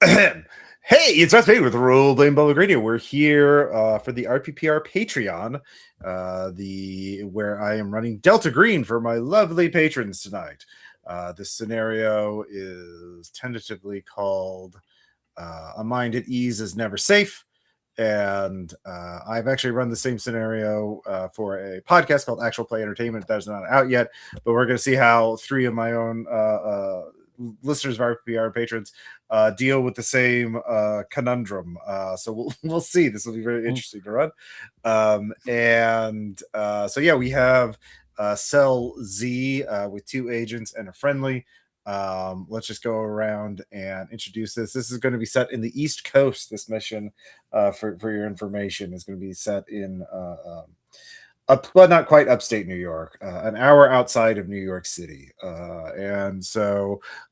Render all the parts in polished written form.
Hey, it's us with Role Blame Public Radio. We're here for the RPPR Patreon, the where I am running Delta Green for my lovely patrons tonight. This scenario is tentatively called "A Mind at Ease is Never Safe," and I've actually run the same scenario for a podcast called Actual Play Entertainment that is not out yet. But we're going to see how three of my own listeners of RPPR patrons deal with the same conundrum. So we'll see. This will be very interesting to run. So yeah, we have Cell Z with two agents and a friendly. Let's just go around and introduce this. This is going to be set in the East Coast. This mission, for your information, is going to be set in but not quite upstate New York, an hour outside of New York City.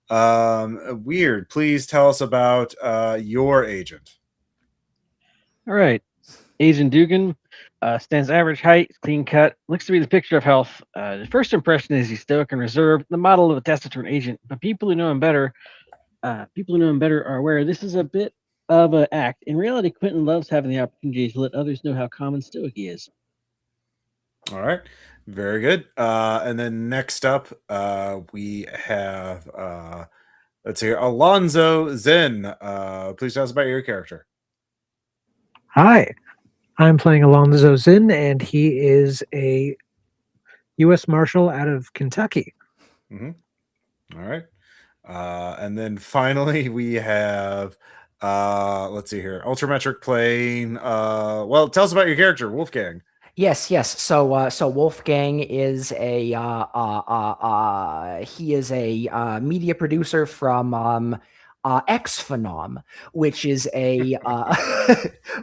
Weird. Please tell us about your agent. All right. Agent Dugan stands average height, clean cut, looks to be the picture of health. The first impression is he's stoic and reserved, the model of a taciturn agent. But people who know him better, are aware this is a bit of an act. In reality, Quentin loves having the opportunity to let others know how calm and stoic he is. All right. Very good. And then next up, we have let's see, Alonzo Zen. Please tell us about your character. Hi, I'm playing Alonzo Zinn, and he is a U.S. Marshal out of Kentucky. Mm-hmm. All right. And then finally, we have, let's see here, Ultrametric playing. Well, tell us about your character, Wolfgang. Yes. So Wolfgang is a he is a media producer from X-Phenom, which is a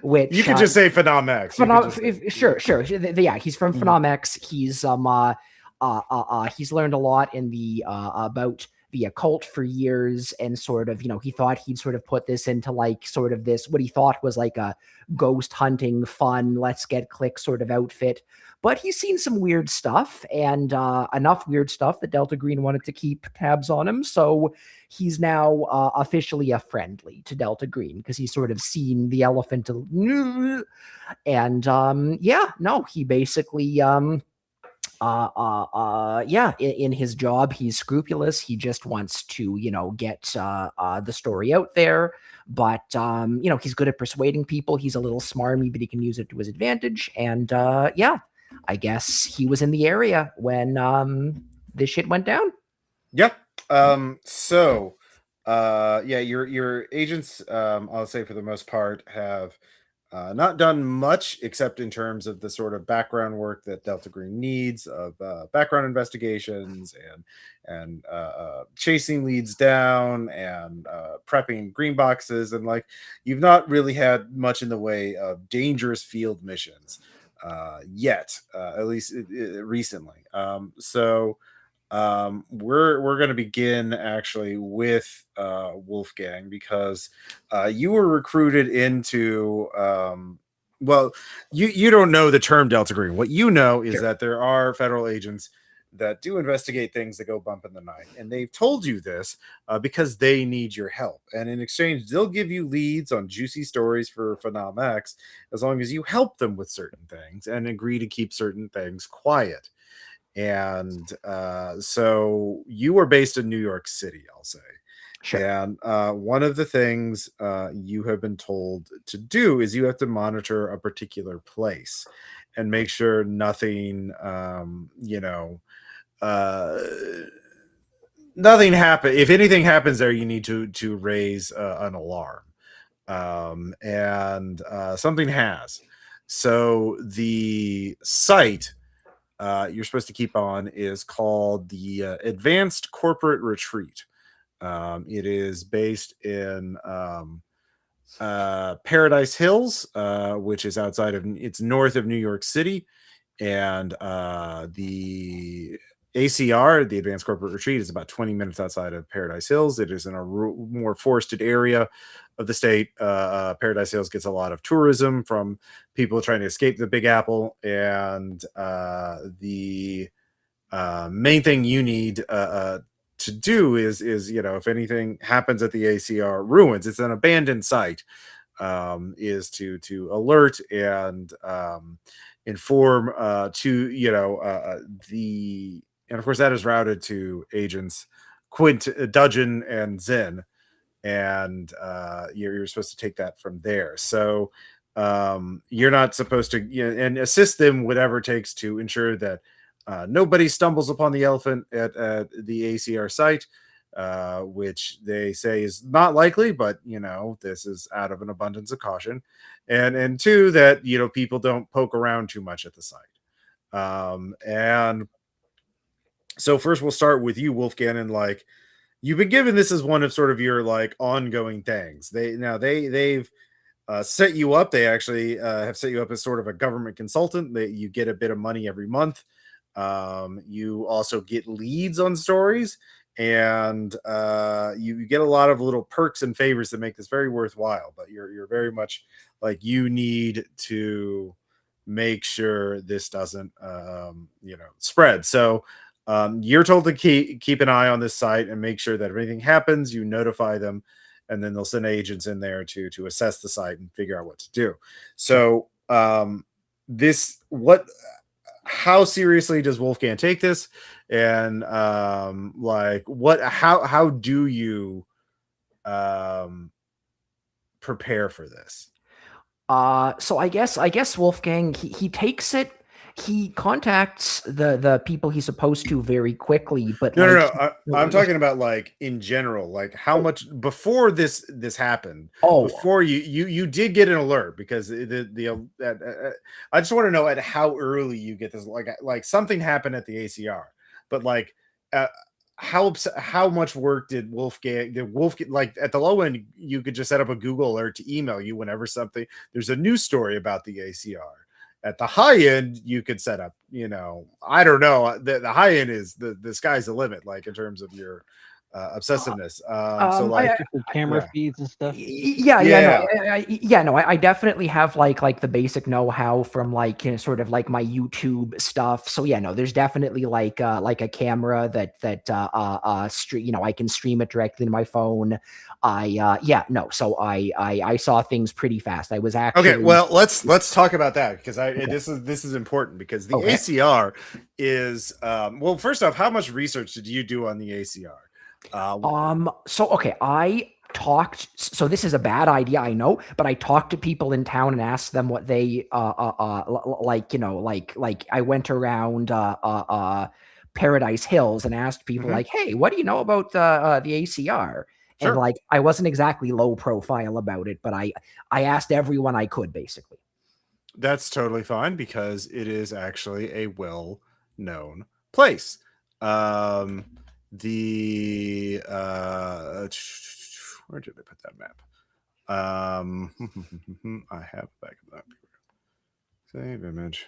which You could just say Phenom X. Sure. Yeah, he's from Phenom X. He's learned a lot in the about the occult for years, and sort of, he thought he'd sort of put this into like sort of this, what he thought was like a ghost hunting fun, let's get clicks sort of outfit. But he's seen some weird stuff, and enough weird stuff that Delta Green wanted to keep tabs on him. So he's now officially a friendly to Delta Green, because he's sort of seen the elephant. And he basically in his job, he's scrupulous. He just wants to get the story out there, but he's good at persuading people. He's a little smarmy, but he can use it to his advantage. And I guess he was in the area when this shit went down. Yep. Your agents, I'll say for the most part, have not done much except in terms of the sort of background work that Delta Green needs, of background investigations and chasing leads down and prepping green boxes, and like, you've not really had much in the way of dangerous field missions yet, at least recently. We're going to begin actually with Wolfgang, because you were recruited into you don't know the term Delta Green. What you know is that there are federal agents that do investigate things that go bump in the night, and they've told you this because they need your help, and in exchange they'll give you leads on juicy stories for Phenom X as long as you help them with certain things and agree to keep certain things quiet. And so you were based in New York City, I'll say. Sure. And one of the things you have been told to do is you have to monitor a particular place and make sure nothing, nothing happens. If anything happens there, you need to raise an alarm. Something has. So the site you're supposed to keep on is called the Advanced Corporate Retreat. It is based in Paradise Hills, which is it's north of New York City, and the ACR, the Advanced Corporate Retreat, is about 20 minutes outside of Paradise Hills. It is in a more forested area of the state. Paradise Hills gets a lot of tourism from people trying to escape the Big Apple, and the main thing you need to do is if anything happens at the ACR ruins, it's an abandoned site, is to alert and inform to the and of course that is routed to agents Quint, Dudgeon, and Zen, and you're supposed to take that from there. So you're not supposed to and assist them whatever it takes to ensure that nobody stumbles upon the elephant at the ACR site, which they say is not likely, but this is out of an abundance of caution, and two, that people don't poke around too much at the site. And so first we'll start with you, Wolfgang, and like you've been given this as one of sort of your like ongoing things. They've set you up. They actually have set you up as sort of a government consultant. That you get a bit of money every month. You also get leads on stories, and you get a lot of little perks and favors that make this very worthwhile. But you're very much like you need to make sure this doesn't spread. So you're told to keep an eye on this site and make sure that if anything happens, you notify them, and then they'll send agents in there to assess the site and figure out what to do. So how seriously does Wolfgang take this, and like how do you prepare for this? So I guess Wolfgang, he takes it. He contacts the people he's supposed to very quickly, but no. I'm talking about like in general, like how much before this happened. Before you did get an alert, because I just want to know at how early you get this. Like something happened at the ACR, but like how much work did Wolfgang like at the low end? You could just set up a Google alert to email you whenever there's a news story about the ACR. At the high end, you could set up, I don't know. The high end is the sky's the limit, like in terms of your obsessiveness. So like camera feeds and stuff. I definitely have like the basic know-how from like sort of like my YouTube stuff. So there's definitely like a camera that I can stream it directly to my phone. So I saw things pretty fast. I was actually okay. Well, let's talk about that, because this is important, because the ACR is well, first off, how much research did you do on the ACR? I talked. So this is a bad idea, I know, but I talked to people in town and asked them what they like I went around Paradise Hills and asked people like, hey, what do you know about the ACR? Sure. And like I wasn't exactly low profile about it, but I asked everyone I could, basically. That's totally fine, because it is actually a well-known place. Where did they put that map? I have a backup map. Save image.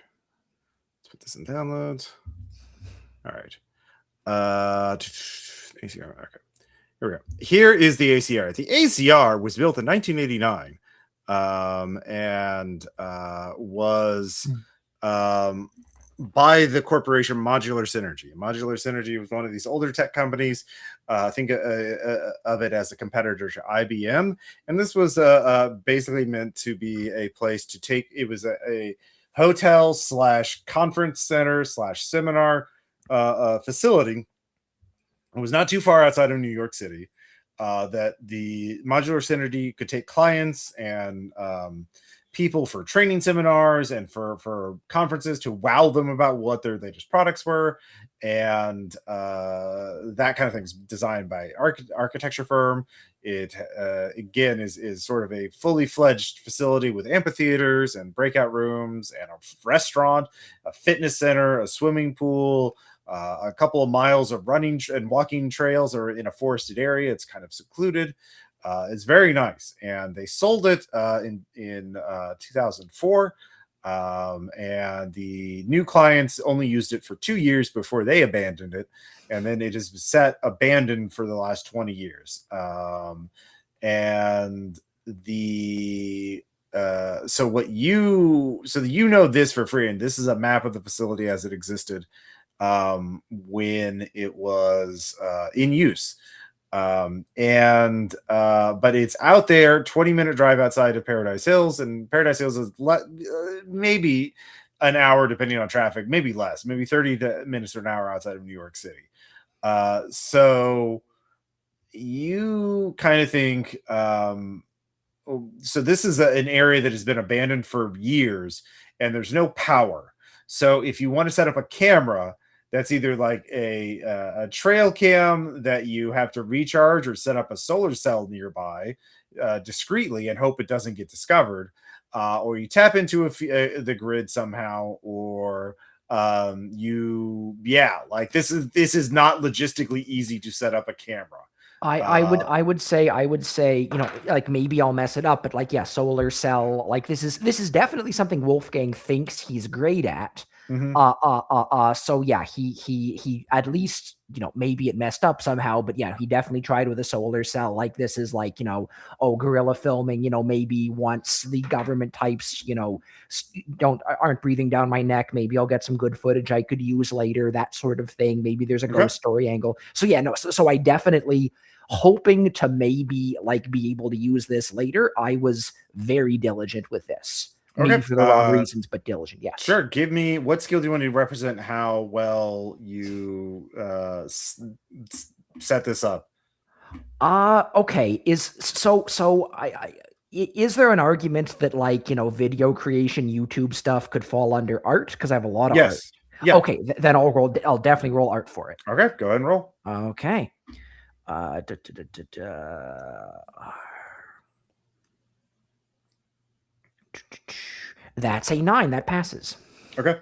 Let's put this in downloads. All right. ACR. Okay. Here we go. Here is the ACR. The ACR was built in 1989, and was by the corporation Modular Synergy. Modular Synergy was one of these older tech companies. Think of it as a competitor to IBM. And this was basically meant to be a place to take, it was a hotel / conference center / seminar facility. It was not too far outside of New York City, that the Modular Synergy could take clients and people for training seminars and for conferences to wow them about what their latest products were, and that kind of thing. Is designed by architecture firm. It again is sort of a fully fledged facility with amphitheaters and breakout rooms and a restaurant, a fitness center, a swimming pool, a couple of miles of running and walking trails are in a forested area. It's kind of secluded. It's very nice, and they sold it in 2004. And the new clients only used it for 2 years before they abandoned it, and then it has sat abandoned for the last 20 years. And the so this for free, and this is a map of the facility as it existed when it was in use. But it's out there, 20-minute drive outside of Paradise Hills, and Paradise Hills is maybe an hour depending on traffic, maybe less, maybe 30 minutes to an hour outside of New York City. So you kind of think, so this is an area that has been abandoned for years and there's no power. So if you want to set up a camera, that's either like a trail cam that you have to recharge, or set up a solar cell nearby discreetly and hope it doesn't get discovered, or you tap into the grid somehow, or like this is not logistically easy to set up a camera. I would say, you know, like maybe I'll mess it up, but like, yeah, solar cell, like this is definitely something Wolfgang thinks he's great at. So yeah, he at least, you know, maybe it messed up somehow, but yeah, he definitely tried with a solar cell. Like this is like, you know, guerrilla filming, you know, maybe once the government types, you know, aren't breathing down my neck, maybe I'll get some good footage I could use later, that sort of thing. Maybe there's a ghost story angle. So yeah, no, so I definitely, hoping to maybe like be able to use this later, I was very diligent with this. Maybe for the wrong reasons, but diligent, yes. Sure. Give me, what skill do you want to represent how well you set this up? Okay. Is there an argument that, like, you know, video creation, YouTube stuff could fall under art? Because I have a lot of art. Yeah. Okay, then I'll definitely roll art for it. Okay, go ahead and roll. Okay. That's a 9. That passes. Okay.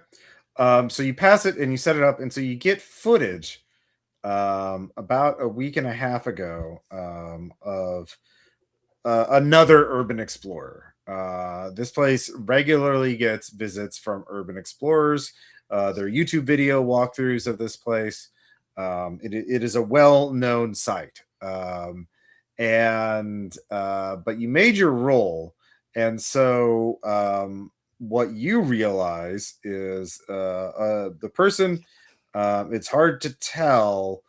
So you pass it and you set it up, and so you get footage about a week and a half ago of another urban explorer. This place regularly gets visits from urban explorers. There are YouTube video walkthroughs of this place. It is a well-known site. But you made your roll, and so what you realize is the person, it's hard to tell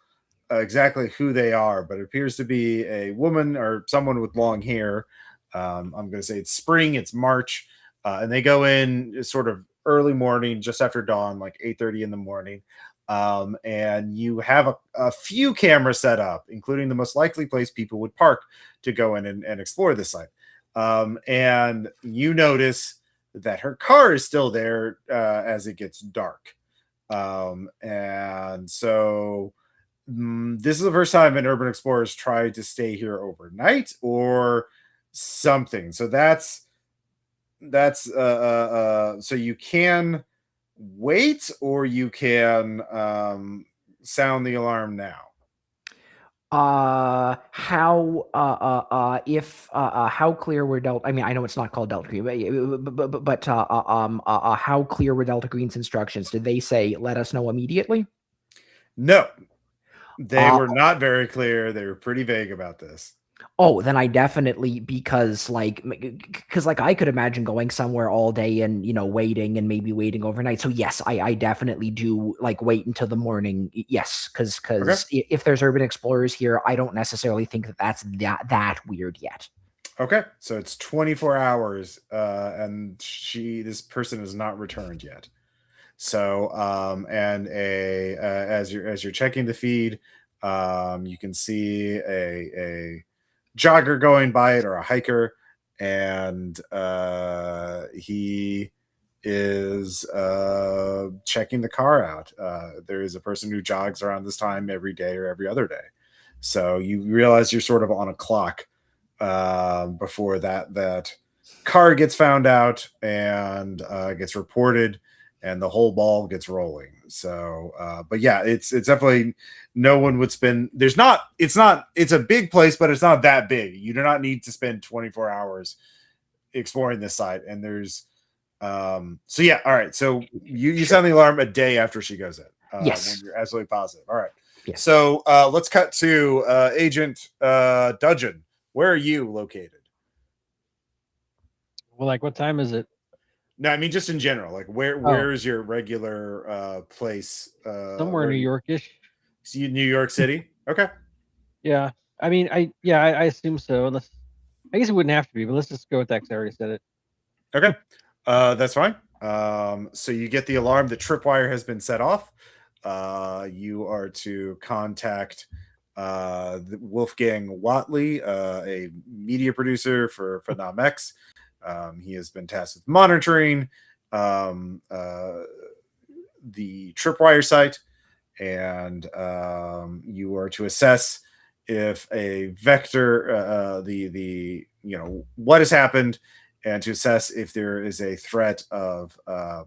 exactly who they are, but it appears to be a woman or someone with long hair. I'm going to say it's spring, it's March, and they go in sort of early morning, just after dawn, like 8:30 in the morning. And you have a few cameras set up, including the most likely place people would park to go in and explore the site. And you notice that her car is still there as it gets dark. And so this is the first time an urban explorer has tried to stay here overnight or something. So that's so you can wait, or you can sound the alarm now. How clear were Delta? I mean, I know it's not called Delta Green, but how clear were Delta Green's instructions? Did they say let us know immediately? No, they were not very clear. They were pretty vague about this. Oh, then I definitely, because I could imagine going somewhere all day and, you know, waiting and maybe waiting overnight. So yes, I definitely do like wait until the morning. Yes. Cause if there's urban explorers here, I don't necessarily think that's that weird yet. Okay. So it's 24 hours and this person has not returned yet. So, as you're checking the feed, you can see a jogger going by it, or a hiker, and he is checking the car out. There is a person who jogs around this time every day or every other day. So you realize you're sort of on a clock before that car gets found out and gets reported, and the whole ball gets rolling. So, but yeah, it's definitely, no one would spend, it's a big place, but it's not that big. You do not need to spend 24 hours exploring this site. And there's, so yeah. All right. So you sound the alarm a day after she goes in. Yes. When you're absolutely positive. All right. Yes. So let's cut to Agent Dudgeon. Where are you located? Well, like, what time is it? No, I mean just in general. Like where's your regular place? Somewhere New Yorkish. New York City. Okay. Yeah. I mean, I assume so. Unless I guess it wouldn't have to be, but let's just go with that because I already said it. Okay. That's fine. So you get the alarm that TRIPWIRE has been set off. You are to contact Wolfgang Watley, a media producer for Namex. He has been tasked with monitoring the TRIPWIRE site, and you are to assess if a vector, what has happened, and to assess if there is a threat of a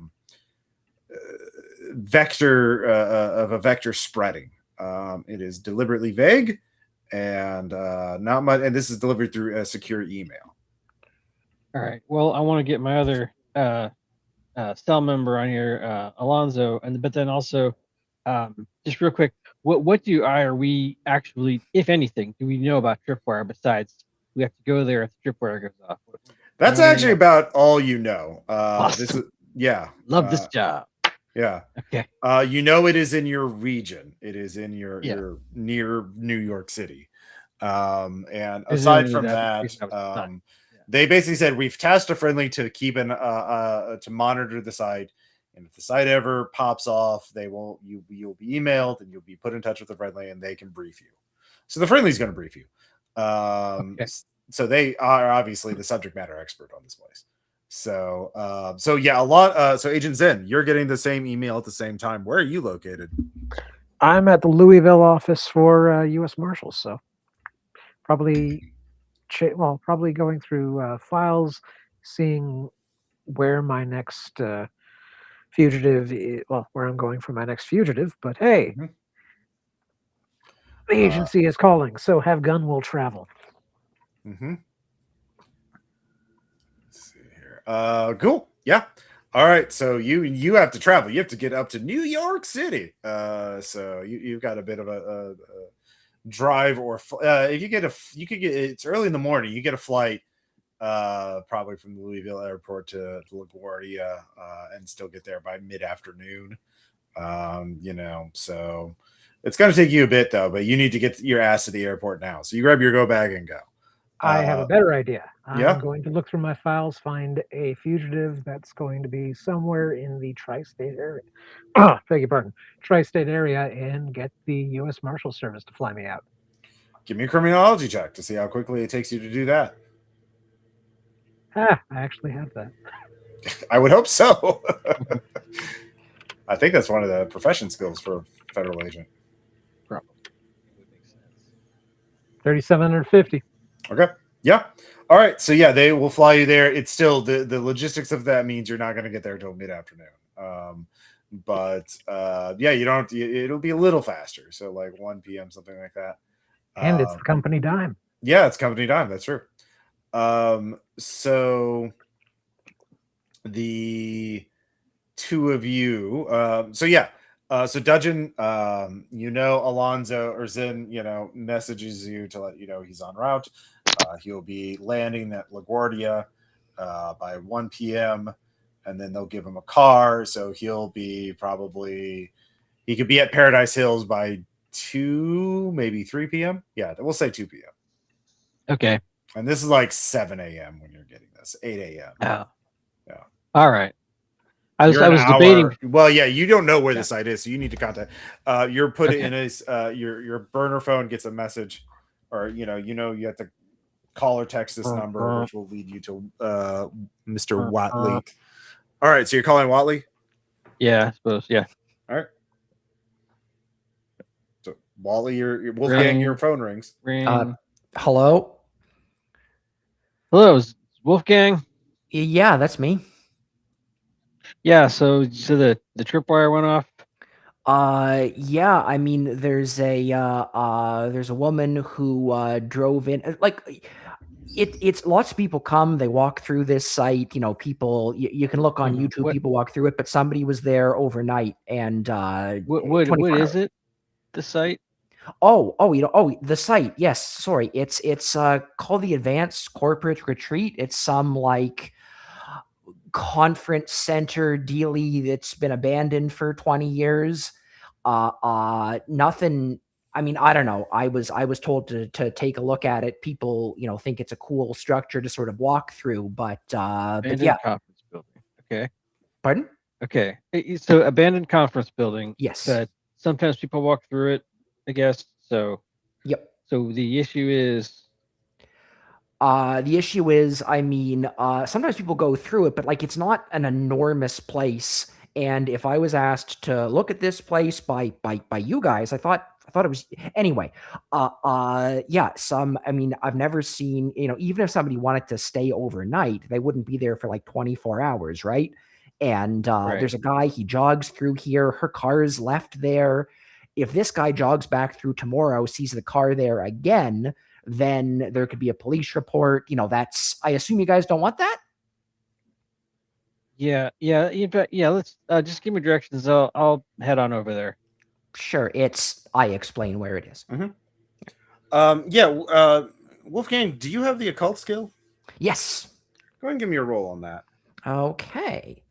vector spreading. It is deliberately vague and not much, and this is delivered through a secure email. All right. Well, I want to get my other cell member on here, Alonzo, but then also, just real quick, what are we actually, if anything, do we know about TRIPWIRE besides we have to go there if the TRIPWIRE goes off? That's actually about all you know. Awesome. Love this job. Yeah. Okay. It is in your region. It is in your near New York City. And aside from that, they basically said we've tasked a friendly to keep to monitor the site, and if the site ever pops off, you'll be emailed and you'll be put in touch with the friendly, and they can brief you. So the friendly's going to brief you. So they are obviously the subject matter expert on this place. So so Agent Zen, you're getting the same email at the same time. Where are you located? I'm at the Louisville office for U.S. Marshals, so probably going through files, seeing where my next fugitive, where I'm going for my next fugitive. But hey, the agency is calling, so have gun will travel. Let's see here. Cool. Yeah. All right. So you have to travel. You have to get up to New York City. So you've got a bit of a drive, or if you could get it's early in the morning. You get a flight, probably from the Louisville airport to LaGuardia, and still get there by mid-afternoon. So it's going to take you a bit though, but you need to get your ass to the airport now. So you grab your go bag and go. I have a better idea. I'm going to look through my files, find a fugitive that's going to be somewhere in the tri-state area. Beg your pardon. Tri-state area, and get the U.S. Marshal Service to fly me out. Give me a criminology check to see how quickly it takes you to do that. I actually have that. I would hope so. I think that's one of the profession skills for a federal agent. Probably. Would make sense. 3,750. Okay. Yeah. All right. So yeah, they will fly you there. It's still the logistics of that means you're not going to get there until mid-afternoon. You don't. It'll be a little faster. So like 1 p.m. something like that. And it's the company dime. Yeah, it's company dime. That's true. So the two of you. So Dudgeon, Alonzo or Zen, messages you to let you know he's en route. He'll be landing at LaGuardia by 1 p.m. and then they'll give him a car. So he'll be he could be at Paradise Hills by 2, maybe 3 p.m. Yeah, we'll say 2 p.m. Okay. And this is like 7 a.m. when you're getting this, 8 a.m. Oh. Yeah. All right. I was debating. Well, yeah, you don't know where the site is, so you need to contact. You're put in your burner phone gets a message, or you have to call or text this number, which will lead you to Mr. Watley. All right, so you're calling Watley? Yeah, I suppose. Yeah. All right. So Watley, your Wolfgang, your phone rings. Ring. Hello. Hello, is Wolfgang? Yeah, that's me. Yeah, so the tripwire went off. Yeah, I mean, there's a woman who drove in. Like, it's lots of people come, they walk through this site. People you can look on YouTube. People walk through it, but somebody was there overnight. And what is it? The site? The site. Yes, sorry. It's called the Advanced Corporate Retreat. It's some like conference center dealy that's been abandoned for 20 years. Nothing. I mean, I don't know. I was told to take a look at it. People, think it's a cool structure to sort of walk through, but yeah. Conference building. Okay. Pardon? Okay. So abandoned conference building. Yes. But sometimes people walk through it, I guess. So. Yep. So the issue is. I mean, sometimes people go through it, but like it's not an enormous place. And if I was asked to look at this place by you guys, I thought it was anyway. Yeah. I mean, I've never seen, even if somebody wanted to stay overnight, they wouldn't be there for like 24 hours, right? And Right. There's a guy, he jogs through here. Her car's left there. If this guy jogs back through tomorrow, sees the car there again, then there could be a police report. I assume you guys don't want that. Yeah. In fact, yeah. Let's just give me directions. I'll head on over there. Sure. I explain where it is. Wolfgang, do you have the occult skill? Yes. Go ahead and give me a roll on that. Okay.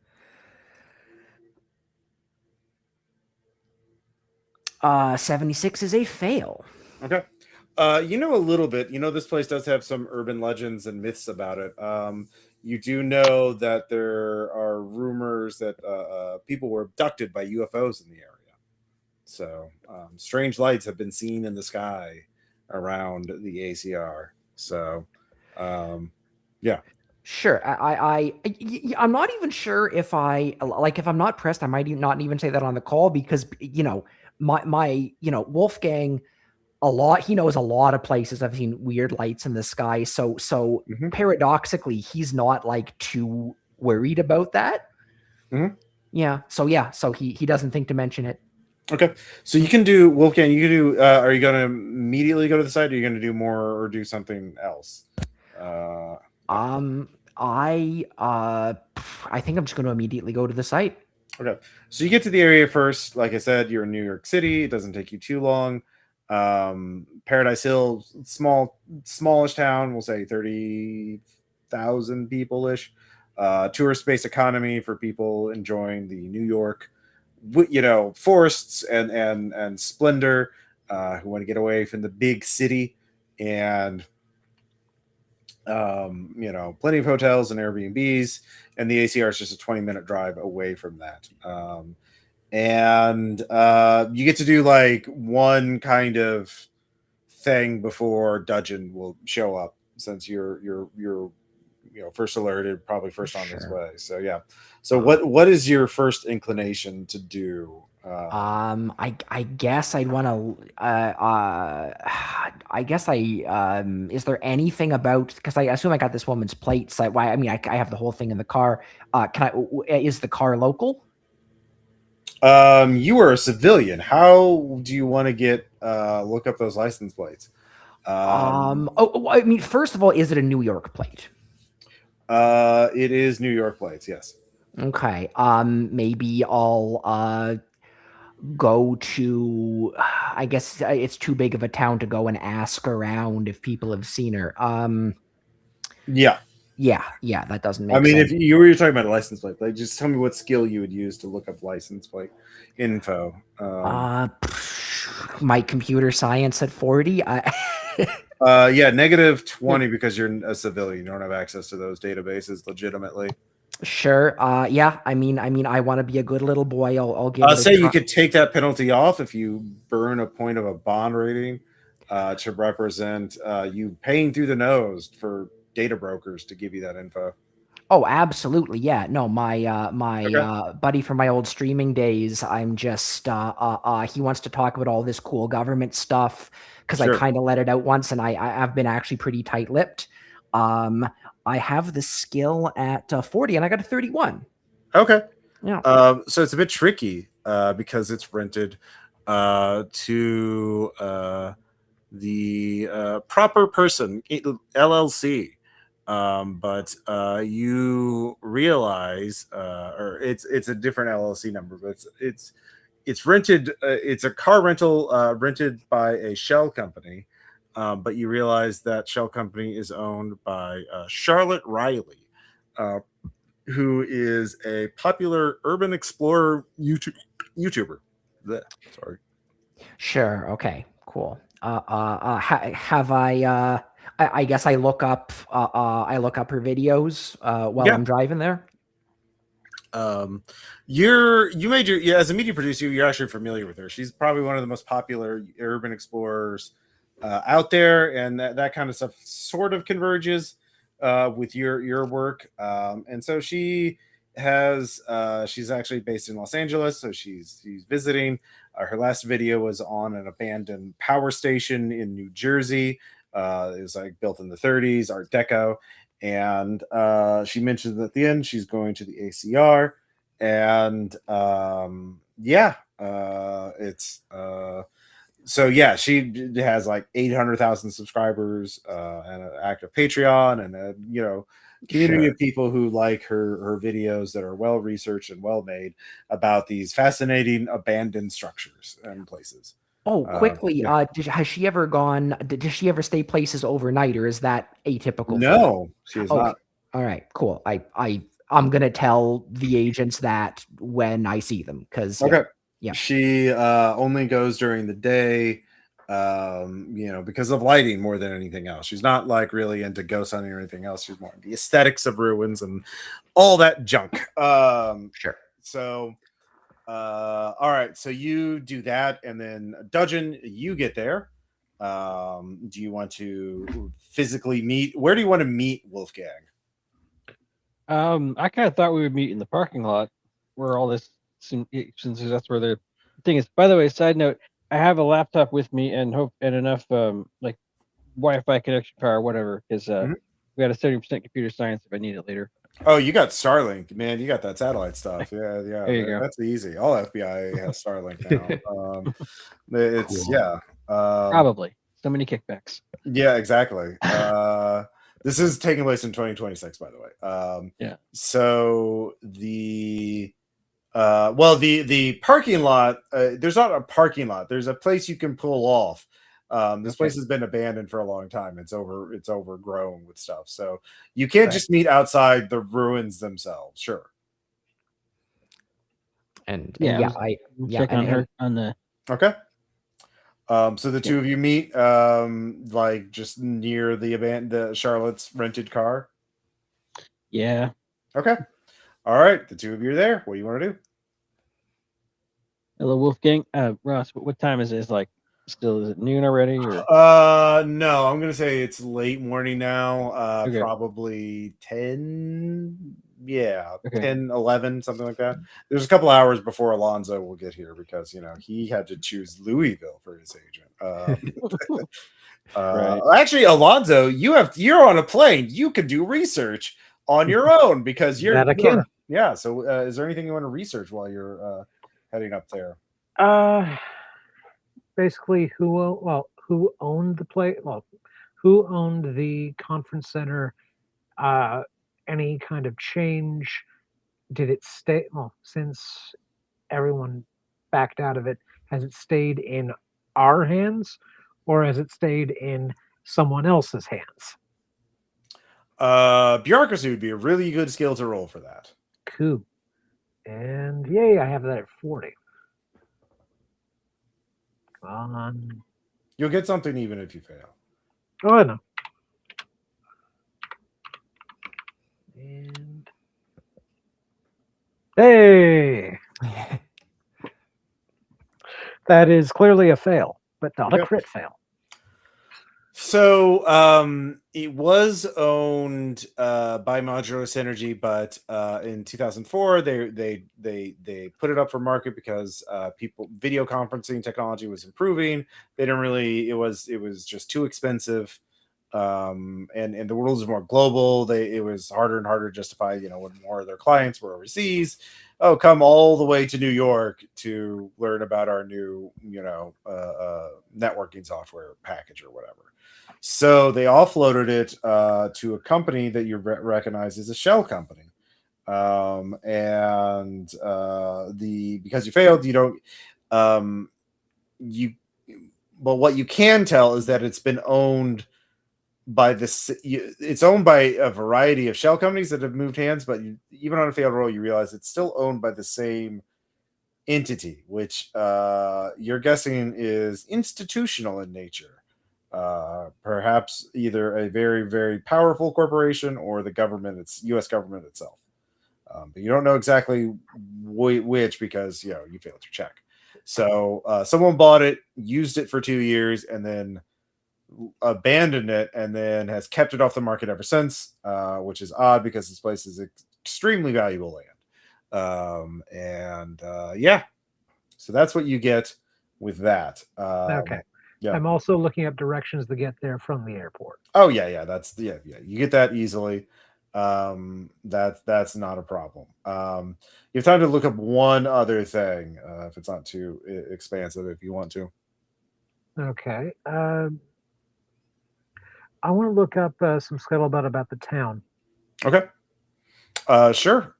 76 is a fail. Okay. You know a little bit. This place does have some urban legends and myths about it. You do know that there are rumors that people were abducted by UFOs in the area. So strange lights have been seen in the sky around the ACR. So, yeah. Sure. I'm not even sure if if I'm not pressed, I might not even say that on the call because, my Wolfgang, he knows a lot of places. I've seen weird lights in the sky. So paradoxically, he's not like too worried about that. Yeah. So he doesn't think to mention it. Okay. So you can do, Wolfgang, are you going to immediately go to the site? Or are you going to do more or do something else? I think I'm just going to immediately go to the site. Okay. So you get to the area first. Like I said, you're in New York City. It doesn't take you too long. Paradise Hill, smallish town, we'll say 30,000 people-ish. Tourist-based economy for people enjoying the New York, forests and splendor, who want to get away from the big city, and plenty of hotels and Airbnbs, and the ACR is just a 20-minute drive away from that. And you get to do like one kind of thing before Dudgeon will show up, since you're first alerted, probably first on his way. So yeah. So what is your first inclination to do? I guess I'd want to. Is there anything about? Because I assume I got this woman's plates. I have the whole thing in the car. Is the car local? You are a civilian. How do you want to look up those license plates? First of all, is it a New York plate? It is New York plates. Yes. Okay. Maybe I'll go to. I guess it's too big of a town to go and ask around if people have seen her. Yeah. Yeah, that doesn't make sense. If you were talking about a license plate, like just tell me what skill you would use to look up license plate info. My computer science at 40. -20 because you're a civilian. You don't have access to those databases legitimately. Sure. Yeah. I want to be a good little boy. I'll give. I'll say you could take that penalty off if you burn a point of a bond rating to represent you paying through the nose for data brokers to give you that info. Oh, absolutely. Yeah. No, my buddy from my old streaming days, I'm just he wants to talk about all this cool government stuff because I kind of let it out once, and I've been actually pretty tight-lipped. I have the skill at 40 and I got a 31. Okay. Yeah. So it's a bit tricky because it's rented to the proper person, LLC. But you realize, or it's a different LLC number, but it's rented. It's a car rental rented by a shell company, but you realize that shell company is owned by Charlotte Riley, who is a popular urban explorer YouTuber. Blech, sorry. Sure. Okay. Cool. Have I guess I look up her videos while Yeah. I'm driving there. You made your as a media producer, you're actually familiar with her. She's probably one of the most popular urban explorers out there, and that kind of stuff sort of converges with your work. And so she has she's actually based in Los Angeles, so she's visiting. Her last video was on an abandoned power station in New Jersey. It was like built in the 30s, Art Deco. And she mentioned at the end she's going to the ACR, and it's so yeah, she has like 800,000 subscribers and an active Patreon, and a community Sure. of people who like her videos that are well researched and well made about these fascinating abandoned structures and places. Oh, quickly, Yeah. has she ever gone? Does she ever stay places overnight, or is that atypical? For her? No, she is Okay. not. All right. Cool. I'm gonna tell the agents that when I see them, because Okay. Yeah. She only goes during the day, because of lighting more than anything else. She's not like really into ghost hunting or anything else. She's more into the aesthetics of ruins and all that junk. Sure. So, all right. So you do that, and then Dudgeon, you get there. Do you want to physically meet? Where do you want to meet Wolfgang? I kind of thought we would meet in the parking lot where all this, since that's where the thing is. By the way, side note, I have a laptop with me and enough like Wi-Fi connection power, whatever, because we got a 70% computer science if I need it later. Oh, you got Starlink, man. You got that satellite stuff. Yeah. There you go. That's easy. All FBI has Starlink now. It's Cool. yeah. Probably so many kickbacks. Yeah, exactly. This is taking place in 2026, by the way. Yeah. So the parking lot. There's not a parking lot. There's a place you can pull off. This place has been abandoned for a long time. It's overgrown with stuff. So you can't just meet outside the ruins themselves. Sure. And Yeah, yeah, on her on the. Okay. So the two of you meet like just near the Charlotte's rented car. Yeah. Okay. All right. The two of you are there. What do you want to do? Hello, Wolfgang. Ross, what time is it? Is it noon already? Or? No, I'm gonna say it's late morning now. Okay. Probably 10. Yeah, Okay. 10, 11, something like that. There's a couple hours before Alonzo will get here because he had to choose Louisville for his agent. Right. Actually, Alonzo, you're on a plane. You can do research on your own because you're That I can. Yeah. So, is there anything you want to research while you're heading up there? Basically, who owned the place? Well, who owned the conference center? Any kind of change? Did it stay? Well, since everyone backed out of it, has it stayed in our hands, or has it stayed in someone else's hands? Bureaucracy would be a really good skill to roll for that. Cool. And yay, I have that at 40. Come on. You'll get something even if you fail. Oh, I know. And hey, that is clearly a fail, but not a crit fail. So it was owned by Modular Synergy, but in 2004 they put it up for market because video conferencing technology was improving. They didn't really it was just too expensive, and the world was more global. It was harder and harder to justify, when more of their clients were overseas. Oh, come all the way to New York to learn about our new networking software package or whatever. So they offloaded it to a company that you recognize as a shell company, and because you failed, you don't but what you can tell is that it's been owned by this. It's owned by a variety of shell companies that have moved hands, but even on a failed roll, you realize it's still owned by the same entity, which you're guessing is institutional in nature. Perhaps either a very, very powerful corporation or the government, it's U.S. government itself. But you don't know exactly which because you failed your check. So someone bought it, used it for 2 years, and then abandoned it, and then has kept it off the market ever since, which is odd because this place is extremely valuable land. Yeah, so that's what you get with that. Okay. Yeah. I'm also looking up directions to get there from the airport. Oh yeah. That's yeah. You get that easily. That's not a problem. You have time to look up one other thing, if it's not too expansive, if you want to. Okay. I want to look up some scuttlebutt about the town. Okay. Sure.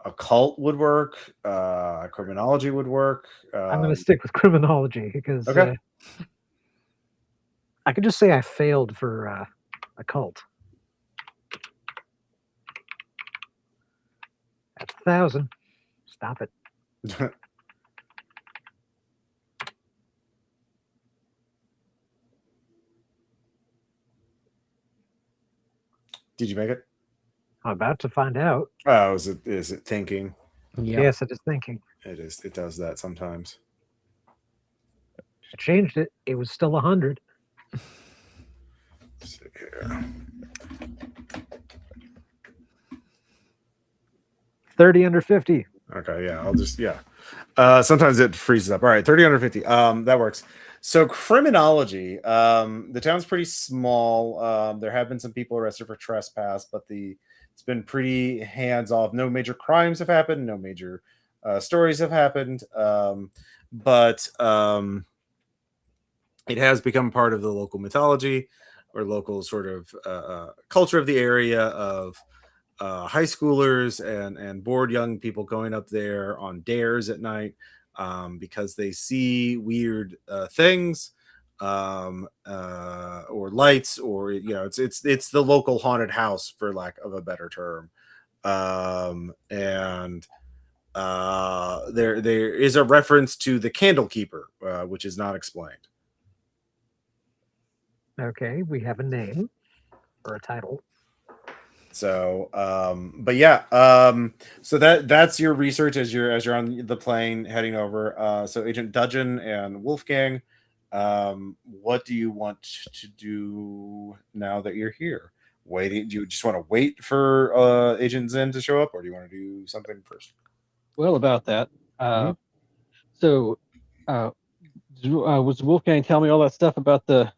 Occult would work. Criminology would work. I'm going to stick with criminology because Okay. I could just say I failed for occult. That's 1,000. Stop it. Did you make it? I'm about to find out. Oh, is it thinking? Yeah. Yes, it is thinking. It is. It does that sometimes. I changed it. It was still 100. Let's see here. 30 under 50. Okay, yeah, I'll just sometimes it freezes up. All right, 30 under 50. That works. So criminology, the town's pretty small. There have been some people arrested for trespass, but it's been pretty hands off. No major crimes have happened, no major stories have happened. But it has become part of the local mythology or local sort of culture of the area of high schoolers and bored young people going up there on dares at night because they see weird things or lights, or it's the local haunted house, for lack of a better term. And there is a reference to the Candlekeeper, which is not explained. Okay, we have a name or a title. So but yeah, so that's your research as you're on the plane heading over. So Agent Dudgeon and Wolfgang, what do you want to do now that you're here? Waiting? Do you just want to wait for Agent Zen to show up, or do you want to do something first? Well, about that. So was Wolfgang tell me all that stuff about the?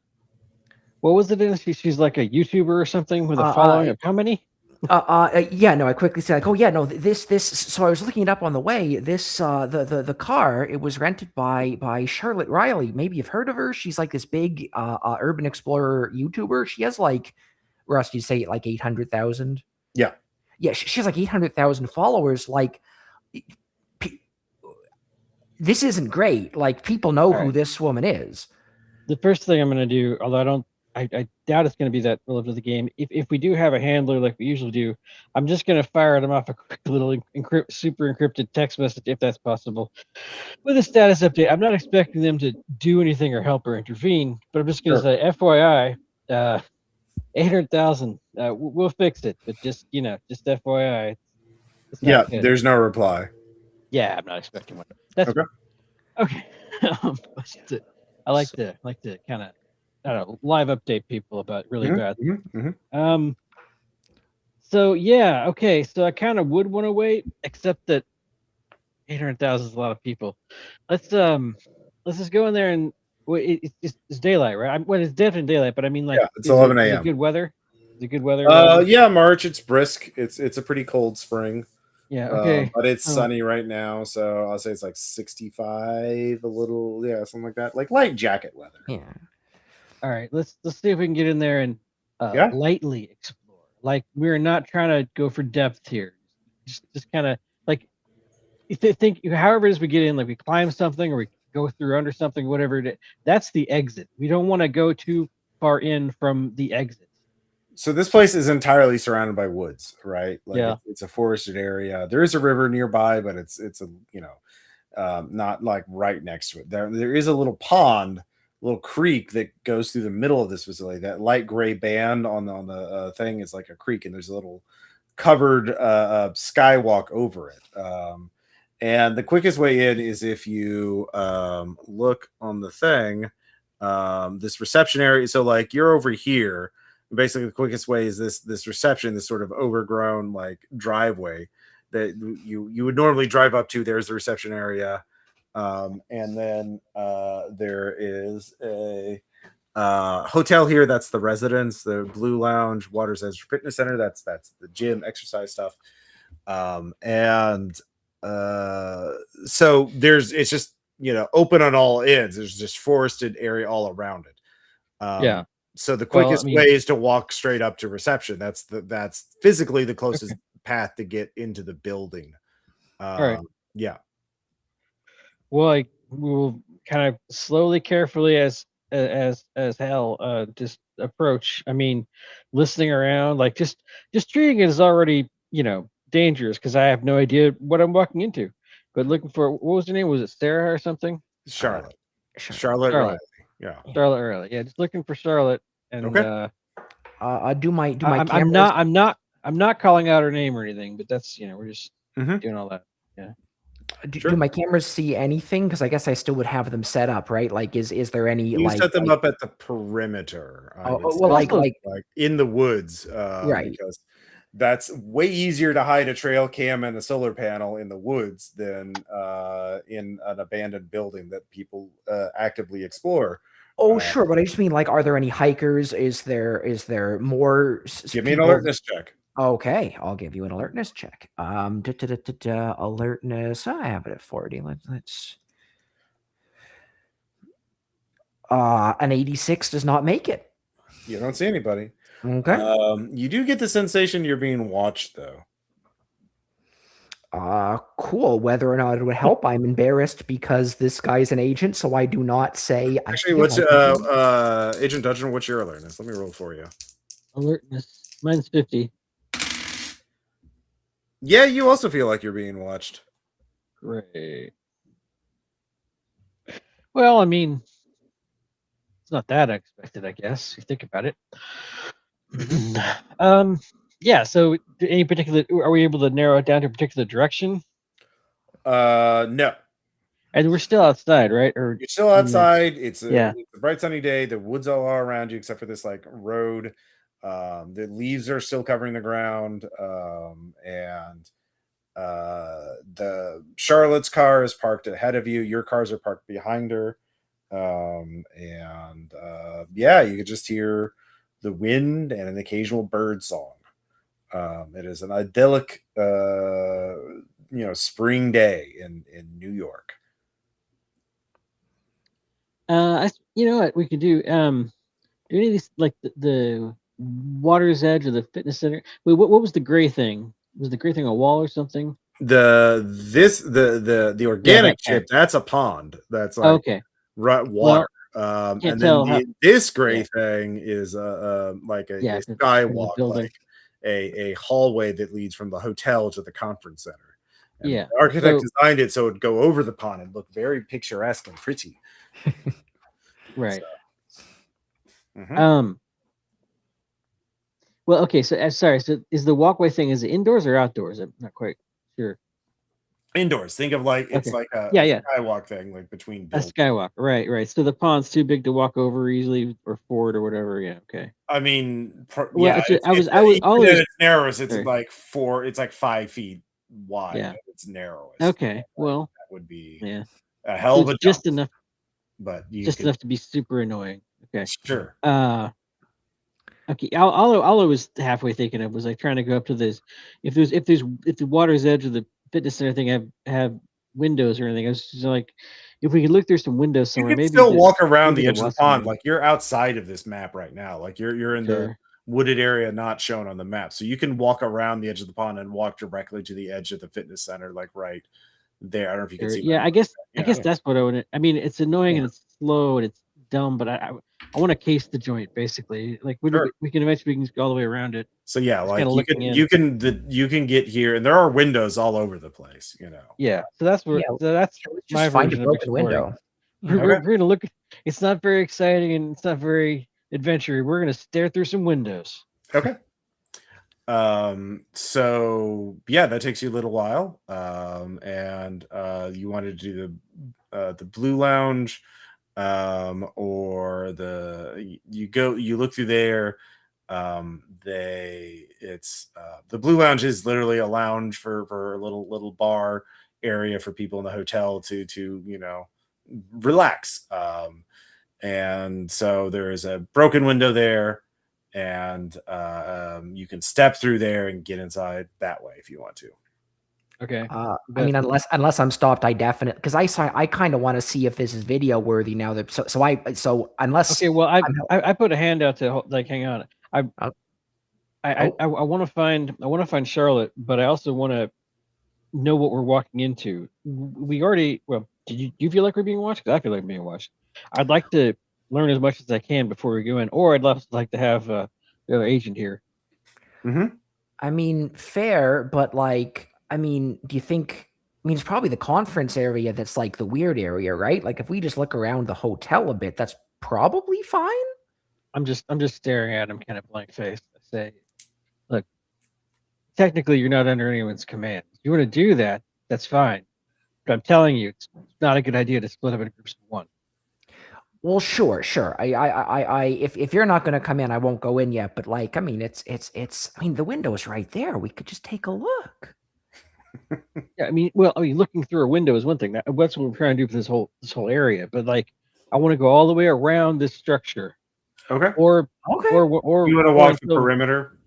What was it? She's like a YouTuber or something with a following of how many? Yeah, no, I quickly said, like, oh yeah, no, this. So I was looking it up on the way. This, the car, it was rented by Charlotte Riley. Maybe you've heard of her. She's like this big urban explorer YouTuber. She has like, Russ, you say like 800,000. Yeah, she has like 800,000 followers. Like, this isn't great. Like, people know who this woman is. The first thing I'm going to do, although I doubt it's going to be that relevant to the game. If we do have a handler like we usually do, I'm just going to fire them off a quick little super encrypted text message, if that's possible, with a status update. I'm not expecting them to do anything or help or intervene, but I'm just going to say, FYI, 800,000. We'll fix it, but just FYI. Yeah, there's no reply. Yeah, I'm not expecting one. That's okay. I like to kind of, I don't know, live update people about really bad. So yeah, okay. So I kind of would want to wait, except that 800,000 is a lot of people. Let's just go in there and wait. It's daylight, right? It's definitely daylight, but I mean, like, it's 11 a.m. Is it good weather? Is it good weather? Yeah, March. It's brisk. It's a pretty cold spring. Yeah. Okay. But it's sunny right now, so I'll say it's like 65, a little, something like that, like light jacket weather. Yeah. All right, let's see if we can get in there and lightly explore. Like, we're not trying to go for depth here. Just kind of like, if they think, however it is we get in, like we climb something or we go through under something, whatever it is, that's the exit. We don't want to go too far in from the exit? So this place is entirely surrounded by woods, right? Like Yeah. it's a forested area. There is a river nearby, but it's a not like right next to it. There is a little pond, little creek that goes through the middle of this facility. That light gray band on the thing is like a creek, and there's a little covered skywalk over it. And the quickest way in is if you look on the thing, this reception area. So like you're over here. Basically, the quickest way is this reception, this sort of overgrown like driveway that you would normally drive up to. There's the reception area, and then there is a hotel here. That's the residence, the Blue Lounge, Water's Edge Fitness Center. That's the gym, exercise stuff, and so it's just open on all ends. There's just forested area all around it. Yeah. So the quickest way is to walk straight up to reception. That's physically the closest path to get into the building. All right. Yeah. Well, we will kind of slowly, carefully as hell just approach. I mean, listening around, like just treating it as already dangerous because I have no idea what I'm walking into. But looking for, what was her name? Was it Sarah or something? Charlotte. Charlotte Riley. Yeah. Charlotte Riley. Yeah, just looking for Charlotte. And okay. Do my I'm not calling out her name or anything, but that's we're just doing all that. Yeah. Do my cameras see anything? Because I guess I still would have them set up, right? Like, is there any? You set them up at the perimeter. Like in the woods, right? Because that's way easier to hide a trail cam and a solar panel in the woods than in an abandoned building that people actively explore. Oh, sure, but I just mean, like, are there any hikers? Is there more? Give me an alertness check. Okay, I'll give you an alertness check. Alertness. I have it at 40. Let's. An 86 does not make it. You don't see anybody. Okay. You do get the sensation you're being watched, though. Cool. Whether or not it would help, I'm embarrassed because this guy's an agent, so I do not say. Actually, what's Agent Dungeon? What's your alertness? Let me roll for you. Alertness. Mine's 50. Yeah, you also feel like you're being watched. Great. Well, I mean, it's not that unexpected, I guess. If you think about it. Yeah. So, any particular? Are we able to narrow it down to a particular direction? No. And we're still outside, right? Or you're still outside. It's a bright sunny day. The woods all are around you, except for this like road. The leaves are still covering the ground, and the Charlotte's car is parked ahead of you. Your cars are parked behind her, and you could just hear the wind and an occasional bird song. It is an idyllic, spring day in New York. You know what we could do? Do any of these like the Water's Edge or the fitness center? Wait, what was the gray thing? Was the gray thing a wall or something? The organic chip, that's a pond. That's like water. And then this gray thing is like a skywalk, like a hallway that leads from the hotel to the conference center. And the architect designed it so it would go over the pond and look very picturesque and pretty. Right. So, well, okay. So, sorry. So, is the walkway thing is it indoors or outdoors? I'm not quite sure. Indoors. Think of like it's like a skywalk thing, like between buildings. A skywalk. Right. So the pond's too big to walk over easily or forward or whatever. Yeah. Okay. I mean, it's narrow. It's like 5 feet wide. Yeah. It's narrow. Okay. Well, that would be a hell of a just enough. But enough to be super annoying. Okay. Sure. Okay. All I was halfway thinking of was like trying to go up to this. If the Water's Edge or the fitness center thing have windows or anything, I was just like, if we could look through some windows somewhere, you can maybe still walk around the edge of the pond. Like you're outside of this map right now. Like you're in the wooded area not shown on the map, so you can walk around the edge of the pond and walk directly to the edge of the fitness center, like right there. I don't know if you can see. Yeah, I guess that's what I would. I mean, it's annoying and it's slow and it's dumb, but I want to case the joint, basically. Like Sure. we can eventually go all the way around it. So yeah, Just like kinda looking in. you can get here, and there are windows all over the place. You know. Yeah, so that's where Yeah, that's let's my just find a version of broken exploring. window. We're gonna look. It's not very exciting and it's not very adventurous. We're gonna stare through some windows. Okay. So yeah, that takes you a little while. And you wanted to do the Blue Lounge, or you look through there. The Blue Lounge is literally a lounge for a little bar area for people in the hotel to relax. And so there is a broken window there, and you can step through there and get inside that way if you want to. Okay. I mean, unless I'm stopped, I definitely because I kind of want to see if this is video worthy now. That so unless Okay. Well, I put a hand out to like hang on. I want to find Charlotte, but I also want to know what we're walking into. We already do you feel like we're being watched? 'Cause I feel like I'm being watched. I'd like to learn as much as I can before we go in, or I'd like to have the other agent here. Mm-hmm. I mean, fair, but like, I mean, do you think? I mean, it's probably the conference area that's like the weird area, right? Like, if we just look around the hotel a bit, that's probably fine. I'm just staring at him, kind of blank faced. I say, look, technically you're not under anyone's command. If you want to do that, that's fine. But I'm telling you, it's not a good idea to split up in groups of one. Well, sure. If you're not going to come in, I won't go in yet. But like, I mean, it's. I mean, the window's right there. We could just take a look. Yeah, I mean, looking through a window is one thing. That's what we're trying to do for this whole area. But like, I want to go all the way around this structure. Okay. Or you want to walk the perimeter?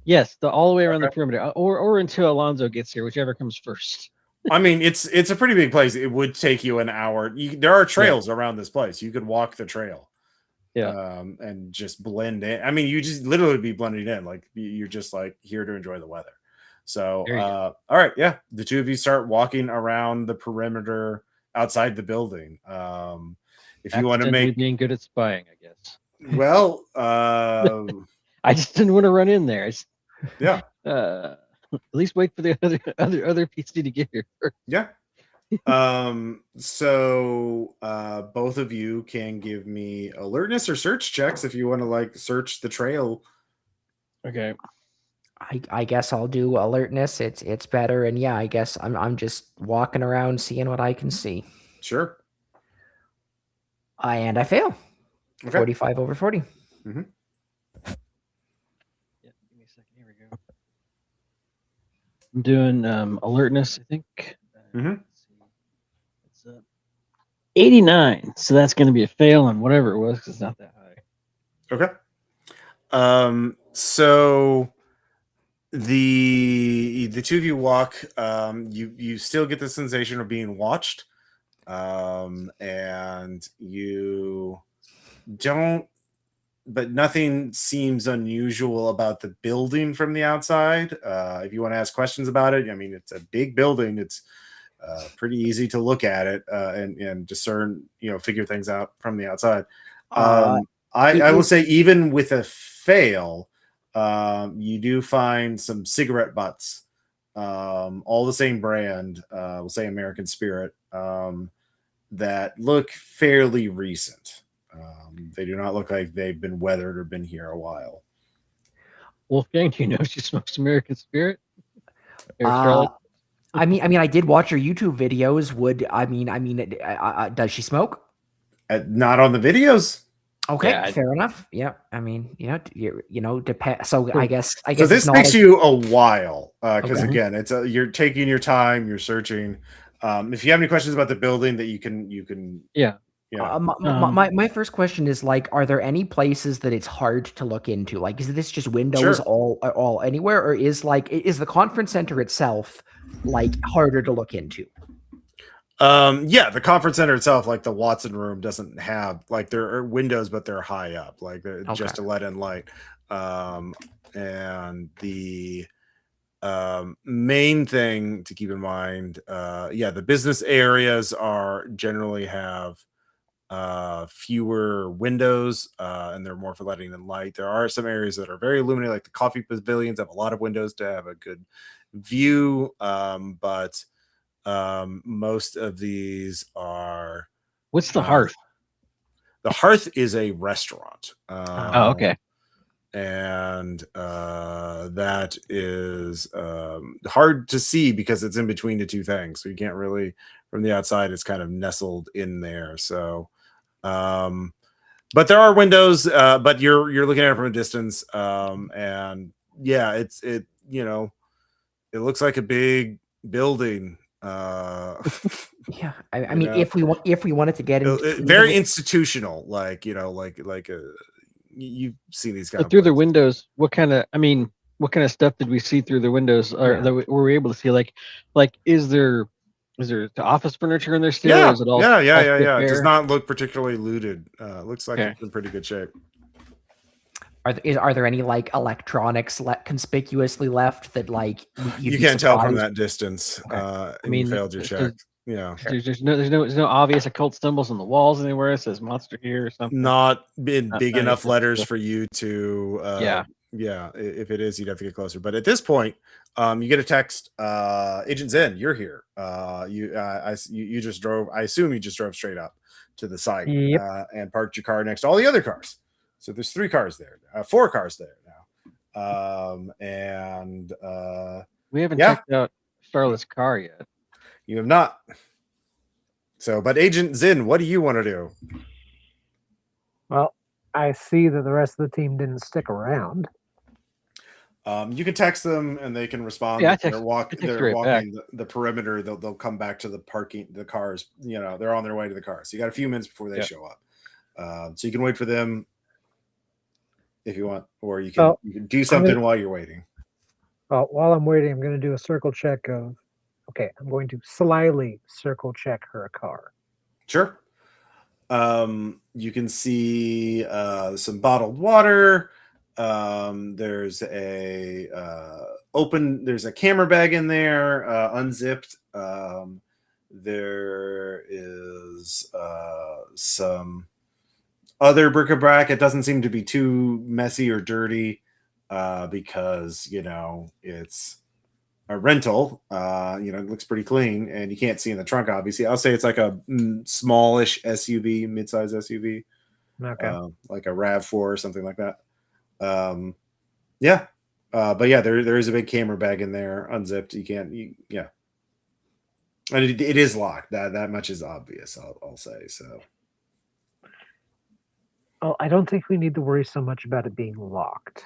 Yes, all the way around the perimeter, or until Alonzo gets here, whichever comes first. I mean, it's a pretty big place. It would take you an hour. There are trails around this place. You could walk the trail, and just blend in. I mean, you just literally be blending in. Like you're just like here to enjoy the weather. So, all right, yeah, the two of you start walking around the perimeter outside the building. If you want to make being good at spying, I guess. Well, I just didn't want to run in there. At least wait for the other PC to get here first. Yeah. So both of you can give me alertness or search checks if you want to like search the trail. Okay. I guess I'll do alertness. It's better, and yeah, I guess I'm just walking around seeing what I can see. Sure. And I fail. Okay. 45 over 40. Mm-hmm. Yeah, give me a second. Here we go. I'm doing alertness, I think. Let's see. It's 89, so that's going to be a fail on whatever it was because it's not that high. Okay. So the two of you walk. You still get the sensation of being watched, and you don't. But nothing seems unusual about the building from the outside. If you want to ask questions about it, I mean, it's a big building. It's pretty easy to look at it and discern, figure things out from the outside. I will say, even with a fail, you do find some cigarette butts, all the same brand. We'll say American Spirit, that look fairly recent. They do not look like they've been weathered or been here a while. Wolfgang, do you know she smokes American Spirit? I mean, I did watch her YouTube videos. Does she smoke? Not on the videos. Okay, fair enough. Yeah, I mean, depend. So I guess. So this takes you a while because again, it's you're taking your time, you're searching. If you have any questions about the building that you can. Yeah. My first question is like, are there any places that it's hard to look into? Like, is this just windows all anywhere, or is the conference center itself like harder to look into? The conference center itself, like the Watson room, doesn't have like there are windows, but they're high up, like just to let in light. And the main thing to keep in mind, the business areas generally have fewer windows, and they're more for letting in light. There are some areas that are very illuminated, like the coffee pavilions have a lot of windows to have a good view, but most of these are. What's the hearth? The hearth is a restaurant. Oh, okay. And that is hard to see because it's in between the two things, so you can't really, from the outside, it's kind of nestled in there. So but there are windows, but you're looking at it from a distance, and yeah, it looks like a big building. Yeah, I mean, if we wanted to get into very institutional, like you've seen these kind But of through the places. windows, what kind of stuff did we see through the windows, or that were we able to see? Like is there the office furniture in there still? Yeah, Or is it all yeah. still It does bare? not look particularly looted. Looks like Okay. it's in pretty good shape. Are there any like electronics conspicuously left that like You can't tell from that distance. Okay. And you failed your check. Yeah, There's no obvious occult symbols on the walls anywhere. It says monster here or something. not in Not big enough anything. letters for you to. Yeah. If it is, you'd have to get closer. But at this point, you get a text. Agent Zen, you're here. You just drove. I assume you just drove straight up to the site and parked your car next to all the other cars. So there's 3 cars there, 4 cars there now. And we haven't checked out Charlotte's car yet. You have not. So, but Agent Zin, what do you want to do? Well, I see that the rest of the team didn't stick around. You can text them and they can respond. Yeah, they're walking back. the perimeter. They'll come back to the cars. They're on their way to the cars. So you got a few minutes before they show up. So you can wait for them if you want, or you can do something while you're waiting. Well, while I'm waiting, I'm going to do a circle check of. Okay, I'm going to slyly circle check her car. Sure. You can see some bottled water. There's a camera bag in there, unzipped. There is some other bric-a-brac. It doesn't seem to be too messy or dirty because it's a rental. It looks pretty clean, and you can't see in the trunk. Obviously, I'll say it's like a smallish SUV, mid-size SUV, like a RAV4 or something like that. But yeah, there is a big camera bag in there, unzipped. You can't, and it is locked. That much is obvious. I'll say so. Well, I don't think we need to worry so much about it being locked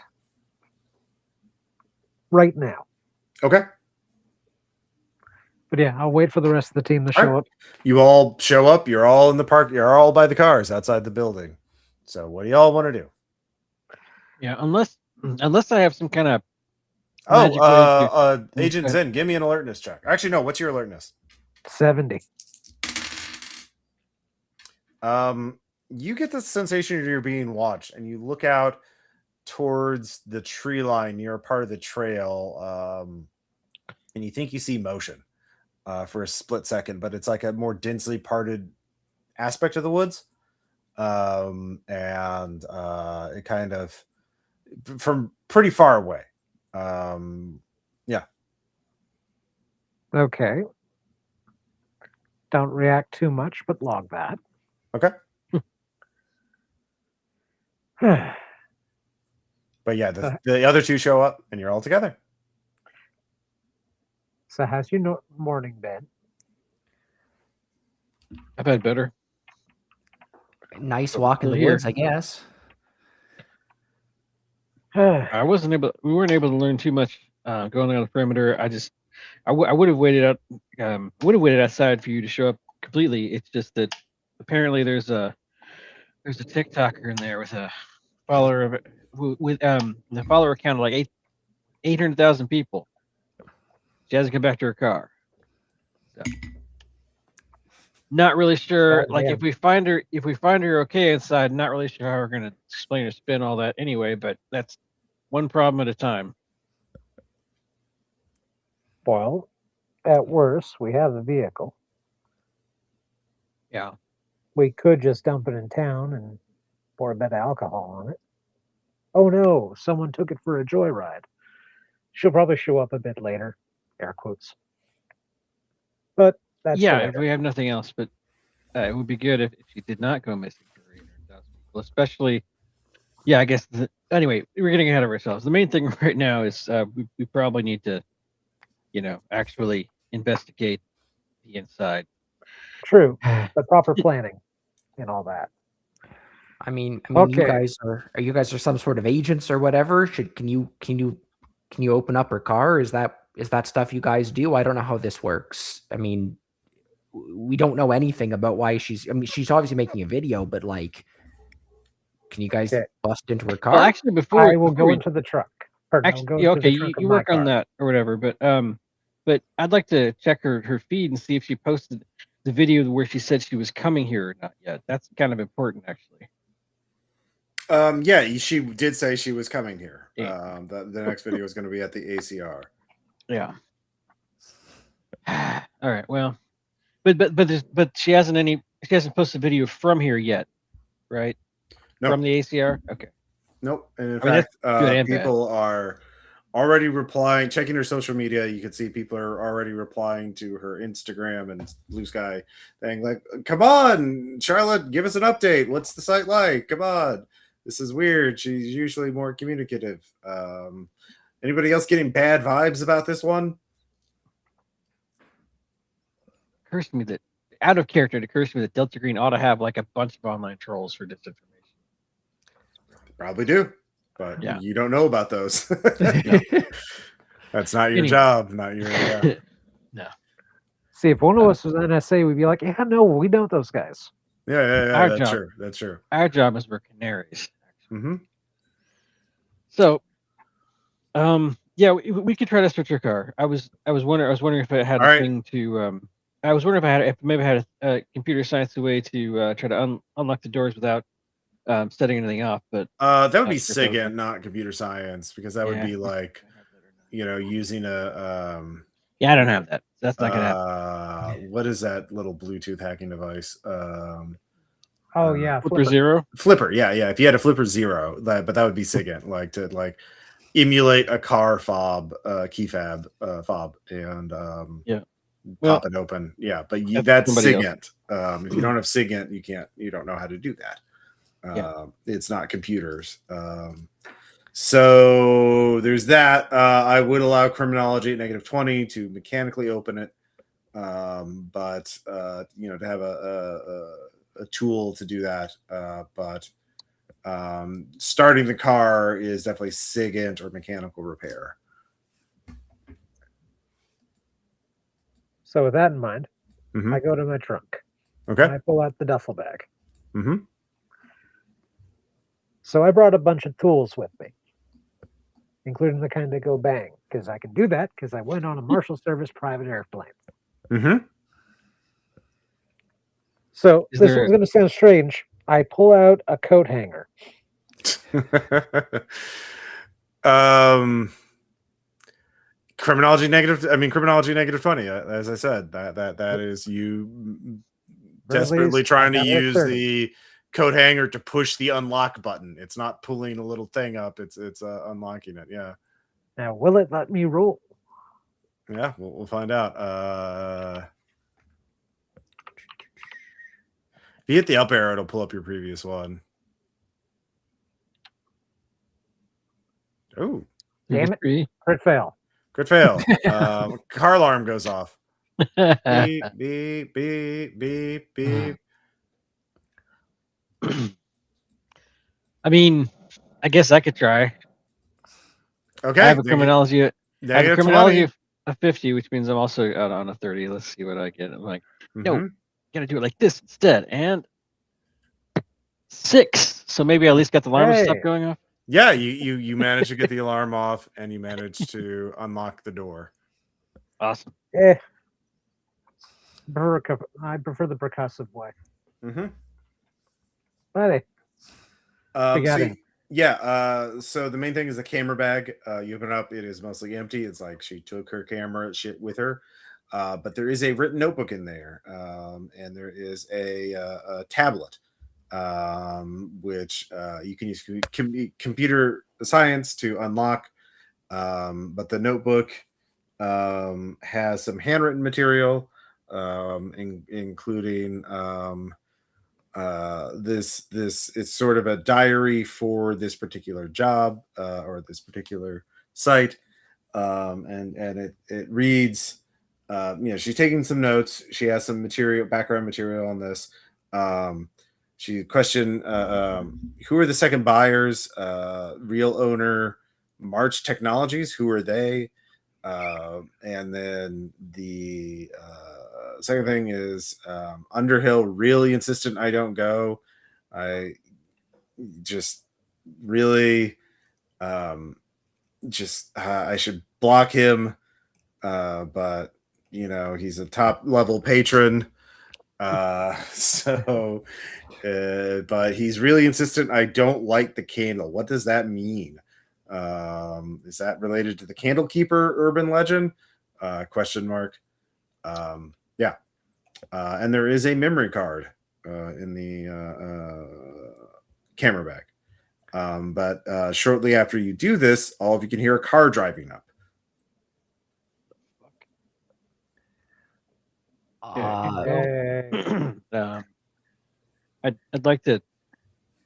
right now. Okay. But yeah, I'll wait for the rest of the team to show up. You all show up. You're all in the park. You're all by the cars outside the building. So what do y'all want to do? Yeah, unless I have some kind of. Agent Zen, give me an alertness check. Actually, no. What's your alertness? 70. You get the sensation you're being watched, and you look out towards the tree line near a part of the trail, and you think you see motion for a split second, but it's like a more densely parted aspect of the woods, and it kind of from pretty far away. Okay. Don't react too much, but log that. Okay. But yeah, the other 2 show up, and you're all together. So how's your morning been? I've had better. Nice walk in the woods, I guess. We weren't able to learn too much going on the perimeter. I would have waited out. Would have waited outside for you to show up completely. It's just that apparently there's a TikToker in there with a follower with the follower count of like 800,000 people. She hasn't come back to her car. So, not really sure. If we find her okay inside, not really sure how we're gonna explain or spin all that anyway. But that's one problem at a time. Well, at worst, we have the vehicle. Yeah. We could just dump it in town and pour a bit of alcohol on it. Oh no, someone took it for a joyride. She'll probably show up a bit later. Air quotes. But that's Yeah, for if we have nothing else, but it would be good if she did not go missing for 800,000 people, especially. Yeah, I guess. Anyway, we're getting ahead of ourselves. The main thing right now is we probably need to, actually investigate the inside. True, but proper planning and all that. I mean, Okay. you guys are some sort of agents or whatever. Can you open up her car? Is that stuff you guys do? I don't know how this works. I mean, we don't know anything about why she's obviously making a video, but like, can you guys Okay. bust into her car? Well, actually, before I will go into the truck. Pardon, I'll go into okay, the trunk of you my work on car. that or whatever, but I'd like to check her feed and see if she posted the video where she said she was coming here or not yet. That's kind of important, actually. Yeah, she did say she was coming here. Yeah. The next video is going to be at the ACR. Yeah. All right. Well, but she hasn't posted video from here yet, right? Nope. From the ACR. Okay. Nope. And in I mean, fact, good and bad. people are already replying, checking her social media. You can see people are already replying to her Instagram and Blue Sky, saying like, "Come on, Charlotte, give us an update. What's the site like? Come on, this is weird." She's usually more communicative. Anybody else getting bad vibes about this one? Occurs to me that out of character, it occurs to me that Delta Green ought to have like a bunch of online trolls for disinformation. Probably do, but Yeah. you don't know about those. No. That's not your Anyway. job. Not your. No. See, if one of us was NSA, we'd be like, yeah, no, we know those guys. Yeah. Our That's job. true. That's true. Our job is we're canaries. Mm-hmm. So, yeah, we could try to switch your car. I was wondering if it had All a right. thing to. I was wondering if maybe had a computer science way to try to unlock the doors without setting anything off. But that would not be sure if that would SIGINT, work. not computer science, because that would Yeah. be like, using a Yeah, I don't have that. That's not gonna happen. what is that little Bluetooth hacking device? Oh, yeah. Flipper Zero. Flipper, yeah. If you had a Flipper Zero, but that would be SIGINT, like to emulate a car fob, key fob, and Yeah. pop it open. Yeah, but that's SIGINT. If you don't have SIGINT, you don't know how to do that. It's not computers. So there's that. I would allow criminology at -20 to mechanically open it, but to have a tool to do that. But starting the car is definitely SIGINT or mechanical repair. So with that in mind, Mhm. I go to my trunk. Okay. And I pull out the duffel bag. Mm-hmm. So I brought a bunch of tools with me, including the kind that go bang, because I can do that because I went on a Marshal Service private airplane. Mm-hmm. So this one's going to sound strange. I pull out a coat hanger. Criminology -20. As I said, that is you desperately trying to use the coat hanger to push the unlock button. It's not pulling a little thing up. It's unlocking it. Yeah. Now, will it let me roll? Yeah, we'll find out. If you hit the up arrow, it'll pull up your previous one. Oh, damn it! Crit fail. Crit fail. Car alarm goes off. Beep, beep, beep, beep, beep. I mean, I guess I could try. Okay. I have a criminology. I have a criminology of 50, which means I'm also out on a 30. Let's see what I get. I'm like, no, gotta do it like this instead. And 6. So maybe I at least got the alarm to stop going off. Yeah, you managed to get the alarm off, and you managed to unlock the door. Awesome. I prefer the percussive way. Mm-hmm. Buddy. So the main thing is the camera bag. You open it up, it is mostly empty. It's like she took her camera shit with her. but there is a written notebook in there, and there is a tablet, which you can use computer science to unlock. But the notebook has some handwritten material, including this it's sort of a diary for this particular job or this particular site, and it reads. She's taking some notes. She has some background material on this. She questioned who are the second buyers, real owner, March Technologies, who are they? And then the second thing is Underhill really insistent I don't go. I just really I should block him, but he's a top level patron, but he's really insistent I don't light the candle. What does that mean? Is that related to the Candlekeeper urban legend? Question mark. And there is a memory card in the camera bag. But shortly after you do this, all of you can hear a car driving up. I'd like to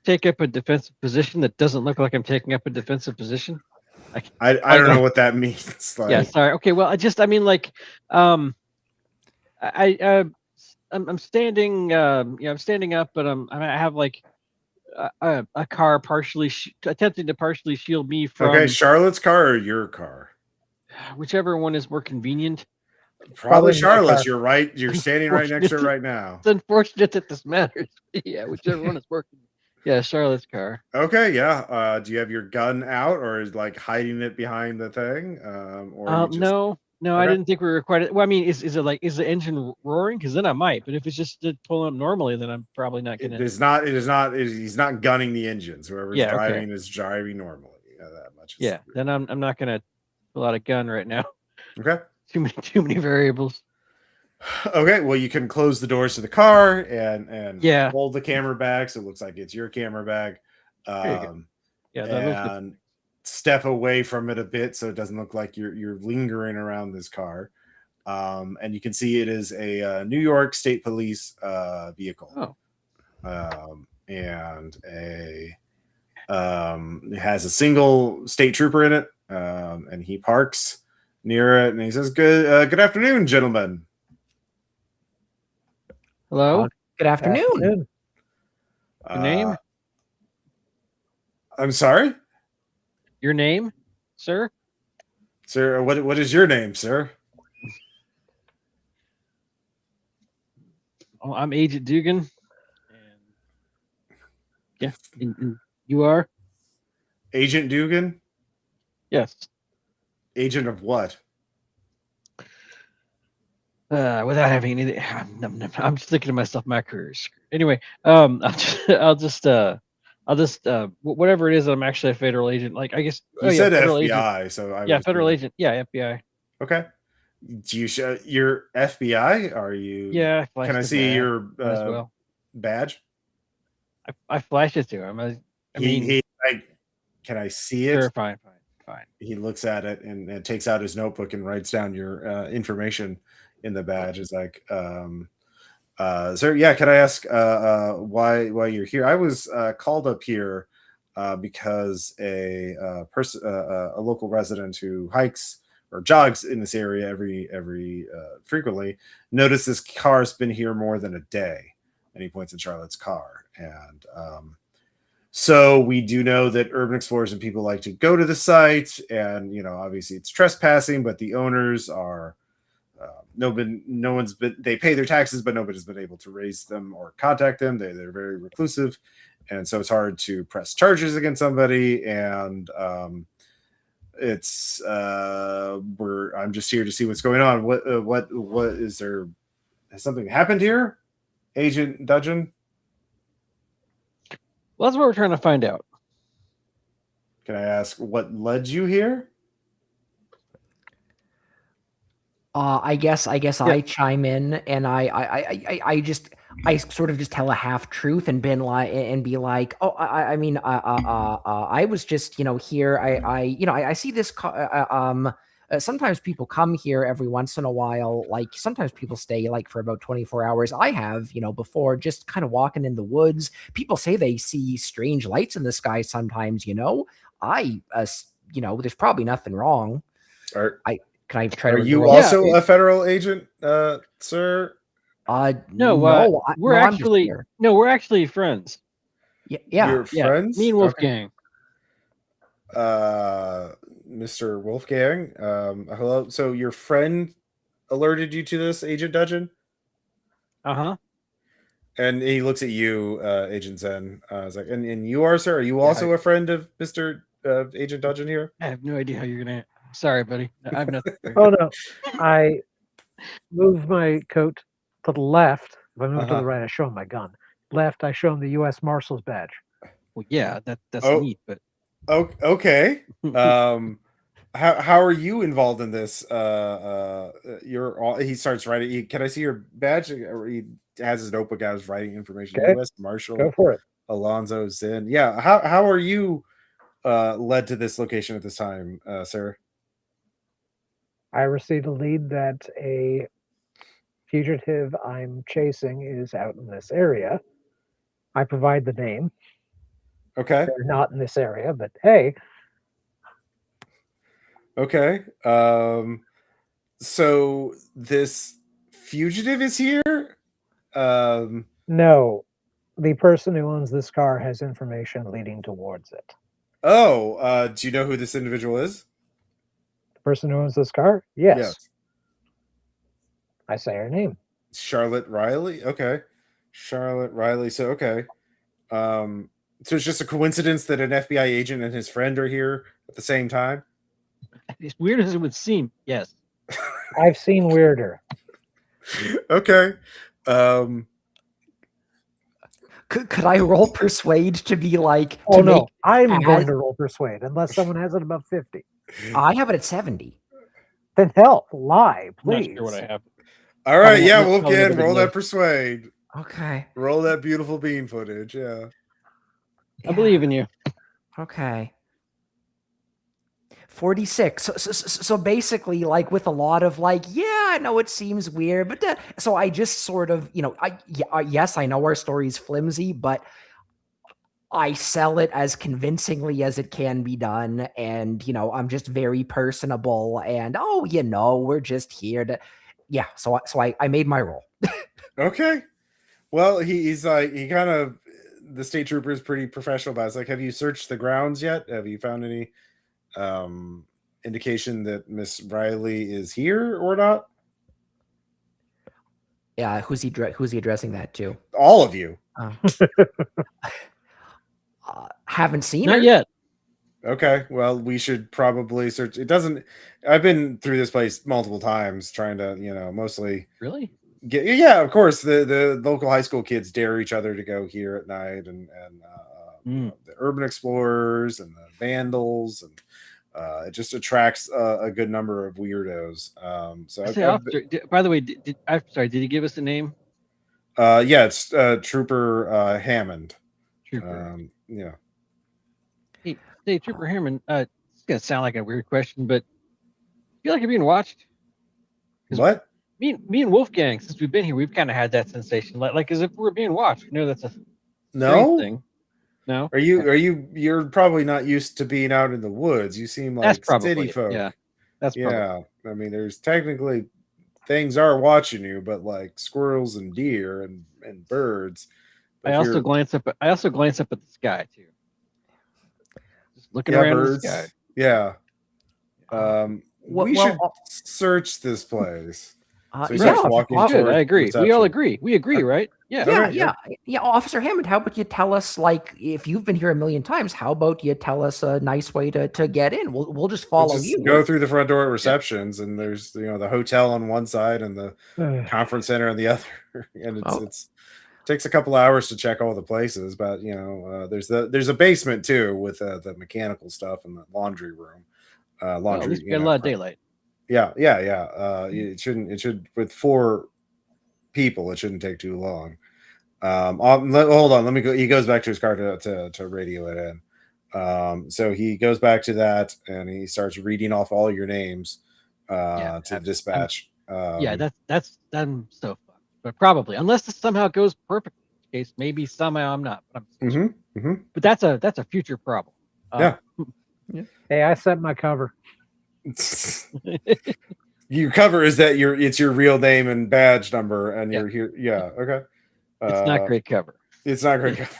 take up a defensive position that doesn't look like I'm taking up a defensive position. I don't know what that means. Like, yeah, sorry. Okay, well, I'm standing. I'm standing up, but I have like a car partially attempting to partially shield me from. Okay, Charlotte's car or your car? Whichever one is more convenient. Probably Charlotte's. You're right. You're standing right next to her right now. It's unfortunate that this matters. Yeah, whichever one is working. Yeah, Charlotte's car. Okay, yeah. Do you have your gun out, or is like hiding it behind the thing? No, okay. I didn't think we were quite. Well, I mean, is it like, is the engine roaring? Because then I might. But if it's just pulling up normally, then I'm probably not gonna. It is not. He's not gunning the engines. Whoever's driving is driving normally. That much. Then I'm not gonna pull out a gun right now. Okay. Too many variables. Okay, well, you can close the doors to the car and hold the camera back so it looks like it's your camera bag. And step away from it a bit so it doesn't look like you're lingering around this car. And you can see it is a New York State Police vehicle. And it has a single state trooper in it, and he parks near it and he says, good afternoon, gentlemen. Hello. Good afternoon. Your name? I'm sorry? Your name, sir? Sir, what is your name, sir? Oh, I'm Agent Dugan. And you are? Agent Dugan? Yes. Agent of what? Without having anything, I'm just thinking to myself, my career. Anyway, I'll just whatever it is, I'm actually a federal agent. Like, I guess you said FBI, agent. so federal agent. Yeah, FBI. Okay. Do you show your FBI? Are you? Yeah. Can I see your badge? I flashed it to him. Can I see it? Sure, fine. He looks at it and takes out his notebook and writes down your information in the badge. Is like, sir, yeah, can I ask why you're here? I was called up here because a local resident who hikes or jogs in this area every frequently noticed this car's been here more than a day, and he points at Charlotte's car. And so we do know that urban explorers and people like to go to the site, and obviously it's trespassing, but the owners are they pay their taxes, but nobody's been able to raise them or contact them. They're very reclusive, and so it's hard to press charges against somebody. And I'm just here to see what's going on. What is there? Has something happened here, Agent Dudgeon? Well, that's what we're trying to find out. Can I ask what led you here? I guess Yeah. I chime in, and I sort of just tell a half truth and be like, oh, I mean, I was just here. I see this. Sometimes people come here every once in a while. Like sometimes people stay like for about 24 hours. I have before, just kind of walking in the woods. People say they see strange lights in the sky sometimes. There's probably nothing wrong. Are Can I try to you withdraw? also a federal agent, sir? No, we're I'm just actually here. we're actually friends. Yeah. You're friends? Me and Wolfgang. Mr. Wolfgang, hello. So your friend alerted you to this, Agent Dudgeon? Uh-huh. And he looks at you, Agent Zen. It's like, and you are, sir? Are you also a friend of Mr. Agent Dudgeon here? I have no idea how you're gonna. Sorry, buddy. I have nothing. Oh no, I move my coat to the left. If I move to the right, I show him my gun. Left, I show him the U.S. Marshal's badge. Well, yeah, that's Oh. neat, but Okay. How are you involved in this? He starts writing. Can I see your badge? He has his notebook out, is writing information. Okay. U.S. Marshal Go for it. Alonzo Zinn. Yeah. How are you led to this location at this time, sir? I received a lead that a fugitive I'm chasing is out in this area. I provide the name. Okay. They're not in this area, but hey. Okay. So this fugitive is here? No. The person who owns this car has information leading towards it. Oh, do you know who this individual is? The person who owns this car? Yes. Yes. I say her name. Charlotte Riley. Okay. Charlotte Riley. So okay. So it's just a coincidence that an FBI agent and his friend are here at the same time. as weird as it would seem, yes. I've seen weirder. Okay. Could I roll persuade to be like? Oh no, I'm as- going to roll persuade unless someone has it above 50. I have it at 70. Then hell, lie, I'm not please. sure what I have. All right. Probably- Yeah, probably Wolfgang, better roll than that persuade. Okay. Roll that beautiful bean footage. Yeah. I believe in you. Okay. 46. So basically, like with a lot of like, yeah, I know it seems weird, but so I just sort of, yes, I know our story's flimsy, but I sell it as convincingly as it can be done, and I'm just very personable, and we're just here to, yeah. So I made my roll. Okay. Well, he's like, he kind of, the state trooper is pretty professional about it. It's like, have you searched the grounds yet? Have you found any indication that Miss Riley is here or not? Yeah, who's he addressing that to? All of you. Haven't seen her Not yet. Okay. Well, we should probably search. It doesn't. I've been through this place multiple times, trying to, mostly Really? get. Yeah, of course. The local high school kids dare each other to go here at night, and the urban explorers and the vandals, and it just attracts a good number of weirdos. By the way, I'm sorry. Did he give us the name? Yeah, it's Trooper Hammond. Trooper. Yeah. Hey, Trooper Hammond. It's gonna sound like a weird question, but I feel like you're being watched. What? Me and Wolfgang, since we've been here, we've kind of had that sensation, like as if we're being watched. That's a No thing. No. You're probably not used to being out in the woods. You seem like That's probably city it. folk. Yeah. That's probably Yeah. I mean, there's technically things are watching you, but like squirrels and deer and birds. I also glance up at the sky too. Just looking around birds. the sky. Yeah. We should well, search this place. So he Right. starts walking Good. toward I agree. We all reception. agree. We agree, right? Yeah. Okay, Yeah, Officer Hammond, how about you tell us, like, if you've been here a million times, how about you tell us a nice way to get in? We'll just follow Just you. go through the front door at receptions, and there's the hotel on one side and the conference center on the other, and it takes a couple hours to check all the places. But there's a basement too with the mechanical stuff and the laundry room. Well, at least we got a lot of daylight. Yeah. It should with 4 people. It shouldn't take too long. Hold on. Let me go. He goes back to his car to radio it in. So he goes back to that and he starts reading off all your names to dispatch. I'm so fucked. But probably, unless this somehow goes perfectly, in which case maybe somehow I'm not. But I'm still sure. But that's a future problem. Yeah. Hey, I set my cover. Your cover is that it's your real name and badge number, and Yeah. you're here. Yeah. Okay. It's not great cover. It's not great cover.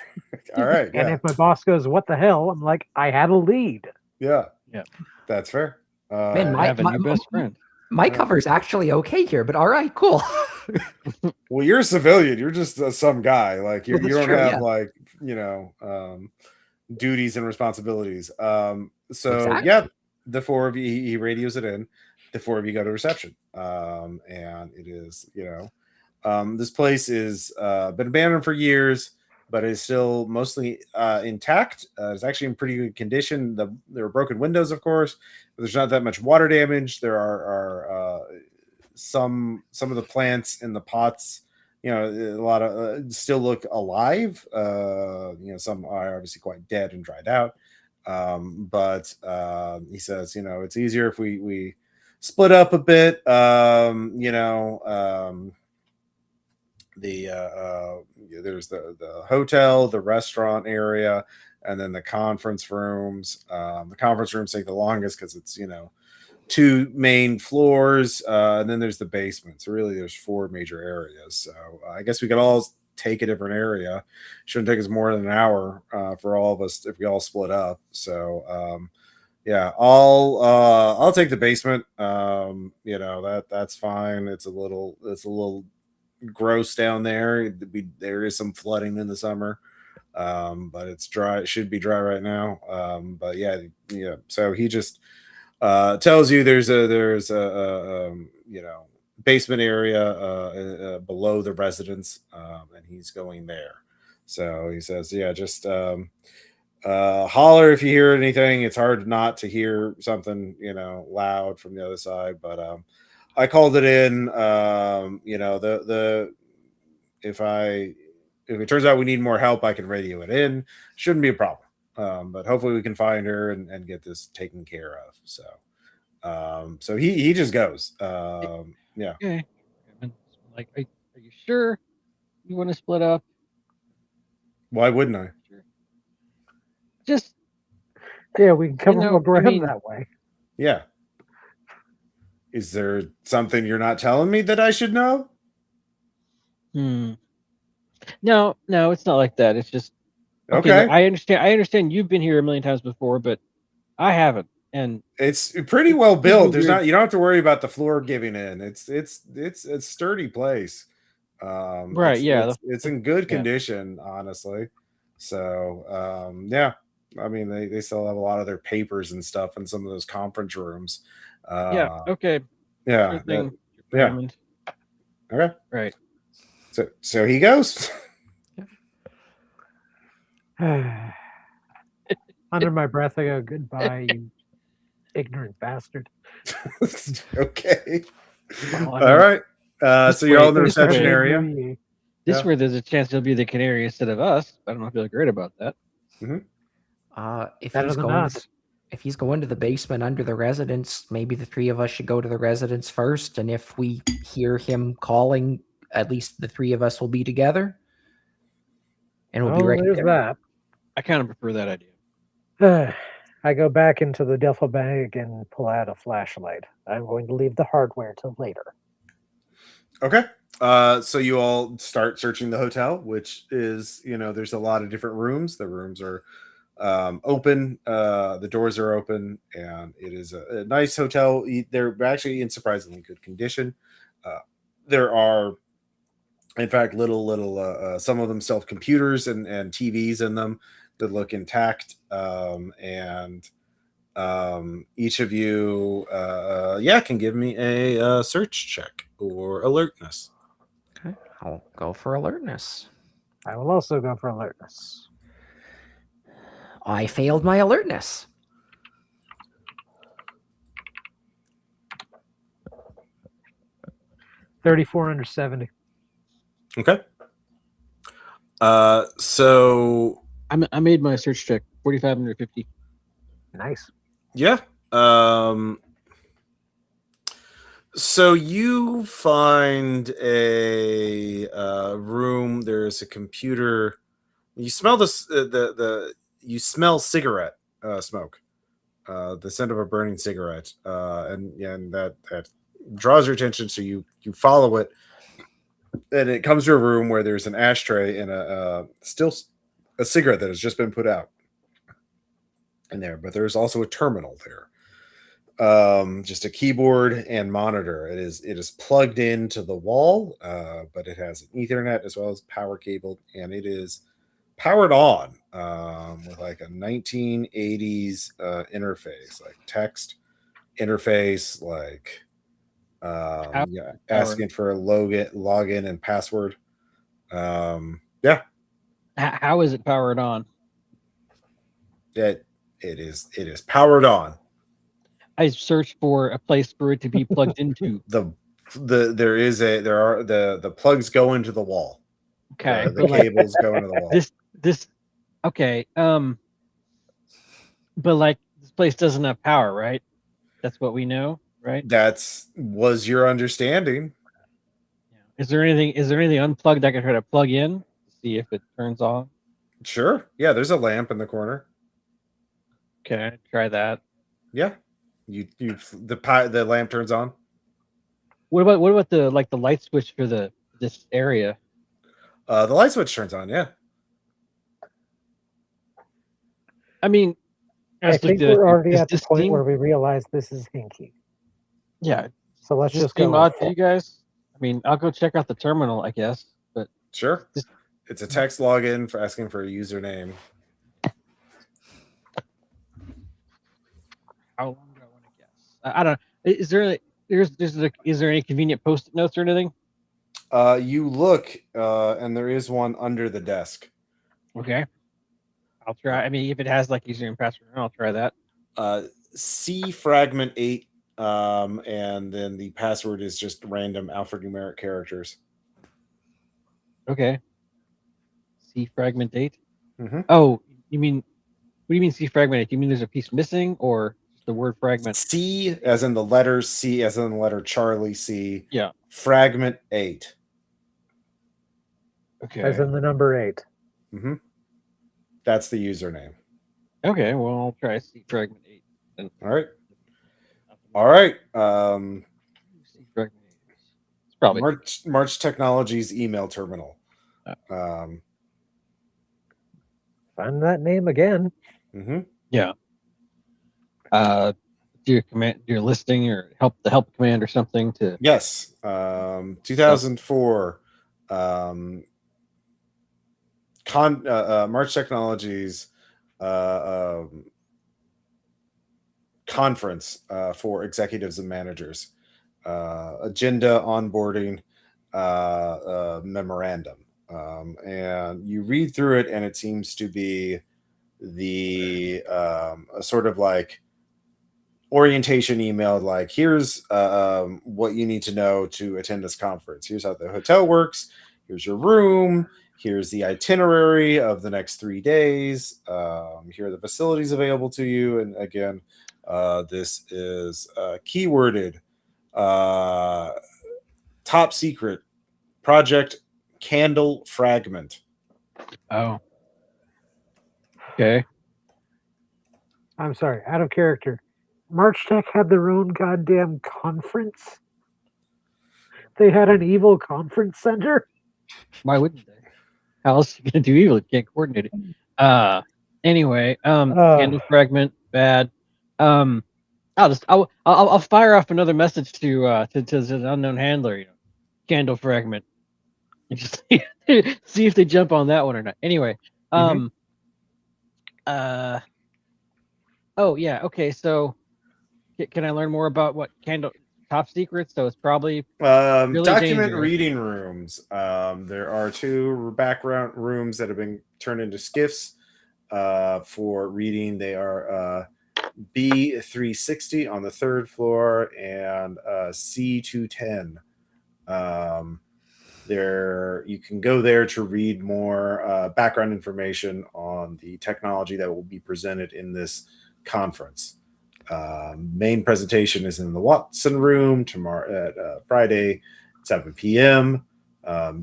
All right. And if my boss goes, "What the hell?" I'm like, "I had a lead." Yeah. Yeah. That's fair. Man, I have a new best friend. My cover is actually okay here, but all right, cool. Well, you're a civilian. You're just some guy. Like you don't true, have yeah. like duties and responsibilities. So Exactly. yeah, the 4 of you, he radios it in. The 4 of you go to reception, and it is this place is been abandoned for years, but is still mostly intact. It's actually in pretty good condition. There are broken windows, of course, but there's not that much water damage. There are some of the plants in the pots, a lot of still look alive. Some are obviously quite dead and dried out. But he says, it's easier if we split up a bit. There's the hotel, the restaurant area, and then the conference rooms. The conference rooms take the longest because it's 2 main floors, and then there's the basement. So really, there's 4 major areas. So I guess we could all take a different area. Shouldn't take us more than an hour for all of us if we all split up. So yeah, I'll take the basement. That's fine. It's a little gross down there. There is some flooding in the summer, but it's dry. It should be dry right now. But yeah. So he just tells you there's a basement area below the residence, and he's going there. So he says, yeah, just holler if you hear anything. It's hard not to hear something loud from the other side, but I called it in. If it turns out we need more help, I can radio it in. Shouldn't be a problem. But hopefully we can find her and get this taken care of. So he just goes. Yeah. Okay. Like, are you sure you want to split up? Why wouldn't I? Sure. Just Yeah, we can cover more ground that way. Yeah. Is there something you're not telling me that I should know? No, it's not like that. It's just okay. I understand you've been here a million times before, but I haven't. And it's pretty well built. You don't have to worry about the floor giving in. It's a sturdy place. Right. It's in good condition, honestly. So yeah. I mean, they still have a lot of their papers and stuff in some of those conference rooms. Yeah. Okay. Yeah. Sure yeah. Okay. Right. So he goes. Under my breath, I go, "Goodbye, you ignorant bastard." Okay. Well, all right. So you're all in the reception area. This where there's a chance he'll be the canary instead of us. I don't know if you'll great about that. If he's going to the basement under the residence, maybe the 3 of us should go to the residence first. And if we hear him calling, at least the 3 of us will be together. And we'll be right there. That. I kind of prefer that idea. I go back into the duffel bag and pull out a flashlight. I'm going to leave the hardware till later. Okay. So you all start searching the hotel, which is, there's a lot of different rooms. The rooms are open. The doors are open, and it is a nice hotel. They're actually in surprisingly good condition. There are, in fact, little some of them self computers and TVs in them that look intact. And each of you, can give me a search check or alertness. Okay, I'll go for alertness. I will also go for alertness. I failed my alertness. 34 under 70. Okay. So I made my search check. 45 under 50. Nice. yeah. So you find a room. There's a computer. You smell you smell cigarette smoke, the scent of a burning cigarette, and that draws your attention. So you follow it, and it comes to a room where there's an ashtray and still a cigarette that has just been put out in there. But there's also a terminal there. Just a keyboard and monitor. It is plugged into the wall, but it has an Ethernet as well as power cable, and it is powered on with like a 1980s interface, like text interface, like asking for a login and password. Yeah, How is it powered on? it is powered on. I searched for a place for it to be plugged into. The plugs go into the wall. Okay, The cables go into the wall. This okay. But like this place doesn't have power, right? That's what we know, right? Was your understanding. Is there anything unplugged I can try to plug in to see if it turns on? Sure. Yeah, there's a lamp in the corner. Okay, try that. Yeah. The lamp turns on. What about the light switch for this area? The light switch turns on, yeah. I think we're already at the point seem, where we realize this is hinky. Yeah. So let's just go. go. To you guys? I mean, I'll go check out the terminal, I guess. But sure. It's a text login for asking for a username. How long do I want to guess? I don't know. Is there any convenient post-it notes or anything? You look, and there is one under the desk. Okay. I'll try. I mean, if it has like username and password, I'll try that. C fragment 8, and then the password is just random alphanumeric characters. Okay. C fragment 8. Mm-hmm. Oh, what do you mean C fragment 8? Do you mean there's a piece missing, or just the word fragment? C as in the letter C, as in the letter Charlie C. Yeah. Fragment 8. Okay. As in the number 8. Mm-hmm. That's the username. Okay, well, I'll try C fragment 8. Then. All right. C fragment 8. It's probably March Technologies email terminal. Find that name again. Mm-hmm. Yeah. Do your listing or the help command or something to. Yes. 2004. March Technologies conference for executives and managers. Agenda onboarding memorandum. And you read through it, and it seems to be the a sort of like orientation email, like here's what you need to know to attend this conference. Here's how the hotel works. Here's your room. Here's the itinerary of the next 3 days. Here are the facilities available to you. And again, this is keyworded top secret project candle fragment. Oh. Okay. I'm sorry, out of character. March Tech had their own goddamn conference. They had an evil conference center. Why wouldn't they? How else are you gonna do evil? You can't coordinate it. Anyway, candle fragment, bad. I'll fire off another message to the unknown handler. Candle fragment. And just see if they jump on that one or not. Anyway, oh yeah, okay. So, can I learn more about what candle top secrets? So it's probably really document dangerous. reading rooms. There are 2 background rooms that have been turned into skiffs for reading. They are B360 on the 3rd floor and C210 There, you can go there to read more background information on the technology that will be presented in this conference. Main presentation is in the Watson Room tomorrow at Friday, 7 p.m.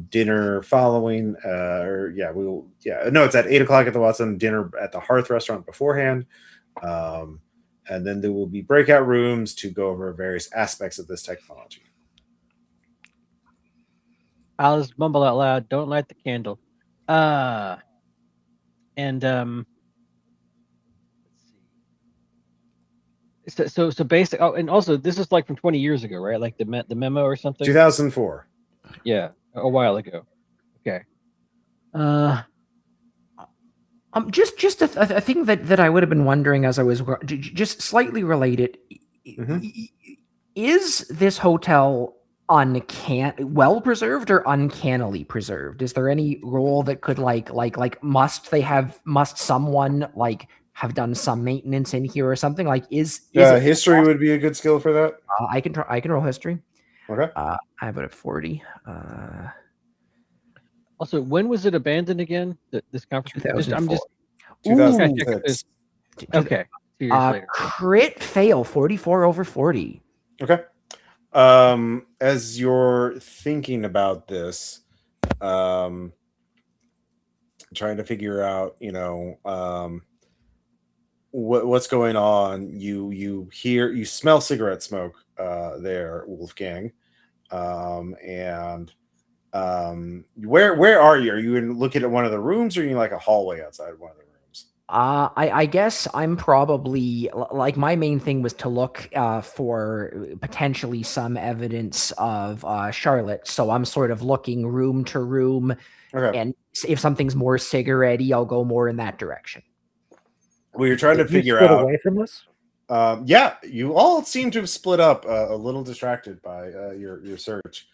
Dinner following, it's at 8 o'clock at the Watson. Dinner at the Hearth Restaurant beforehand, and then there will be breakout rooms to go over various aspects of this technology. I'll just mumble out loud. Don't light the candle. Let's see. So basic. Oh, and also this is like from 20 years ago, right? Like the memo or something. 2004. Yeah, a while ago. Okay. Just a thing that I would have been wondering as I was just slightly related. Is this hotel well preserved or uncannily preserved? Is there any rule that could must someone like have done some maintenance in here or something? Like is history would be a good skill for that. I can roll history. Okay. I have it at 40. Also, when was it abandoned again? This conference. 2004. 2006. Okay. 2 years later. Crit fail 44 over 40. Okay. As you're thinking about this, trying to figure out, what's going on, you smell cigarette smoke there, Wolfgang. Where are you? Are you looking at one of the rooms, or are you in like a hallway outside one of the rooms? I guess I'm probably like my main thing was to look for potentially some evidence of Charlotte. So I'm sort of looking room to room, and if something's more cigarette-y, I'll go more in that direction. Well, you're trying to figure out away from us. Yeah, you all seem to have split up, a little distracted by your search.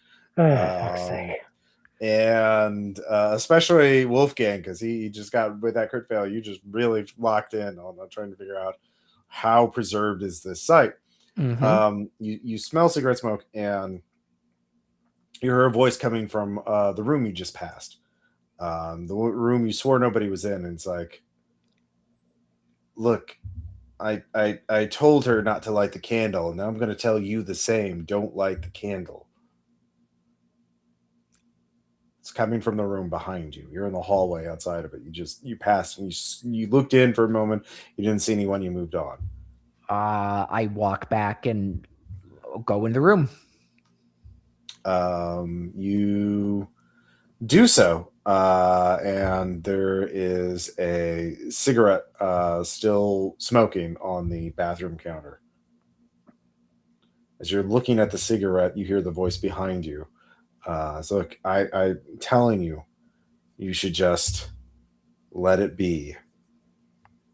And especially Wolfgang, because he just got with that crit fail. You just really locked in on trying to figure out how preserved is this site. You smell cigarette smoke, and you hear a voice coming from the room you just passed, the room you swore nobody was in. And it's like, look, I told her not to light the candle, and now I'm going to tell you the same. Don't light the candle. It's coming from the room behind you. You're in the hallway outside of it. You passed, and you looked in for a moment. You didn't see anyone. You moved on. I walk back and go in the room. You do so, and there is a cigarette still smoking on the bathroom counter. As you're looking at the cigarette, you hear the voice behind you. So look, I'm telling you, you should just let it be.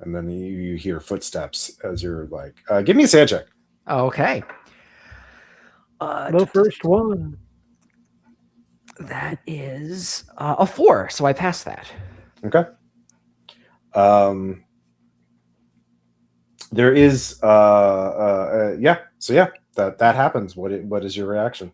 And then you hear footsteps as you're like, give me a sand check. Okay. The first one. That is a 4, so I passed that. Okay. There is that happens. What is your reaction?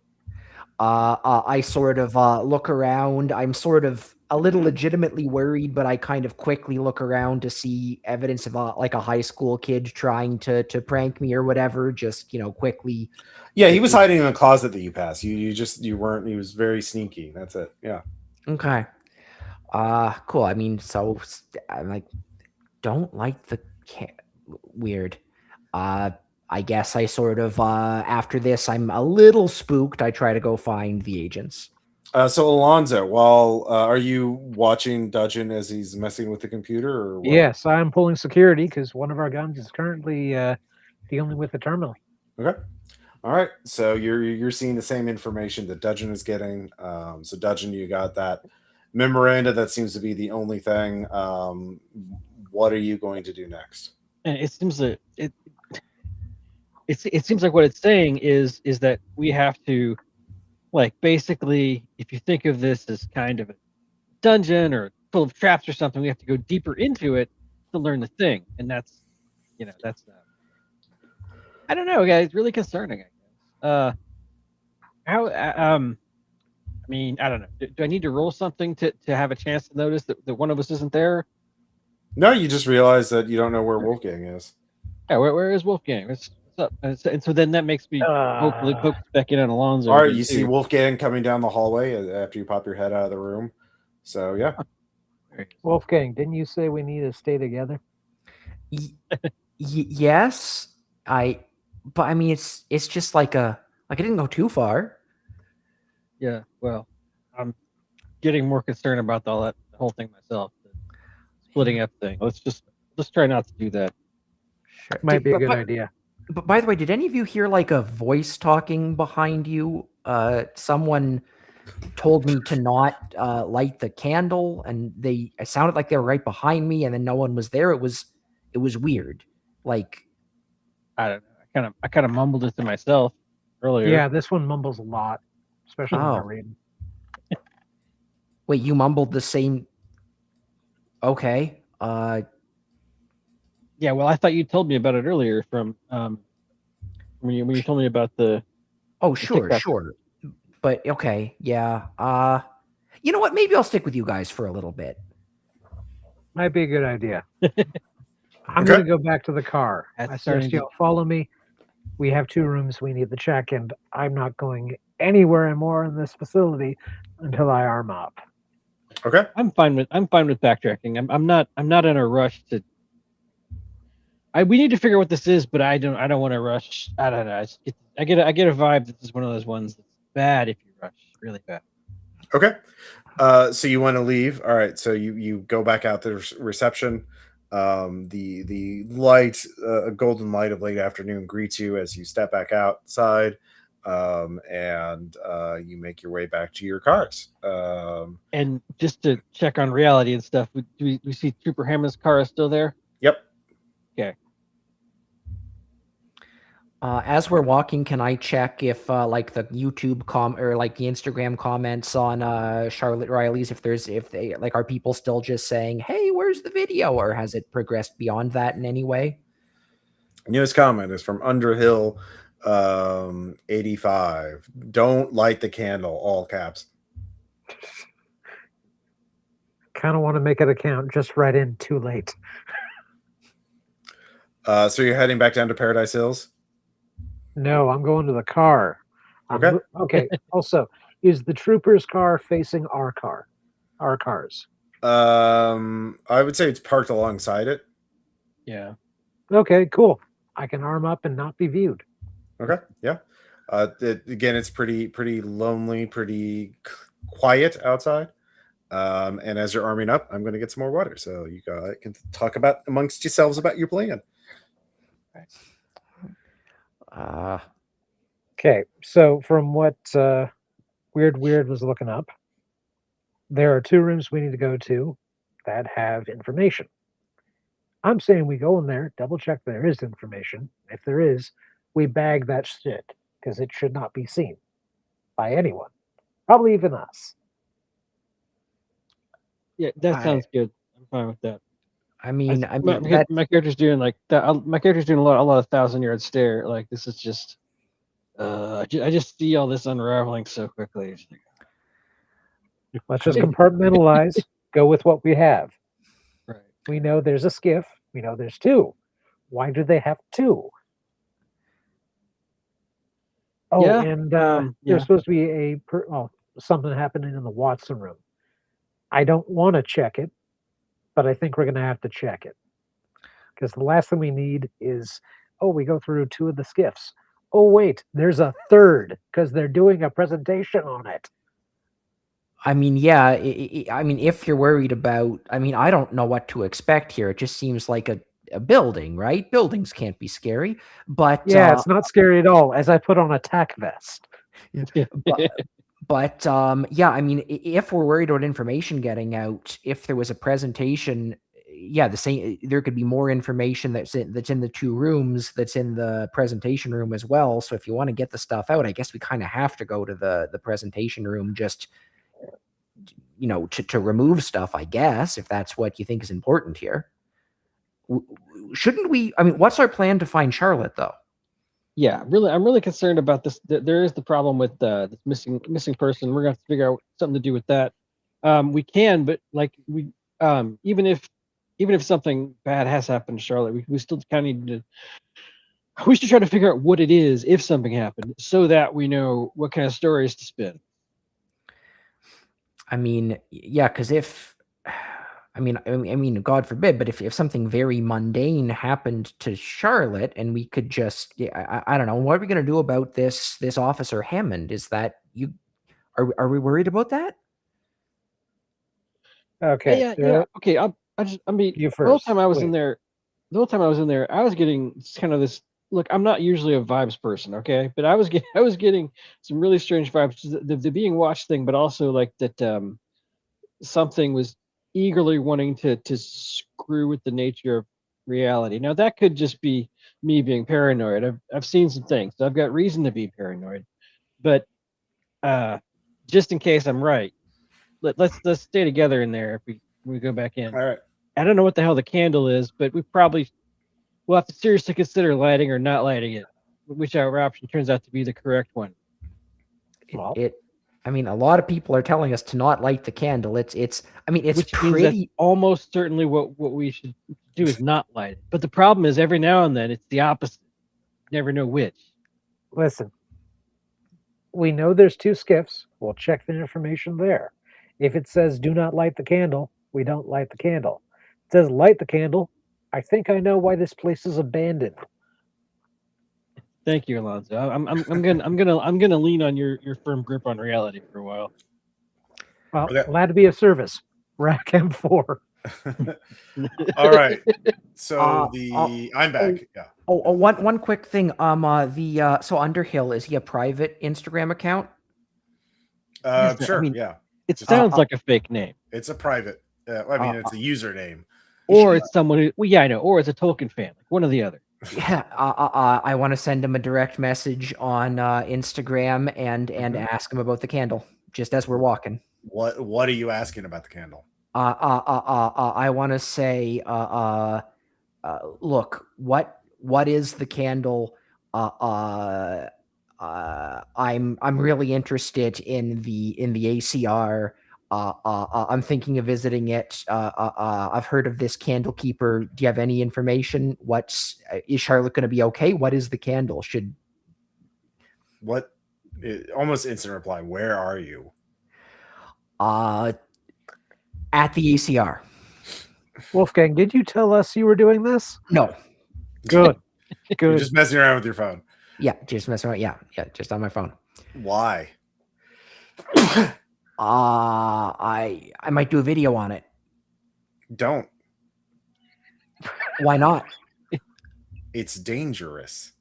I sort of look around. I'm sort of a little legitimately worried, but I kind of quickly look around to see evidence of like a high school kid trying to prank me or whatever. Just quickly. Yeah, he was hiding in a closet that you passed. You weren't. He was very sneaky. That's it. Yeah. Okay. Cool. I mean, so I'm like, don't like the weird. I guess I sort of, after this, I'm a little spooked. I try to go find the agents. So Alonzo, are you watching Dudgeon as he's messing with the computer? Or what? Yes, I'm pulling security because one of our guns is currently dealing with the terminal. Okay. All right. So you're seeing the same information that Dudgeon is getting. So Dudgeon, you got that memoranda. That seems to be the only thing. What are you going to do next? And it seems that it seems like what it's saying is that we have to, like, basically, if you think of this as kind of a dungeon or full of traps or something, we have to go deeper into it to learn the thing, and that's I don't know, guys. It's really concerning, I guess. I mean, I don't know. Do I need to roll something to have a chance to notice that one of us isn't there? No, you just realize that you don't know where Wolfgang is. Yeah, where is Wolfgang? What's up? And so then that makes me hopefully focus back in on Alonzo. All right, again, you see too. Wolfgang coming down the hallway after you pop your head out of the room. So yeah, Wolfgang, didn't you say we need to stay together? Yes, but I mean, it's just like I didn't go too far. Yeah, well, I'm getting more concerned about the whole thing myself. The splitting up thing. Let's try not to do that. Sure. Might be a good idea. But by the way, did any of you hear like a voice talking behind you? Someone told me to not light the candle, and it sounded like they were right behind me, and then no one was there. It was weird. Like, I don't know. I kind of mumbled it to myself earlier. Yeah, this one mumbles a lot, especially when Oh. they're reading. wait, you mumbled the same. Okay. Yeah, well, I thought you told me about it earlier from when you told me about the. Oh, sure, TikTok. sure. But okay, yeah. You know what? Maybe I'll stick with you guys for a little bit. Might be a good idea. I'm Okay. going to go back to the car. That's I starting suggest to- you follow me. We have 2 rooms we need to check, and I'm not going anywhere more in this facility until I arm up. okay. I'm fine with backtracking. I'm not in a rush to. We need to figure out what this is, but I don't want to rush. I don't know. I get a vibe that this is one of those ones that's bad if you rush, really bad. Okay. So you want to leave? All right. So you go back out to the reception. The light, golden light of late afternoon greets you as you step back outside, and you make your way back to your cars. And just to check on reality and stuff, we see Trooper Hammond's car is still there. Yep. Okay. As we're walking, can I check if like the YouTube or like the Instagram comments on Charlotte Riley's, if they like, are people still just saying, "Hey, where's the video?" or has it progressed beyond that in any way? Newest comment is from Underhill 85. Don't light the candle, all caps. Kind of want to make it a count, just right in too late. So you're heading back down to Paradise Hills? No, I'm going to the car. Okay. Okay. Also, is the trooper's car facing our car? Our cars. I would say it's parked alongside it. Yeah. Okay, cool. I can arm up and not be viewed. Okay. Yeah. Again, it's pretty lonely, pretty quiet outside. And as you're arming up, I'm going to get some more water, so you can talk about amongst yourselves about your plan. Okay, so from what Weird was looking up, there are 2 rooms we need to go to that have information. I'm saying we go in there, double check there is information. If there is, we bag that shit, because it should not be seen by anyone, probably even us. Yeah, that sounds good. I'm fine with that. I mean, my character's doing like that. My character's doing a lot of 1,000-yard stare. Like, this is just, I just see all this unraveling so quickly. Let's just compartmentalize, go with what we have. Right. We know there's a skiff. We know there's 2. Why do they have 2? Oh, Yeah, and yeah. there's supposed to be something happening in the Watson room. I don't want to check it, but I think we're going to have to check it. Because the last thing we need is, we go through 2 of the skiffs. Oh, wait, there's a 3rd, because they're doing a presentation on it. I mean, yeah. I mean, if you're worried about, I mean, I don't know what to expect here. It just seems like a building, right? Buildings can't be scary, but yeah, it's not scary at all. As I put on a tack vest. But yeah, I mean, if we're worried about information getting out, if there was a presentation, yeah, the same. There could be more information that's in the 2 rooms that's in the presentation room as well. So if you want to get the stuff out, I guess we kind of have to go to the presentation room, just to remove stuff, I guess, if that's what you think is important here. Shouldn't we? I mean, what's our plan to find Charlotte, though? yeah, I'm really concerned about this. There is the problem with this missing person. We're gonna have to figure out something to do with that. We can, but like even if something bad has happened to Charlotte, we still kind of need to. We should try to figure out what it is if something happened, so that we know what kind of stories to spin. I mean, yeah, because I mean, God forbid, but if something very mundane happened to Charlotte, and we could just, yeah, I don't know, what are we gonna do about this Officer Hammond? Is that you? Are we worried about that? Okay. Yeah. Okay. I mean, You the whole first, time I was please. in there, I was getting kind of this. Look, I'm not usually a vibes person, okay, but I was getting some really strange vibes. The being watched thing, but also like that something was eagerly wanting to screw with the nature of reality. Now that could just be me being paranoid. I've seen some things. So I've got reason to be paranoid, but just in case I'm right, let's stay together in there if we go back in. All right. I don't know what the hell the candle is, but we'll have to seriously consider lighting or not lighting it, whichever option turns out to be the correct one. Well, I mean, a lot of people are telling us to not light the candle. It's I mean, it's Which means that's pretty. almost certainly what we should do is not light it. But the problem is every now and then it's the opposite. You never know which. listen. We know there's two skiffs. We'll check the information there. If it says do not light the candle, we don't light the candle. It says light the candle. I think I know why this place is abandoned. Thank you, Alonzo. I'm gonna lean on your firm grip on reality for a while. Well, Okay. glad to be of service. Rack M4. All right. So I'm back. oh, Yeah. one quick thing. So Underhill, is he a private Instagram account? Yes, Sure. I mean, yeah. it Just- sounds like a fake name, It's a private. I mean, it's a username. or it's someone who. Well, yeah, I know, or it's a Tolkien fan, like one or the other. Yeah, I want to send him a direct message on Instagram and ask him about the candle just as we're walking. What are you asking about the candle? I want to say, look, what is the candle? I'm really interested in the ACR. I'm thinking of visiting it. I've heard of this candle keeper. Do you have any information? Is Charlotte going to be okay? What is the candle? Almost instant reply. Where are you? At the ACR. Wolfgang, did you tell us you were doing this? No. Good. You're Good. just messing around with your phone. Yeah, just messing around. Yeah, just on my phone. Why? I might do a video on it. Don't. Why not? It's dangerous.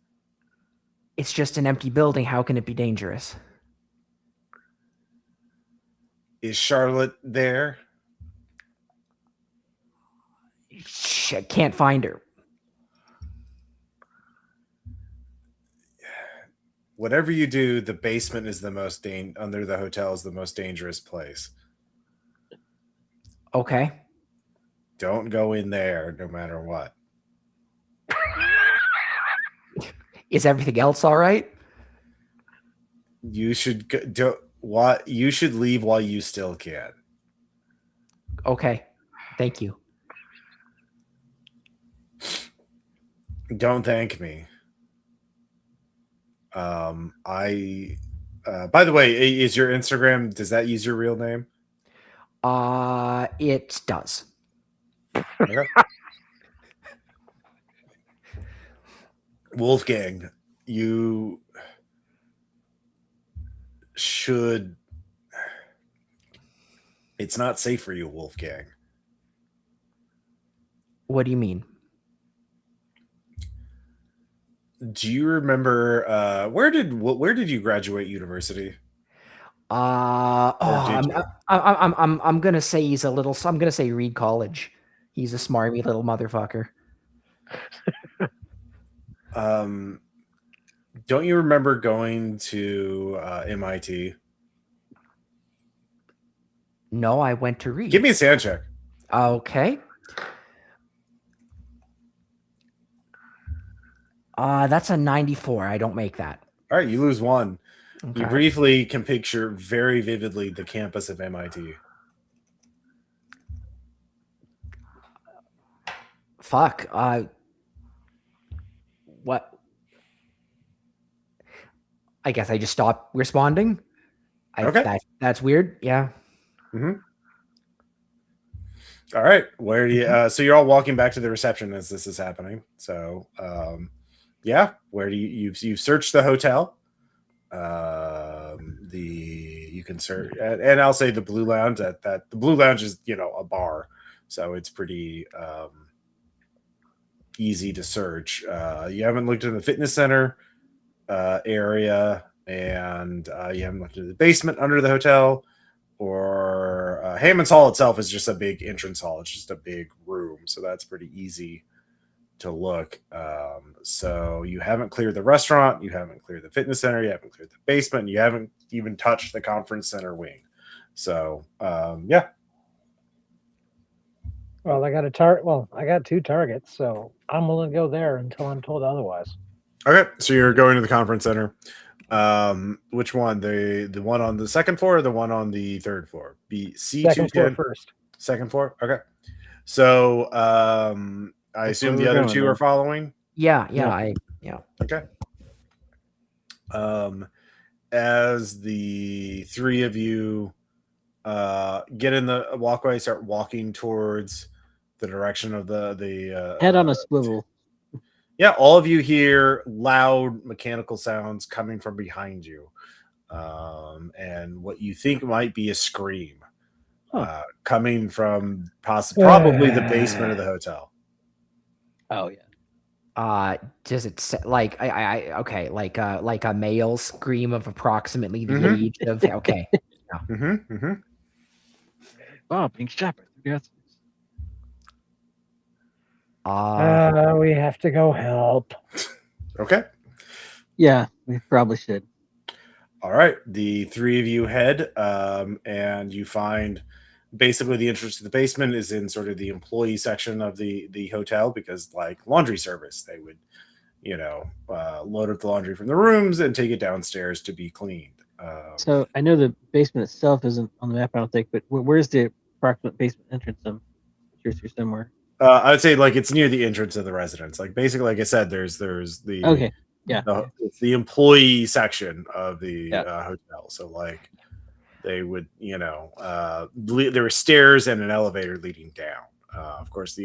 It's just an empty building. How can it be dangerous? Is Charlotte there? I can't find her. Whatever you do, the basement is the most under the hotel is the most dangerous place. Okay. Don't go in there, no matter what. Is everything else all right? You should you should leave while you still can. Okay. Thank you. Don't thank me. By the way, is your Instagram, does that use your real name? It does. Okay. Wolfgang, you should. It's not safe for you, Wolfgang. What do you mean? Do you remember where did you graduate university? I'm gonna say I'm gonna say Reed College. He's a smarmy little motherfucker. Don't you remember going to MIT? No, I went to Reed. Give me a sound check. Okay. That's a 94. I don't make that. All right, you lose 1. Okay. You briefly can picture very vividly the campus of MIT. Fuck. What? I guess I just stopped responding. Okay. That's weird. Yeah. All right. Where do you? So you're all walking back to the reception as this is happening. So, yeah. Where do you've searched the hotel? You can search, and I'll say the Blue Lounge. That the Blue Lounge is a bar, so it's pretty easy to search. You haven't looked in the fitness center area, and you haven't looked in the basement under the hotel. Or Hammond's Hall itself is just a big entrance hall. It's just a big room, so that's pretty easy to look. So you haven't cleared the restaurant, you haven't cleared the fitness center, you haven't cleared the basement, and you haven't even touched the conference center wing. So yeah. Well, I got a target. Well, I got 2 targets, so I'm willing to go there until I'm told otherwise. Okay, so you're going to the conference center. Which one? The one on the second floor or the one on the third floor? Second floor first. Second floor. Okay. So I assume the other 2 are following. Yeah. Okay. As the 3 of you get in the walkway, start walking towards the direction of the Head on a swivel. Yeah, all of you hear loud mechanical sounds coming from behind you, and what you think might be a scream coming from probably the basement of the hotel. Oh yeah. Does it like okay, like a male scream of approximately the age of okay. Oh, pink shepherd. Yes. We have to go help. Okay. Yeah, we probably should. All right. The 3 of you head, and you find basically the entrance to the basement is in sort of the employee section of the hotel, because like laundry service, they would, load up the laundry from the rooms and take it downstairs to be cleaned. So I know the basement itself isn't on the map, I don't think, but where's the approximate basement entrance? Sure, somewhere. I would say like it's near the entrance of the residence. Like basically, like I said, there's the it's the employee section of the hotel. So like they would, there were stairs and an elevator leading down. Of course, as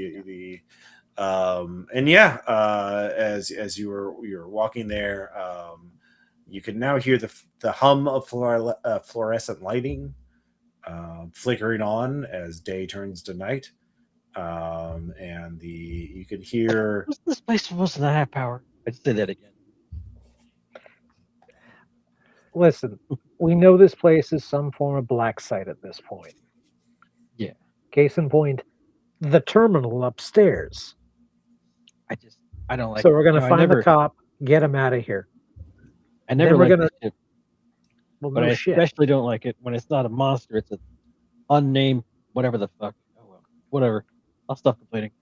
you were walking there, you can now hear the hum of fluorescent lighting flickering on as day turns to night. And you can hear. What's this place supposed to not have power? I'd say that again. Listen, we know this place is some form of black site at this point. Yeah. Case in point, the terminal upstairs. I don't like. So we're gonna find the cop, get him out of here. I never like this shit. Well, but I especially don't like it when it's not a monster; it's an unnamed whatever the fuck. Oh well, whatever. I'll stop complaining.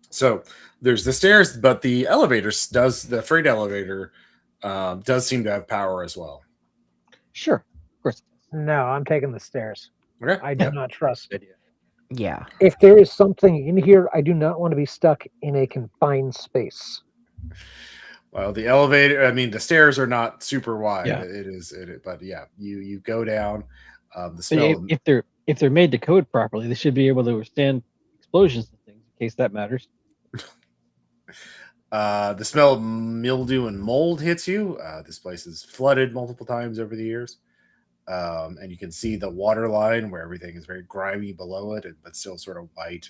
So there's the stairs, but the the freight elevator does seem to have power as well. Sure, of course. No, I'm taking the stairs. Okay. I do not trust it. Yeah. If there is something in here, I do not want to be stuck in a confined space. Well, the stairs are not super wide. Yeah. But yeah, you go down. The smell. If they're made to code properly, they should be able to withstand explosions and things, in case that matters. The smell of mildew and mold hits you. This place is flooded multiple times over the years. And you can see the water line where everything is very grimy below it, but still sort of white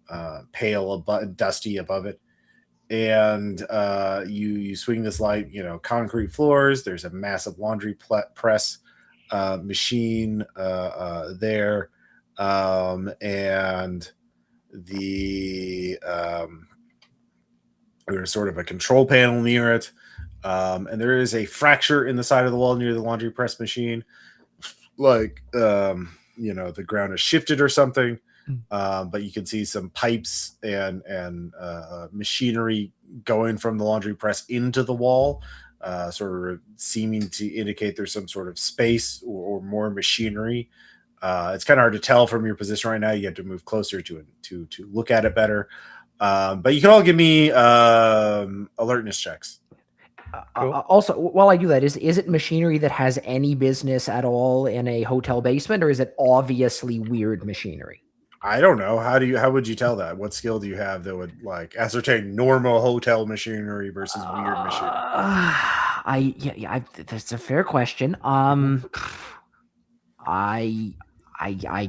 and pale, dusty above it. And you swing this light, concrete floors. There's a massive laundry press machine there, and there's sort of a control panel near it, and there is a fracture in the side of the wall near the laundry press machine, like the ground has shifted or something. but you can see some pipes and machinery going from the laundry press into the wall, sort of seeming to indicate there's some sort of space or more machinery. It's kind of hard to tell from your position right now. You have to move closer to it to look at it better. But you can all give me alertness checks. Cool. Also, while I do that, is it machinery that has any business at all in a hotel basement, or is it obviously weird machinery? I don't know. How would you tell that? What skill do you have that would like ascertain normal hotel machinery versus weird machinery? That's a fair question. I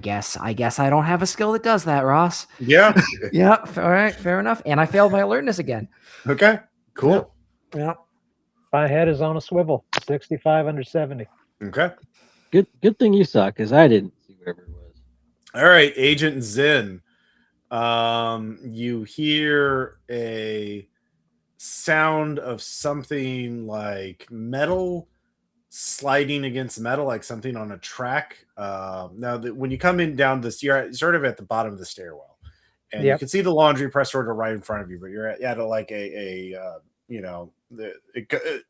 guess I don't have a skill that does that, Ross. Yeah. Yeah. All right. Fair enough. And I failed my alertness again. Okay. Cool. Yeah. My head is on a swivel. 65 under 70. Okay. Good thing you saw, because I didn't see whatever it was. All right, Agent Zinn. You hear a sound of something like metal sliding against metal, like something on a track. Now, when you come in down this, you're sort of at the bottom of the stairwell, and you can see the laundry press sort of right in front of you, but you're at like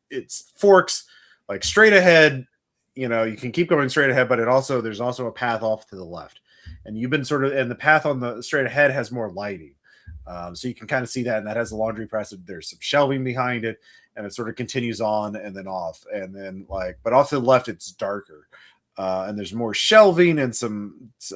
it's forks like straight ahead. You can keep going straight ahead, but there's also a path off to the left, and you've been and the path on the straight ahead has more lighting, so you can kind of see that, and that has a laundry press. There's some shelving behind it, and it sort of continues on and then off, and then but off to the left it's darker, and there's more shelving and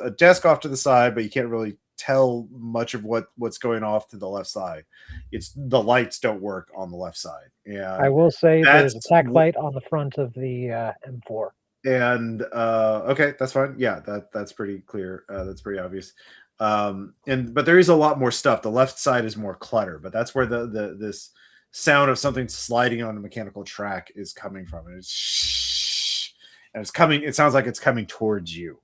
a desk off to the side, but you can't really tell much of what's going off to the left side. It's the lights don't work on the left side. And I will say there's a tack light on the front of the M4. And okay, that's fine. Yeah, that's pretty clear. That's pretty obvious. But there is a lot more stuff. The left side is more clutter, but that's where this sound of something sliding on a mechanical track is coming from. And it's coming. It sounds like it's coming towards you.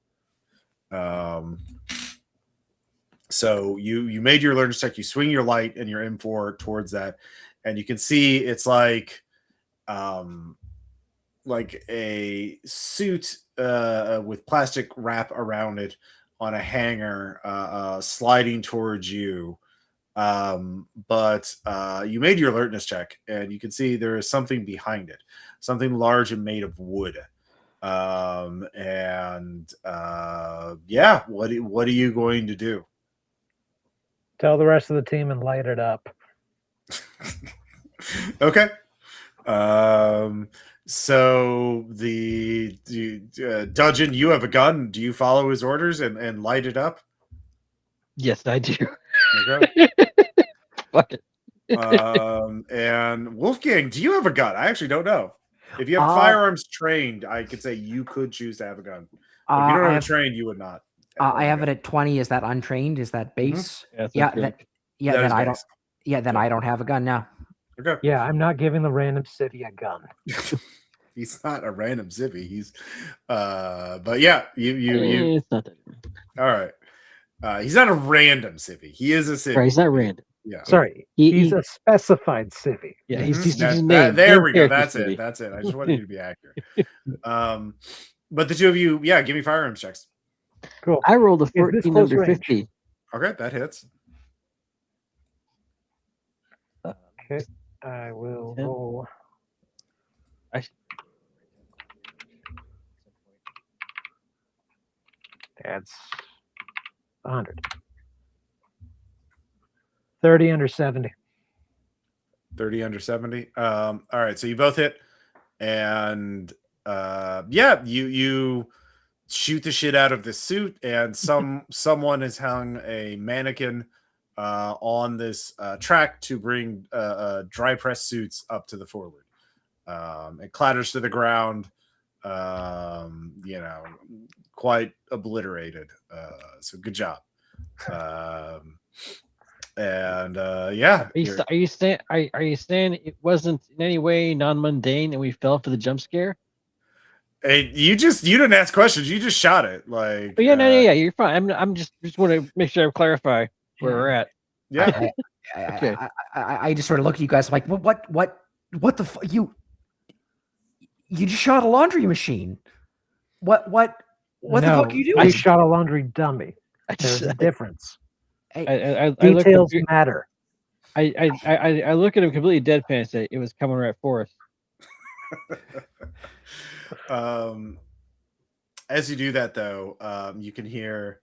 So you made your alertness check. You swing your light and your M4 towards that, and you can see it's like a suit with plastic wrap around it on a hanger, sliding towards you. But you made your alertness check, and you can see there is something behind it, something large and made of wood. Yeah, what are you going to do? Tell the rest of the team and light it up. Okay. So the Dudgeon, you have a gun. Do you follow his orders and light it up? Yes, I do. Okay. Fuck it. And Wolfgang, do you have a gun? I actually don't know. If you have firearms trained, I could say you could choose to have a gun. If you don't have it trained, you would not. I have it at 20. Is that untrained? Is that base? Mm-hmm. Then I don't. Yeah, then I don't have a gun now. Okay. Yeah, I'm not giving the random civvy a gun. He's not a random civvy. He's, but yeah, you. It's not that. All right. He's not a random civvy. He is a civvy. Right, he's not random. Yeah. Sorry, he's a specified civvy. Yeah, he's named. There we go. That's it. That's it. I just wanted you to be accurate. But the two of you, yeah, give me firearms checks. Cool. I rolled a 14 under range? 50. Okay, that hits. Okay, I will Yeah. roll. That's 100. 30 under 70. 30 under 70. All right, so you both hit, and yeah, you shoot the shit out of this suit, and someone has hung a mannequin on this track to bring dry press suits up to the forward. It clatters to the ground, quite obliterated. So good job. Yeah. Are you saying it wasn't in any way non-mundane and we fell for the jump scare? Hey, you didn't ask questions. You just shot it. Like, But yeah, you're fine. I'm just want to make sure I clarify where we're at. Yeah. Okay. I just sort of look at you guys like, what the fuck? You just shot a laundry machine. What the fuck are you doing? I shot a laundry dummy. There's a difference. I look Details confu- matter. I look at him completely deadpan and say, "It was coming right for us." As you do that, though, you can hear,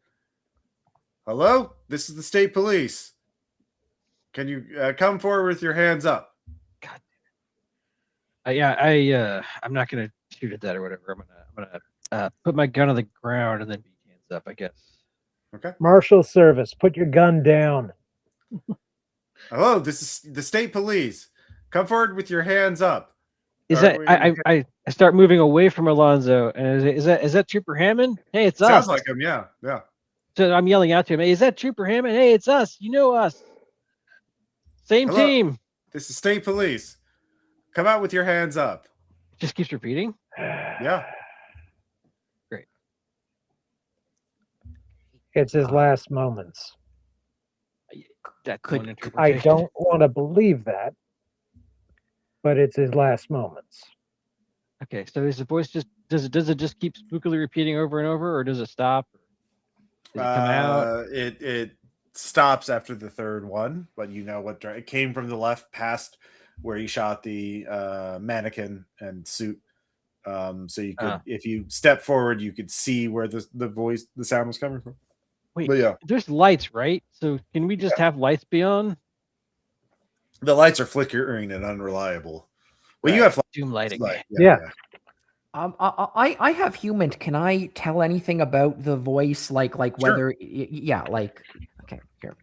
"Hello, this is the state police. Can you come forward with your hands up?" God. I'm not gonna shoot at that or whatever. I'm gonna put my gun on the ground and then be hands up, I guess. Okay. Marshal service, put your gun down. Hello, this is the state police. Come forward with your hands up. Is Or that I start moving away from Alonzo, and is that Trooper Hammond? Hey, it's us. Sounds like him, yeah. So I'm yelling out to him, "Hey, is that Trooper Hammond? Hey, it's us. You know us. Same Hello. team." This is state police. Come out with your hands up. Just keeps repeating. Yeah. Great. It's his last moments. That's Could- one I interpretation. don't want to believe that, but it's his last moments. Okay, so is the voice just does it just keep spookily repeating over and over, or does it stop? Does it come out? It stops after the third one, but you know what? It came from the left past where he shot the mannequin and suit. So you could, if you step forward, you could see where the sound was coming from. Wait, But yeah, there's lights, right? So can we just have lights be on? the lights are flickering and unreliable. Well, you Right. have Doom lighting. Yeah. I have human. Can I tell anything about the voice? Like Sure. whether, yeah, like, okay, here.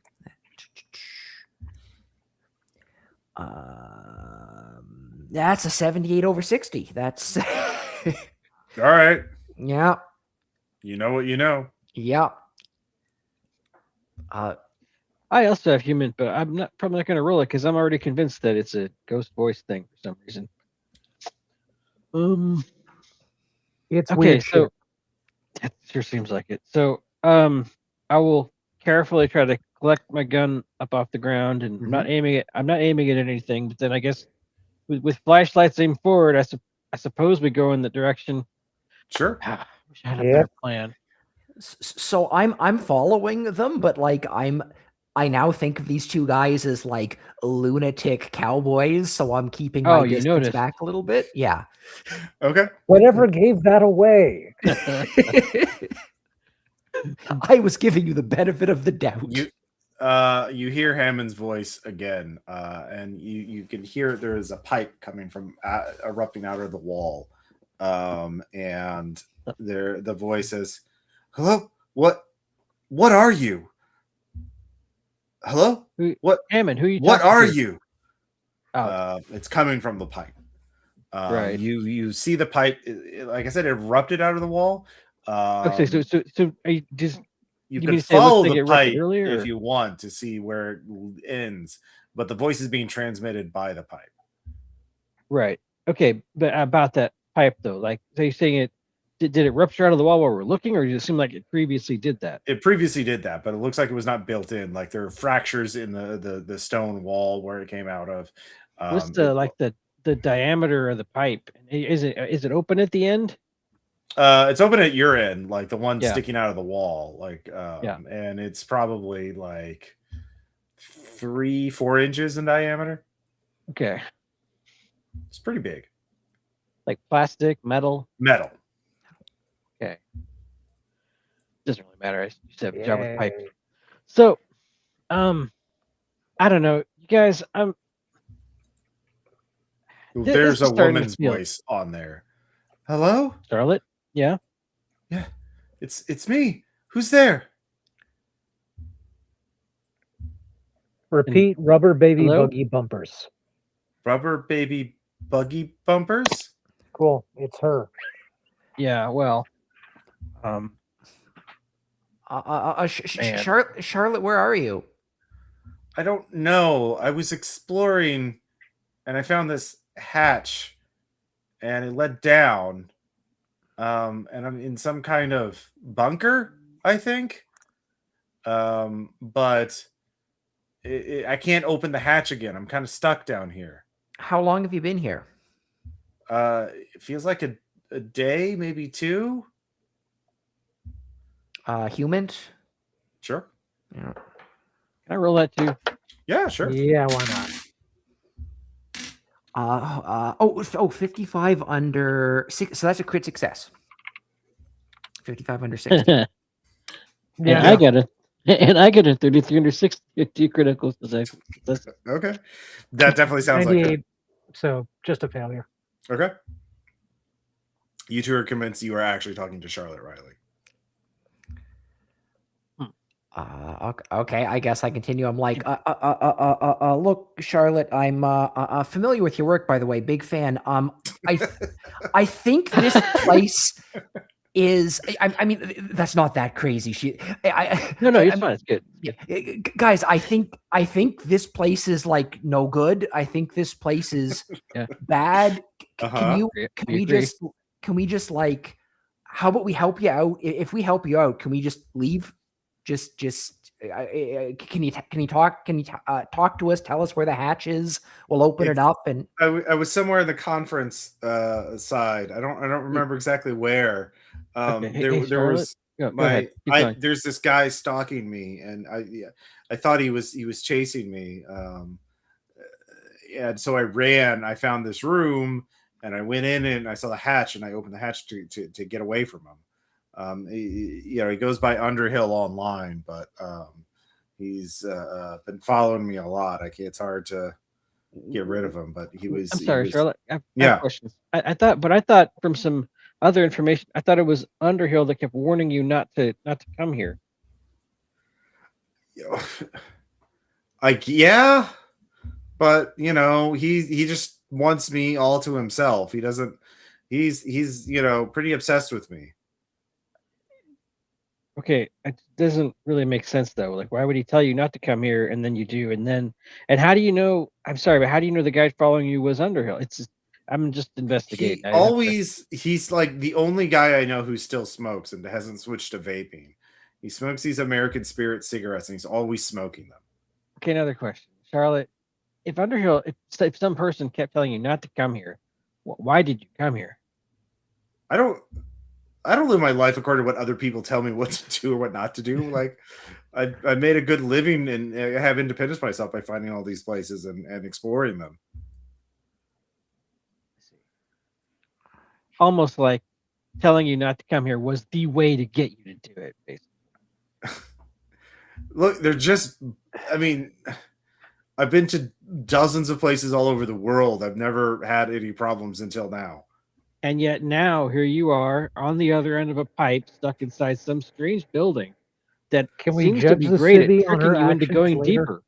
That's a 78 over 60. That's All right. yeah, You know what you know. yeah. I also have human, but I'm probably not going to roll it because I'm already convinced that it's a ghost voice thing for some reason. It's Okay, weird. so it sure seems like it. So I will carefully try to collect my gun up off the ground and I'm not aiming at anything, but then I guess with flashlights aimed forward, I suppose we go in the direction. Sure. Wish I had a better plan. So I'm following them, but like I now think of these two guys as like lunatic cowboys, so I'm keeping my distance noticed. back a little bit. Yeah. Okay. Whatever gave that away? I was giving you the benefit of the doubt. You hear Hammond's voice again, and you can hear there is a pipe coming from erupting out of the wall, and the voice says, "Hello, what are you? Hello, what Hammond? Who are you? What talking are to? you?" Oh. It's coming from the pipe. Right. You see the pipe, like I said, it erupted out of the wall. Okay, so are you just you mean can to say it looks follow like the it erupted pipe earlier, if or- you want to see where it ends, but the voice is being transmitted by the pipe. right? Okay, but about that pipe though, like, so you're saying it did it rupture out of the wall while we're looking, or did it seem like it previously did that? It previously did that, but it looks like it was not built in. Like there are fractures in the stone wall where it came out of. What's the diameter of the pipe? Is it open at the end? It's open at your end, like the one Yeah. sticking out of the wall, like Yeah. and it's probably like 3-4 inches in diameter. Okay, It's pretty big. like plastic, metal. Metal. Okay, doesn't really matter. I used to have a job with pipe. Yay. So, I don't know, you guys. There's this a is starting to woman's feel- voice on there. Hello? Charlotte. Yeah. Yeah. It's me. Who's there? Repeat rubber baby Hello? buggy bumpers. Rubber baby buggy bumpers? Cool. It's her. Yeah. Well. Man. Charlotte, where are you? I don't know. I was exploring and I found this hatch and it led down. And I'm in some kind of bunker, I think. But I can't open the hatch again. I'm kind of stuck down here. How long have you been here? It feels like a day, maybe 2. Human? Sure. Yeah. Can I roll that too? Yeah, sure. Yeah, why not? 55 under 6. So that's a crit success. 55 under 60. And Yeah. I got a 33 under 60 critical success. Okay. That definitely sounds like it. 98. So just a failure. Okay. You two are convinced you are actually talking to Charlotte Riley. Okay, I guess I continue. I'm like, look, Charlotte, I'm familiar with your work, by the way, big fan. I think this place is. I mean, that's not that crazy. No, it's fine. It's good. Guys, I think this place is like no good. I think this place is bad. Can we just like, how about we help you out? If we help you out, can we just leave? Can you talk to us? Tell us where the hatch is. We'll open it up. And I was somewhere in the conference side. I don't remember exactly where. There was there's this guy stalking me, and I thought he was chasing me. And so I ran. I found this room, and I went in, and I saw the hatch, and I opened the hatch to get away from him. He goes by Underhill online, but he's been following me a lot. It's hard to get rid of him, but he was. I'm sorry, Charlotte. I Yeah. have questions. I thought from some other information, I thought it was Underhill that kept warning you not to come here. Yeah, but he just wants me all to himself. He doesn't. He's pretty obsessed with me. Okay, it doesn't really make sense though. Like, why would he tell you not to come here and then you do, and how do you know? I'm sorry, but how do you know the guy following you was Underhill? I'm just investigating. He's like the only guy I know who still smokes and hasn't switched to vaping. He smokes these American Spirit cigarettes, and he's always smoking them. Okay, another question, Charlotte. If Underhill, if some person kept telling you not to come here, why did you come here? I don't live my life according to what other people tell me what to do or what not to do. Like, I made a good living and have independence myself by finding all these places and exploring them. Almost like telling you not to come here was the way to get you to do it, basically. Look, I've been to dozens of places all over the world. I've never had any problems until now. And yet now here you are on the other end of a pipe, stuck inside some strange building that seems to be great at tricking you into going deeper.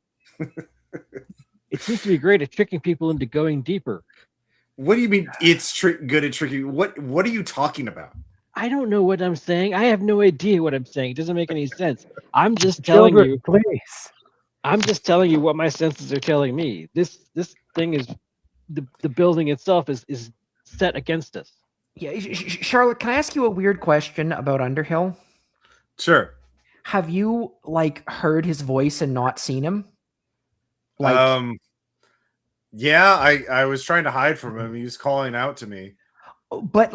It seems to be great at tricking people into going deeper. What do you mean it's good at tricking? What are you talking about? I don't know what I'm saying. I have no idea what I'm saying. It doesn't make any sense. I'm just telling you. Please. I'm just telling you what my senses are telling me. This thing is the building itself is set against us. Yeah, Charlotte, can I ask you a weird question about Underhill? Sure. Have you heard his voice and not seen him? Yeah, I was trying to hide from him. He was calling out to me. But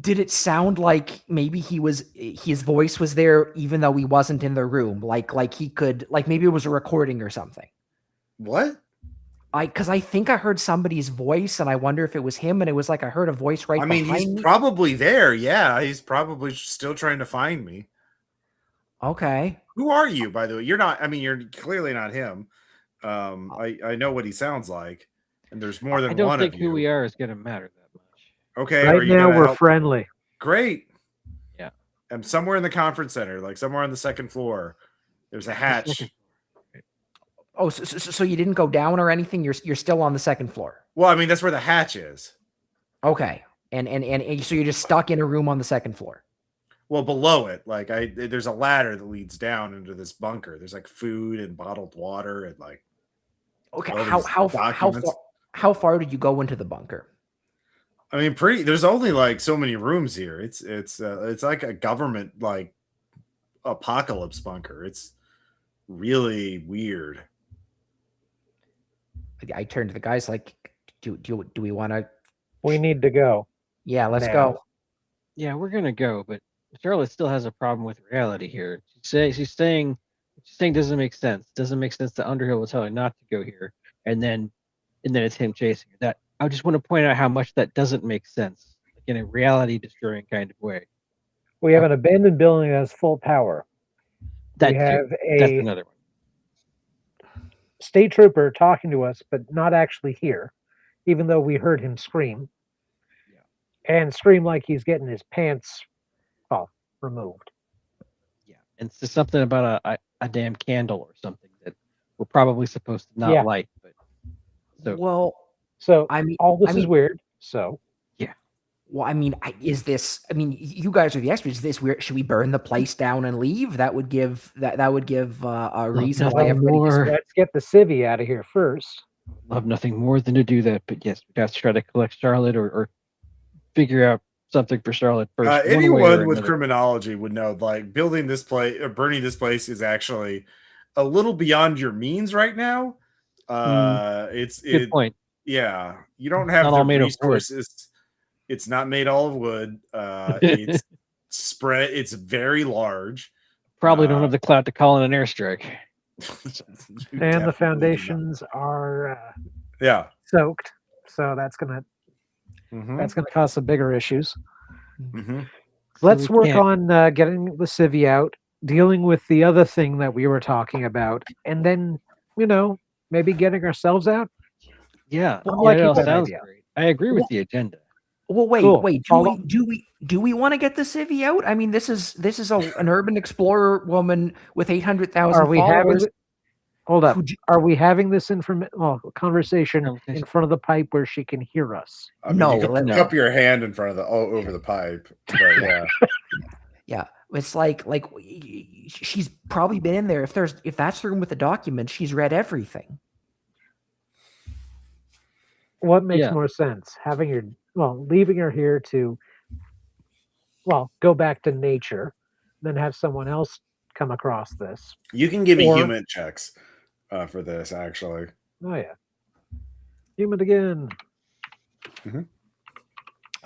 did it sound like maybe his voice was there even though he wasn't in the room? Like he could, maybe it was a recording or something. What? Because I think I heard somebody's voice, and I wonder if it was him. And it was I heard a voice right behind me. He's probably there. Yeah, he's probably still trying to find me. Okay. Who are you, by the way? You're not. You're clearly not him. I know what he sounds like, and there's more than one of you. I don't think who we are is going to matter that much. Okay. Right now we're friendly. Great. Yeah. I'm somewhere in the conference center, somewhere on the second floor. There's a hatch. Oh, so you didn't go down or anything? You're still on the second floor. Well, that's where the hatch is. Okay, and so you're just stuck in a room on the second floor. Well, below it, there's a ladder that leads down into this bunker. There's food and bottled water and Okay, how far did you go into the bunker? There's only so many rooms here. It's like a government apocalypse bunker. It's really weird. I turned to the guys do we want to? We need to go. Yeah, let's go. Yeah, we're gonna go, but Charlotte still has a problem with reality here. She's saying doesn't make sense. Doesn't make sense that Underhill will tell her not to go here, and then it's him chasing her. That I just want to point out how much that doesn't make sense, like in a reality destroying kind of way. We have an abandoned building that has full power. That We have that's a another one. state trooper talking to us, but not actually here, even though we heard him scream. And scream like he's getting his pants removed. Yeah, and it's just something about a damn candle or something that we're probably supposed to not light. But so I mean, all this is weird. So well, I mean, you guys are the experts. Is this weird? Should we burn the place down and leave? That would give a reason why everybody. Let's get the civvy out of here first. Love nothing more than to do that, but yes, we got to try to collect Charlotte or figure out something for Charlotte first. Anyone with criminology would know, like, building this place or burning this place is actually a little beyond your means right now. It's good point. Yeah, you don't have the resources. It's not made all of wood. It's spread. It's very large. Probably don't have the clout to call in an airstrike. And the foundations are soaked, so that's gonna cause some bigger issues. Let's work on getting the civvy out, dealing with the other thing that we were talking about, and then maybe getting ourselves out. Yeah, sounds great. I agree with the agenda. Well, wait. Do we want to get the civvy out? I mean, this is an urban explorer woman with 800,000 followers. Hold up. Are we having this conversation in front of the pipe where she can hear us? No, you can cup your hand in front of over the pipe. But yeah. Yeah, it's like she's probably been in there. If that's the room with the documents, she's read everything. What makes more sense? Leaving her here to go back to nature, then have someone else come across this. You can give me human checks for this, actually. Oh yeah, human again.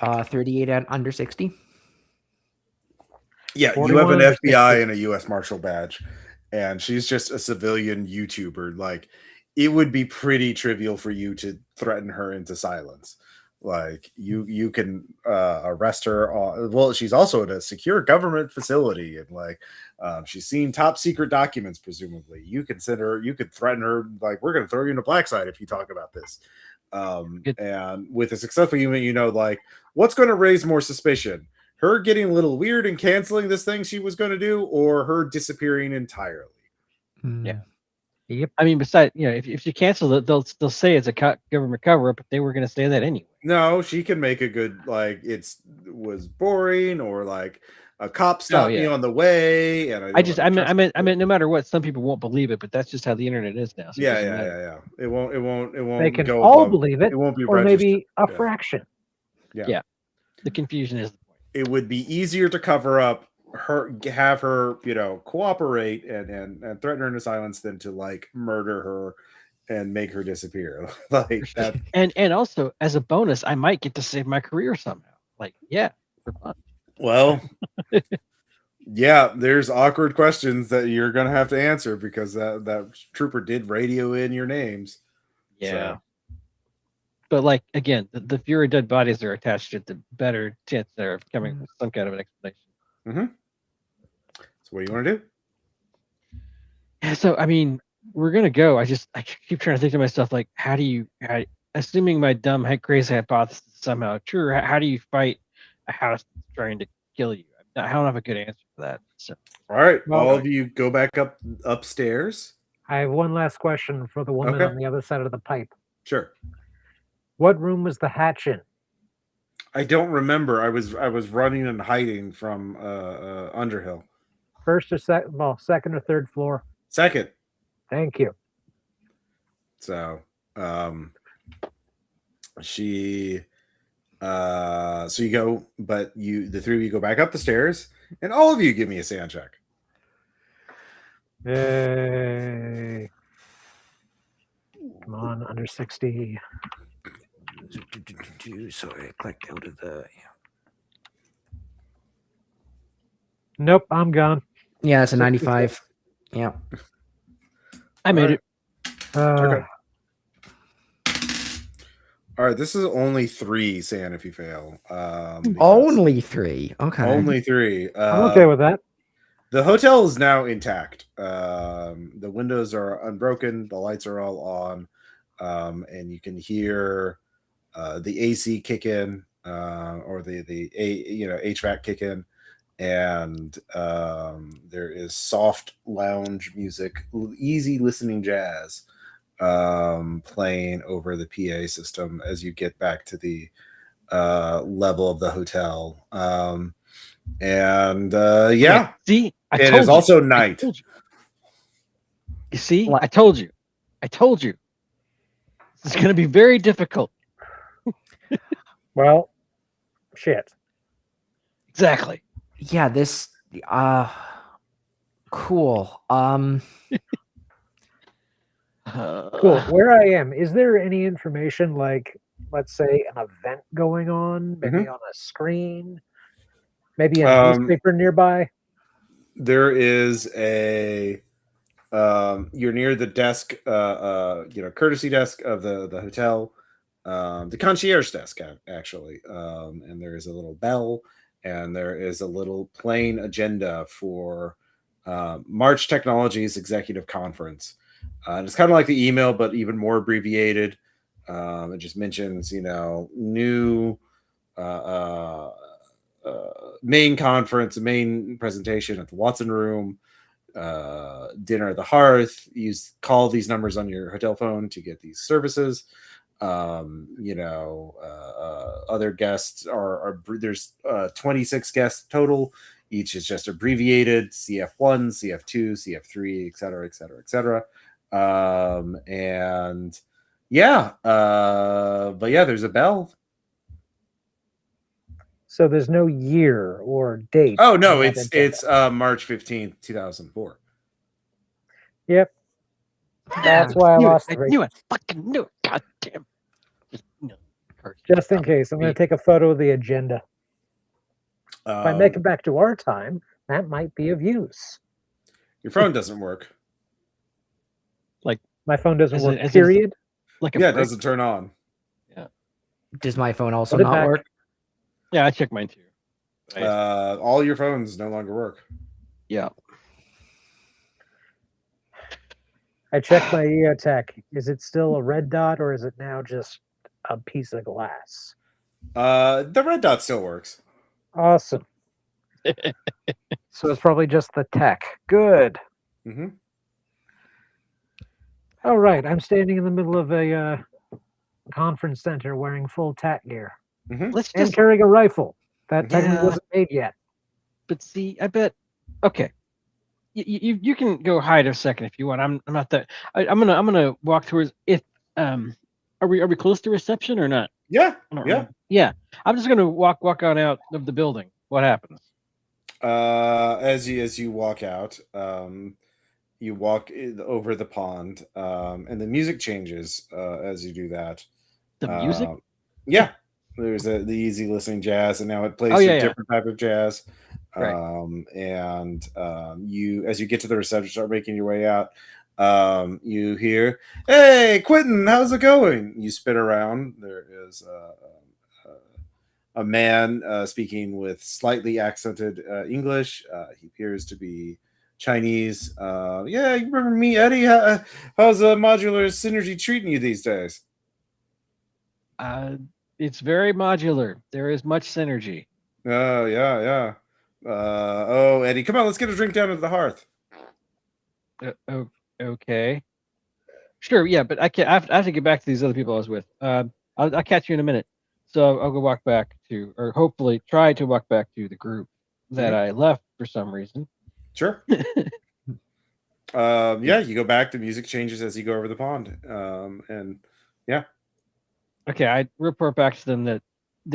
38 and under 60. Yeah, you have an FBI and a U.S. Marshal badge, and she's just a civilian YouTuber. Like, it would be pretty trivial for you to threaten her into silence. Like, you can arrest her. She's also at a secure government facility, and she's seen top secret documents. Presumably, you could threaten her. Like, we're going to throw you in a black site if you talk about this. And with a successful human, what's going to raise more suspicion? Her getting a little weird and canceling this thing she was going to do, or her disappearing entirely? Yeah. Yep. I mean, besides, if you cancel it, they'll say it's a government cover-up, but they were going to say that anyway. No, she can make a good, it was boring, or a cop stopped me on the way, and I meant no matter what, some people won't believe it, but that's just how the internet is now. So yeah. It won't. They can all believe it. It won't be or registered. Maybe a fraction. Yeah. The confusion is the point. It would be easier to cover up have her cooperate and threaten her into silence than to murder her and make her disappear. Like that. And also, as a bonus, I might get to save my career somehow. For fun. Well, yeah, there's awkward questions that you're gonna have to answer because that trooper did radio in your names. Yeah. So. But again, the fewer dead bodies are attached to, the better chance they're of coming with some kind of an explanation. So what do you want to do? Yeah, so I mean, we're gonna go. I keep trying to think to myself, how do you, assuming my dumb crazy hypothesis is somehow true, how do you fight a house that's trying to kill you? I don't have a good answer for that. So all right, all of you go back upstairs. I have one last question for the woman on the other side of the pipe. Sure. What room was the hatch in? I don't remember. I was running and hiding from Underhill. First or second or third floor? Second. Thank you. So, she, so you go, but the three of you go back up the stairs, and all of you give me a sand check. Yay. Come on, under 60. Sorry, I clicked out of the. Nope, I'm gone. Yeah, it's a 66. 95. Yeah. I made it. Okay. All right, this is only 3, San, if you fail. Because- Only 3. Okay. Only 3. I'm okay with that. The hotel is now intact. The windows are unbroken. The lights are all on, and you can hear the AC kick in, or the HVAC kick in, and there is soft lounge music, easy listening jazz, playing over the PA system as you get back to the level of the hotel. And yeah, See, it is also night. You see, What? I told you. It's going to be very difficult. Well, shit. Exactly. Yeah, this cool. Cool. Where I am, is there any information like, let's say, an event going on, maybe on a screen, maybe a newspaper nearby? There is a you're near the desk, courtesy desk of the hotel, the concierge desk actually, and there is a little bell, and there is a little plain agenda for March Technologies Executive Conference. And it's kind of like the email, but even more abbreviated. It just mentions, new main conference, main presentation at the Watson Room, dinner at the Hearth. Call these numbers on your hotel phone to get these services. Other guests are there's 26 guests total. Each is just abbreviated: CF1, CF2, CF3, etc., etc., etc. And yeah, but yeah, there's a bell. So there's no year or date. Oh no, on that it's agenda. March 15th, 2004. Yep. That's why I lost the I knew it. Fucking knew it. God damn. Just in case, I'm going to take a photo of the agenda. If I make it back to our time, that might be of use. Your phone doesn't work. My phone doesn't As work, a- period. Like a Yeah, it brick. doesn't turn on. Does my phone also Put it not back. work? Yeah, I checked mine too. All your phones no longer work. Yeah. I checked my EOTech. Is it still a red dot or is it now just a piece of glass? The red dot still works. Awesome. So it's probably just the tech. Good. Mm-hmm. All right. I'm standing in the middle of a conference center wearing full TAC gear Let's and just. carrying a rifle that technically Yeah. wasn't made yet. But see, I bet. Okay. You can go hide a second if you want. I'm not that. I'm gonna walk towards. If are we close to reception or not? Yeah. I don't Yeah. remember. Yeah. I'm just gonna walk on out of the building. What happens? As you walk out, you walk over the pond, and the music changes as you do that. The music? Yeah. There's the easy listening jazz, and now it plays Oh, yeah, a yeah. different type of jazz. Right. You, as you get to the reception, start making your way out. You hear, "Hey, Quentin, how's it going?" You spin around. There is a man speaking with slightly accented English. He appears to be Chinese. Yeah, you remember me, Eddie? How's modular synergy treating you these days? It's very modular. There is much synergy. Oh, yeah. Oh, Eddie, come on, let's get a drink down at the Hearth. Okay. Sure, yeah, but I have to get back to these other people I was with. I'll catch you in a minute. So I'll go walk back to, or hopefully try to walk back to the group that I left for some reason. Sure. Yeah, you go back. The music changes as you go over the pond. And yeah. Okay, I report back to them that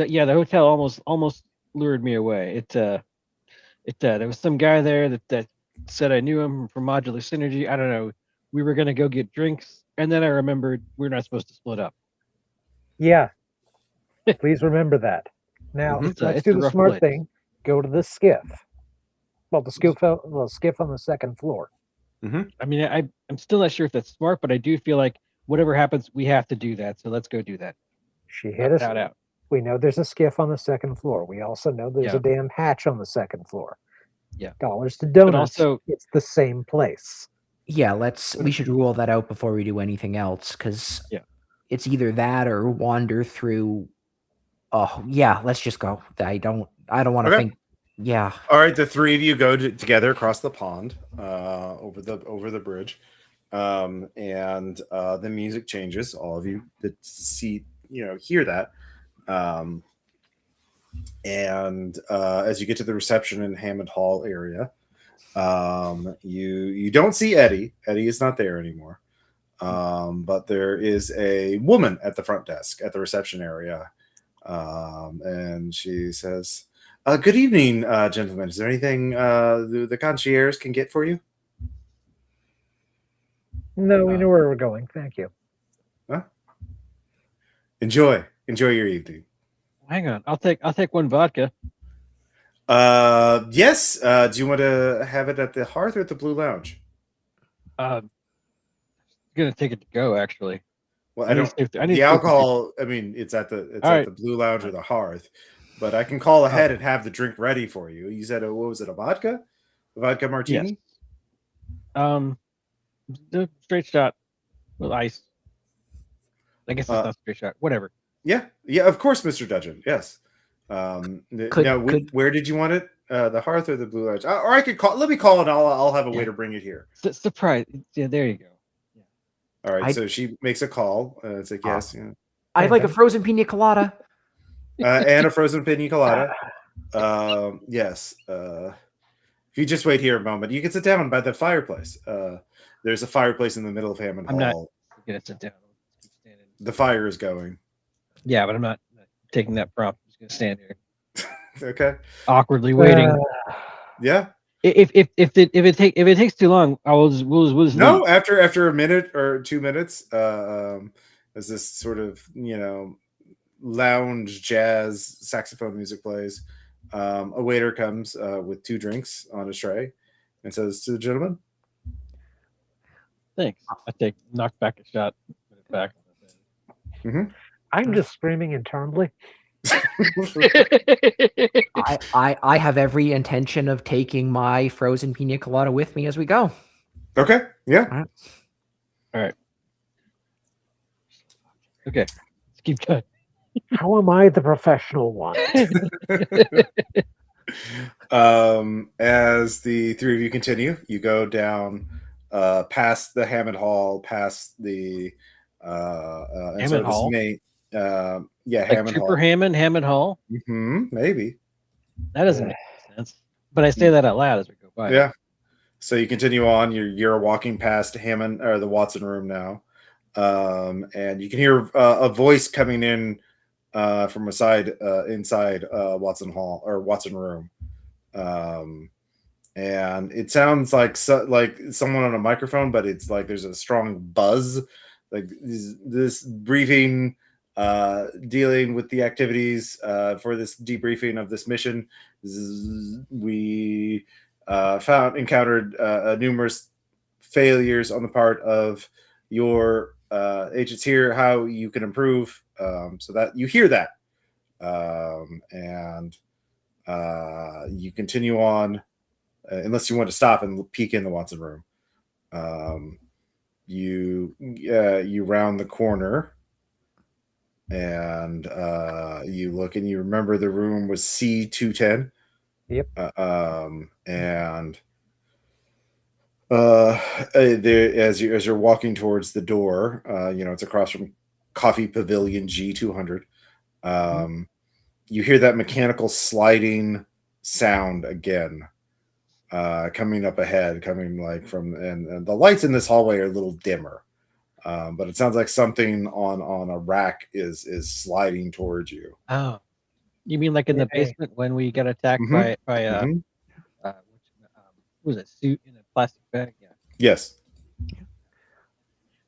yeah, the hotel almost lured me away. There was some guy there that said I knew him from Modular Synergy. I don't know. We were gonna go get drinks, and then I remembered we're not supposed to split up. Yeah. Please remember that. Now, let's do the smart thing. Go to the skiff. Well, the skiff on the second floor. I mean, I'm still not sure if that's smart, but I do feel like whatever happens, we have to do that. So let's go do that. She hit us. Out. We know there's a skiff on the second floor. We also know there's Yeah. a damn hatch on the second floor. Yeah. Dollars to donuts. But also, it's the same place. Yeah, we should rule that out before we do anything else, because it's either that or wander through. Oh yeah, let's just go. I don't want to think. Yeah. All right, the three of you go together across the pond, over the bridge, and the music changes. All of you that hear that, and as you get to the reception in Hammond Hall area, you don't see Eddie. Eddie is not there anymore, but there is a woman at the front desk at the reception area, and she says, good evening, gentlemen. Is there anything the concierge can get for you? No, we know where we're going. Thank you. Huh? Enjoy your evening. Hang on, I'll take one vodka. Yes. Do you want to have it at the Hearth or at the Blue Lounge? Gonna take it to go, actually. Well, I don't. The alcohol. I mean, it's at the Blue Lounge or the Hearth. But I can call ahead and have the drink ready for you. You said, what was it, a vodka? A vodka martini? Yes. The straight shot with ice. I guess it's not straight shot. Whatever. Yeah, of course, Mr. Dudgeon. Yes. Where did you want it? The Hearth or the Blue Lounge? Or I could call. Let me call and I'll have a waiter bring it here. Surprise! Yeah, there you go. Yeah. All right. So she makes a call. It's like yes. I'd like a frozen pina colada. And a frozen pina colada. Yes. If you just wait here a moment, you can sit down by the fireplace. There's a fireplace in the middle of Hammond Hall. I'm not gonna sit down. The fire is going. Yeah, but I'm not taking that prompt. I'm just gonna stand here. Okay. Awkwardly waiting. Yeah. If it takes too long, we'll just no. leave. After a minute or 2 minutes, as this sort of lounge jazz saxophone music plays, a waiter comes with 2 drinks on a tray and says to the gentleman, thanks. I knock back a shot, put it back. I'm just screaming internally. I have every intention of taking my frozen pina colada with me as we go. Okay. Yeah. All right. Okay. Let's keep going. How am I the professional one? As the three of you continue, you go down past the Hammond Hall, past the Hammond Hall. Hammond Hall. Hammond Hall. Maybe that doesn't make sense. But I say that out loud as we go by. Yeah. So you continue on. You're walking past Hammond or the Watson room now, and you can hear a voice coming in from a side inside Watson Hall or Watson room, and it sounds like someone on a microphone, but it's like there's a strong buzz. Like this briefing, dealing with the activities for this debriefing of this mission. We encountered numerous failures on the part of your agents here. How you can improve, so that you hear that, and you continue on, unless you want to stop and peek in the Watson room. You round the corner and you look and you remember the room was C210. Yep. And as you're walking towards the door, it's across from Coffee Pavilion G200. You hear that mechanical sliding sound again. Coming up ahead, coming like from, and the lights in this hallway are a little dimmer, but it sounds like something on a rack is sliding towards you. Oh, you mean like in the basement when we got attacked by what was it, suit in a plastic bag? Yeah. Yes.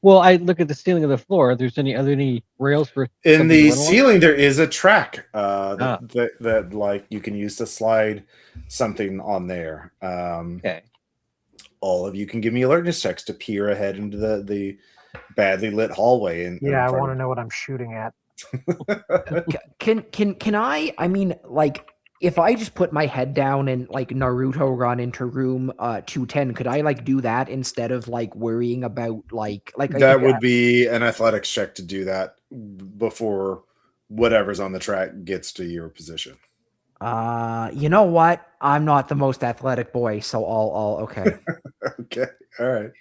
Well, I look at the ceiling of the floor. Are there any rails for In something to the run along? ceiling, there is a track Ah. that like you can use to slide something on there. Okay. All of you can give me alertness checks to peer ahead into the badly lit hallway. And Yeah, I want to know what I'm shooting at. Can I mean, like, if I just put my head down and like Naruto run into room 210, could I like do that instead of like worrying about like that would be an athletics check to do that before whatever's on the track gets to your position. You know what? I'm not the most athletic boy, so I'll okay. Okay. All right.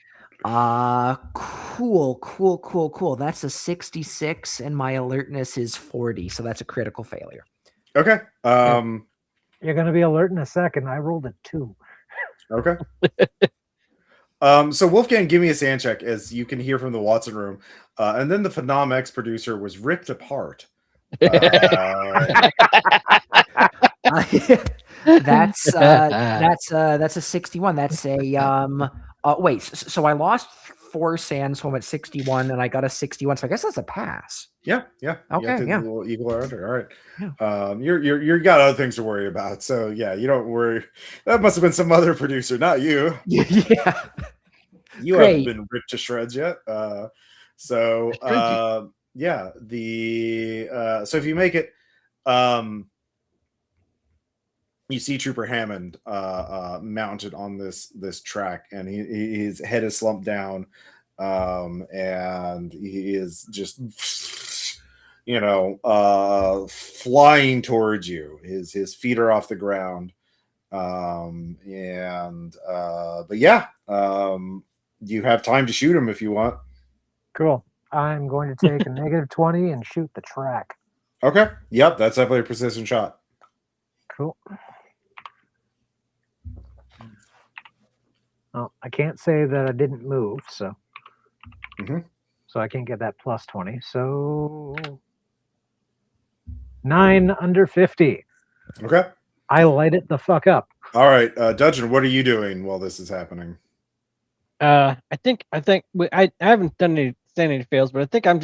Cool. That's a 66 and my alertness is 40, so that's a critical failure. Okay. You're going to be alert in a second. I rolled a 2. Okay. So Wolfgang, give me a sand check as you can hear from the Watson room. And then the Phenom X producer was ripped apart. That's a 61. That's a wait, so I lost 4 sands home at 61 and I got a 61, so I guess that's a pass. Yeah. Okay, yeah. Little equal or under. All right. Yeah. You're got other things to worry about. So yeah, you don't worry. That must have been some other producer, not you. Yeah. You haven't been ripped to shreds yet. So yeah, so if you make it, you see Trooper Hammond mounted on this track, and his head is slumped down, and he is just flying towards you. His feet are off the ground, but yeah, you have time to shoot him if you want. Cool. I'm going to take a -20 and shoot the track. Okay. Yep, that's definitely a precision shot. Cool. Well, I can't say that I didn't move, so so I can't get that +20. So 9 under 50. Okay. I light it the fuck up. All right, Dudgeon, what are you doing while this is happening? I think I haven't done any sanity fails, but I think I'm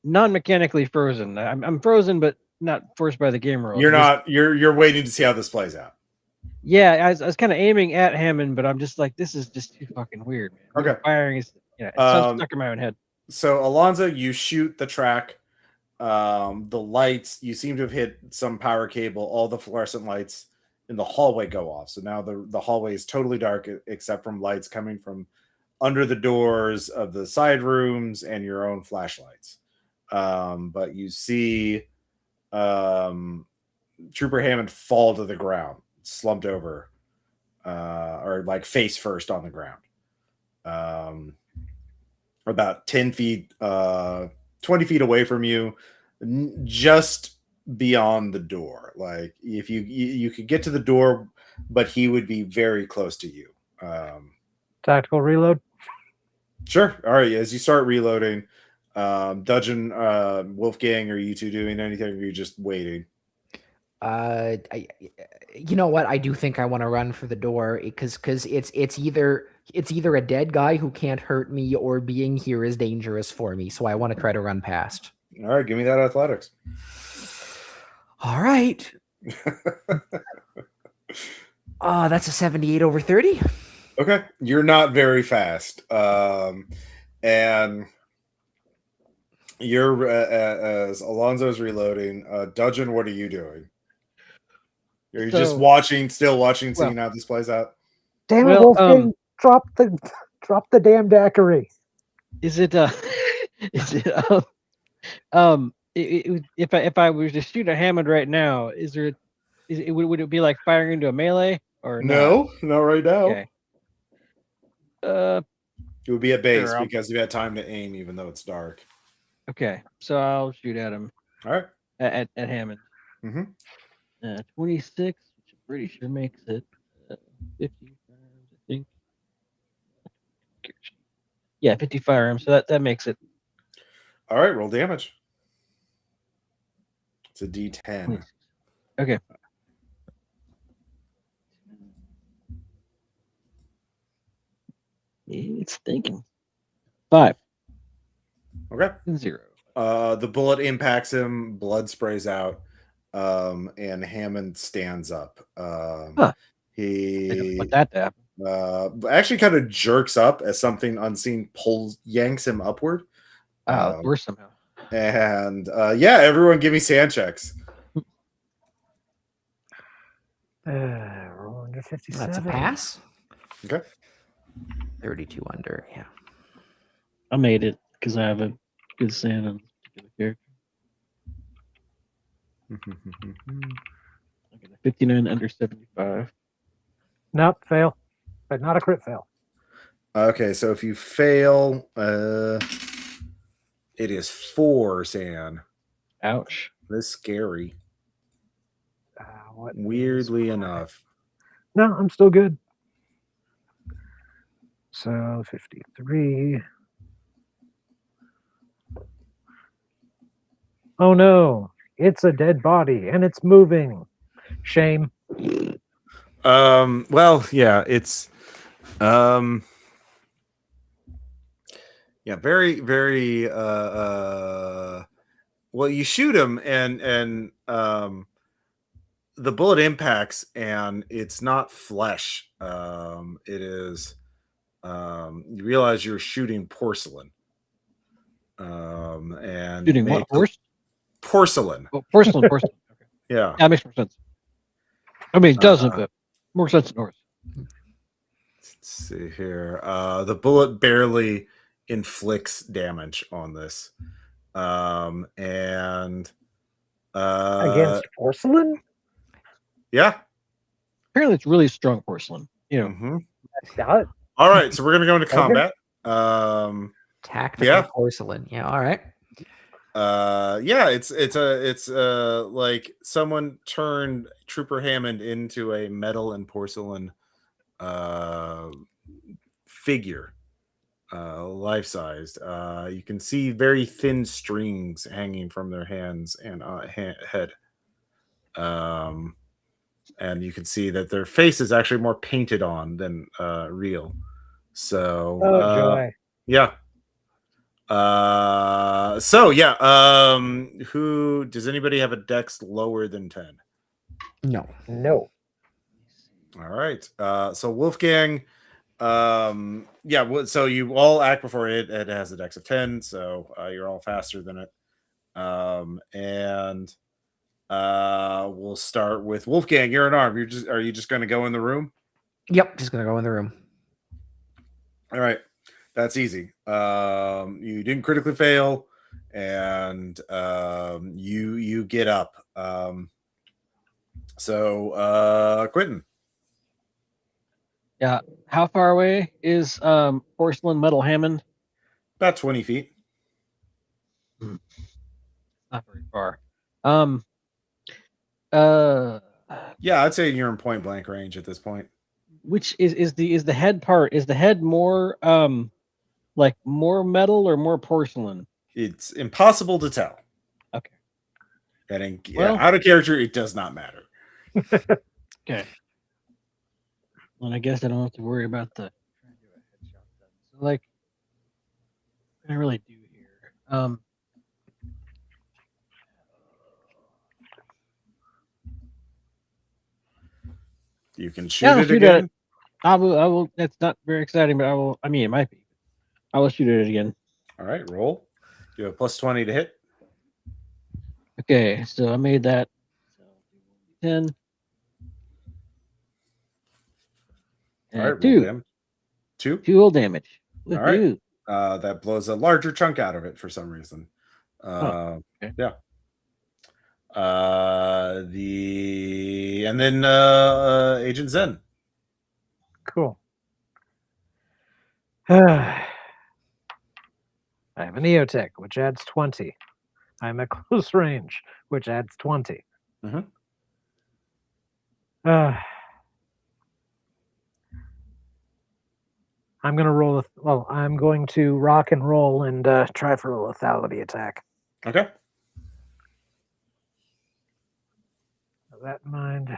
non-mechanically frozen. I'm frozen, but not forced by the game rules. You're waiting to see how this plays out. Yeah, I was kind of aiming at Hammond, but I'm just like, this is just too fucking weird, man. Okay. Firing is, it's so stuck in my own head. So Alonzo, you shoot the track. The lights, you seem to have hit some power cable. All the fluorescent lights in the hallway go off. So now the hallway is totally dark except from lights coming from under the doors of the side rooms and your own flashlights. But you see Trooper Hammond fall to the ground, slumped over, or like face first on the ground. About 10 feet, 20 feet away from you, just beyond the door. Like if you could get to the door, but he would be very close to you. Tactical reload. Sure. All right. As you start reloading, Dudgeon, Wolfgang, are you two doing anything? Or are you just waiting? You know what? I do think I want to run for the door because it's either a dead guy who can't hurt me or being here is dangerous for me. So I want to try to run past. All right, give me that athletics. All right. That's a 78 over 30. Okay, you're not very fast, and you're as Alonzo's reloading. Dudgeon, what are you doing? Are you just still watching, seeing how this plays out? Damn it, Wolfgang! Drop the damn daiquiri. Is it? Is it? If I was to shoot a Hammond right now, would it be like firing into a melee or no? Not right now. Okay. It would be at base because you had time to aim, even though it's dark. Okay, so I'll shoot at him. All right. At Hammond. 26, which I'm pretty sure makes it 50 firearms, I think. Yeah, 50 firearms. So that makes it. All right, roll damage. It's a D10. Okay. It's thinking. 5 Okay. and 0. The bullet impacts him, blood sprays out, and Hammond stands up. Huh. I He want that to happen. actually kind of jerks up as something unseen yanks him upward. Wow, that's worse somehow. And yeah, everyone give me sand checks. Roll under 57. That's a pass. Okay. 32 under. Yeah. I made it because I have a good sand on this particular character. I got a 59 under 75. Nope, fail. But not a crit fail. Okay, so if you fail, it is 4 sand. Ouch. This is scary. What Weirdly is enough. No, I'm still good. So 53. Oh no, it's a dead body and it's moving. Shame. Well, yeah, it's yeah, very, very well, you shoot him and the bullet impacts and it's not flesh. It is you realize you're shooting porcelain. And Shooting what? Horse? Porcelain. Oh, porcelain. Okay. Yeah. That makes more sense. I mean, it doesn't, but more sense than horse. Let's see here. The bullet barely inflicts damage on this. And Against porcelain? yeah. Apparently, it's really strong porcelain. You know, Mhm. Got it. All right, so we're gonna go into Okay. combat. Tactical Yeah. porcelain. Yeah. All right. Yeah, it's like someone turned Trooper Hammond into a metal and porcelain figure, life-sized. You can see very thin strings hanging from their hands and head. And you can see that their face is actually more painted on than real. So Oh joy. yeah. Who does anybody have a dex lower than 10? No. No. All right. So Wolfgang, so you all act before it has a dex of 10, so you're all faster than it. And we'll start with Wolfgang. You're unarmed. Are you just going to go in the room? Yep. Just gonna go in the room. All right. That's easy. You didn't critically fail, and you get up. Quentin. yeah. How far away is porcelain metal Hammond? About 20 feet. Not very far. Yeah, I'd say you're in point blank range at this point. Which is the head part? Is the head more like more metal or more porcelain? It's impossible to tell. Okay. And Well- out of character, it does not matter. Okay. Well, I guess I don't have to worry about the. So, like, what can I really do here? You can shoot Yeah, I'll it shoot at again. I will. That's not very exciting, but I will. I mean, it might be. I will shoot at it again. All right, roll. You have plus 20 to hit. Okay, so I made that. So 10. All right, roll 2. damage. 2. 2 hull damage. All right. Woohoo. That blows a larger chunk out of it for some reason. Okay. Yeah. Agent Zen. Cool. I have a Neotech, which adds 20. I'm at close range, which adds 20. Mhm. I'm going to roll. I'm going to rock and roll and try for a lethality attack. Okay. With that in mind,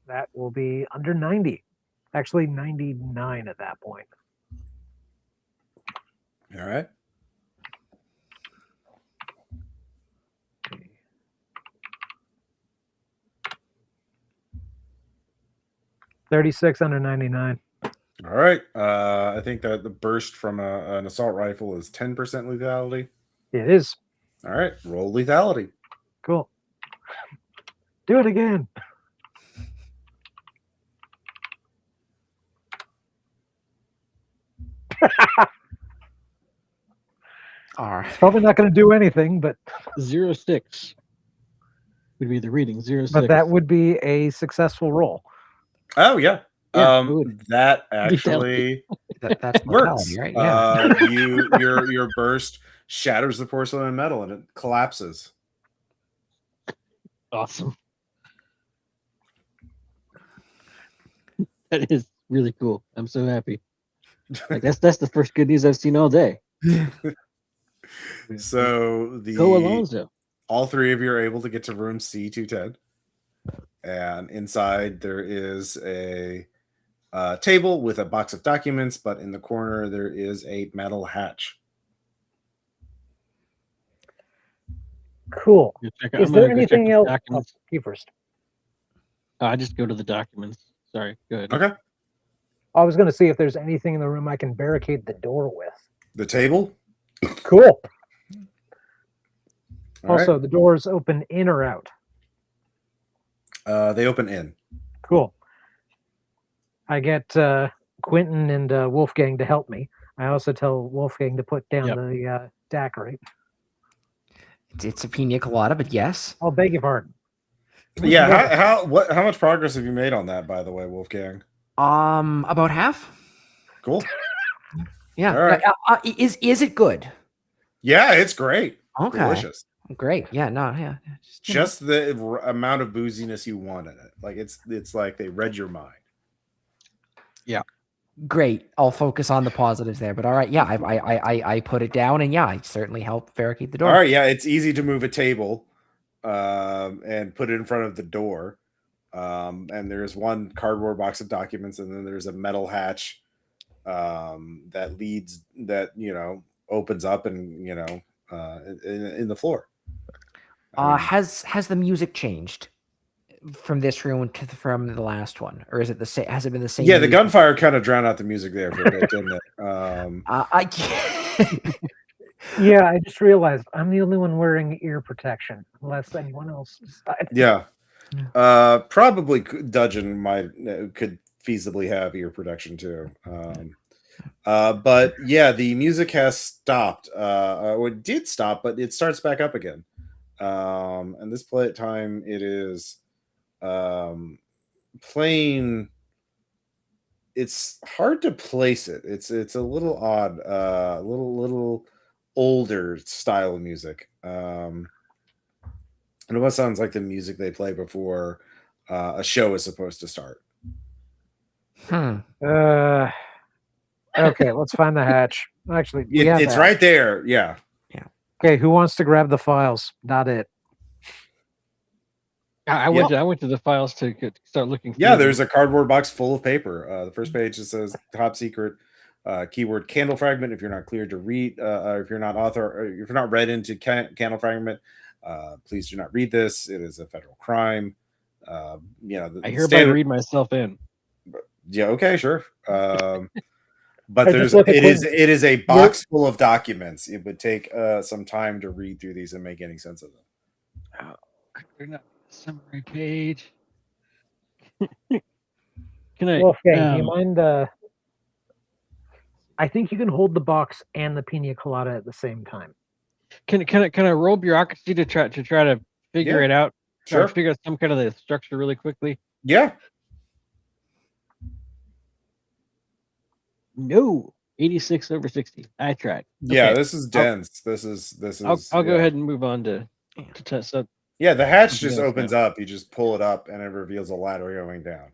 that will be under 90. Actually, 99 at that point. All right. $36 under 99. All right. I think that the burst from an assault rifle is 10% lethality. It is. All right. Roll lethality. Cool. Do it again. All right. Probably not going to do anything, but 06 would be the reading. 06. but that would be a successful roll. Oh yeah. Yeah, it would. That actually That's works. mortality, right? Yeah. Your burst shatters the porcelain and metal and it collapses. Awesome. That is really cool. I'm so happy. Like that's the first good news I've seen all day. So Go Alonso. all three of you are able to get to room C210, and inside there is a table with a box of documents, but in the corner there is a metal hatch. Cool. Is there anything else? Oh, Documents. you first. I just go to the documents. Sorry. Go ahead. Okay. I was going to see if there's anything in the room I can barricade the door with. The table. Cool. All Also, the doors open in or out. right. They open in. Cool. I get Quentin and Wolfgang to help me. I also tell Wolfgang to put down the daiquiri. It's a pina colada, but yes. I'll beg your pardon. Yeah. How much progress have you made on that, by the way, Wolfgang? About half. Cool. Yeah. All right. Is it good? Yeah, it's great. Okay. Delicious. Great. Yeah. No. Yeah. Just the amount of booziness you want in it. Like it's like they read your mind. Great. I'll focus on the positives there. But all right. Yeah. I put it down, and yeah, I certainly help barricade the door. All right. Yeah, it's easy to move a table and put it in front of the door. And there's one cardboard box of documents, and then there's a metal hatch that leads opens up and in the floor. Has the music changed from this room from the last one, or is it the same? Has it been the same? Yeah, the music? gunfire kind of drowned out the music there for a bit, didn't it? I can't. Yeah, I just realized I'm the only one wearing ear protection, unless anyone else decides. Yeah. Probably Dudgeon could feasibly have ear protection too. But yeah, the music has stopped. Or it did stop, but it starts back up again. And this play time it is playing. It's hard to place it. It's a little odd, little older style of music. And it almost sounds like the music they play before a show is supposed to start. Okay, let's find the hatch. Actually, It's right there. Yeah. Okay, who wants to grab the files? Not it. I went to the files to start looking. Yeah, there's a cardboard box full of paper. The first page just says top secret. Keyword candle fragment. If you're not cleared to read, if you're not read into candle fragment, please do not read this. It is a federal crime. I hereby read myself in. Yeah. Okay. Sure. But I just look at it is a box full of documents. It would take some time to read through these and make any sense of them. Oh, they're not summary page. Can I? Wolfgang, do you mind? I think you can hold the box and the pina colada at the same time. Can I roll bureaucracy to try to figure it out? Sure. Figure out some kind of the structure really quickly. Yeah. No, 86 over 60. I tried. Yeah, Okay. this is dense. This is. I'll go ahead and move on to test up. Yeah, the hatch just Yeah, opens up. You just pull it up, and it reveals a ladder going down.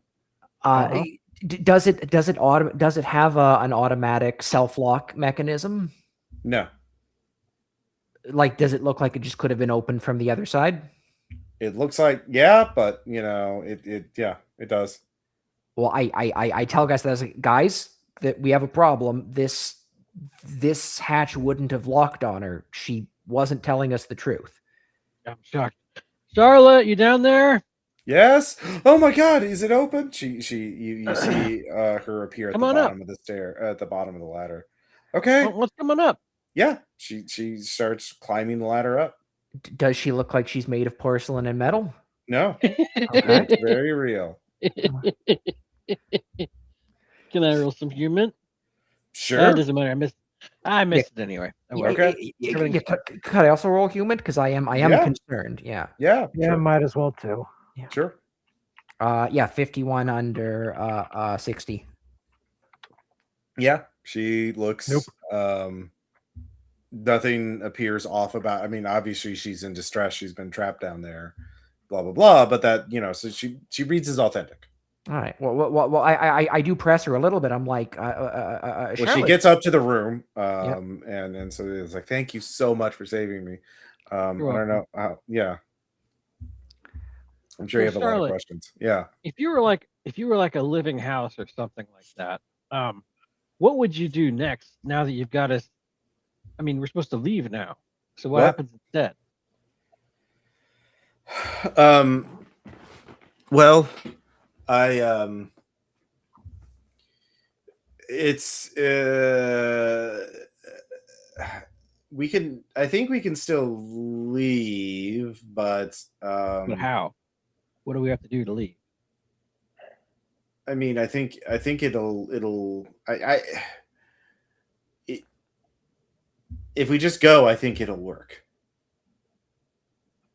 Does it have an automatic self-lock mechanism? No, Like, does it look like it just could have been opened from the other side? it looks like but it does. Well, I tell guys that, guys, that we have a problem. This this hatch wouldn't have locked on her. She wasn't telling us the truth. I'm shocked. Charlotte, you down there? Yes. Oh my God, is it open? You see her appear at Come the on up. bottom of the stair, at the bottom of the ladder. Okay. What's coming up? Yeah. She starts climbing the ladder up. Does she look like she's made of porcelain and metal? No, Okay. it's very real. Can I roll some human? Sure. That doesn't matter. I missed it anyway. Oh, well. Okay. Could I also roll human? Because I am Yeah. concerned. Yeah. Yeah. Yeah, Sure. might as well too. Sure. Yeah, 51 under 60. Yeah. She looks. Nope. Nothing appears off about. I mean, obviously she's in distress. She's been trapped down there. Blah blah blah. But that so she reads as authentic. All right. Well, I do press her a little bit. I'm like, Well, she Charlotte. gets up to the room, Yep. and so it's like, thank you so much for saving me. I You're don't know how. Yeah, I'm sure So you have a lot of Charlotte, questions. Yeah. if you were like a living house or something like that, what would you do next now that you've got us? I mean, we're supposed to leave now. So what happens instead? Well, it's I think we can still leave, but But how? What do we have to do to leave? I mean, I think if we just go, I think it'll work.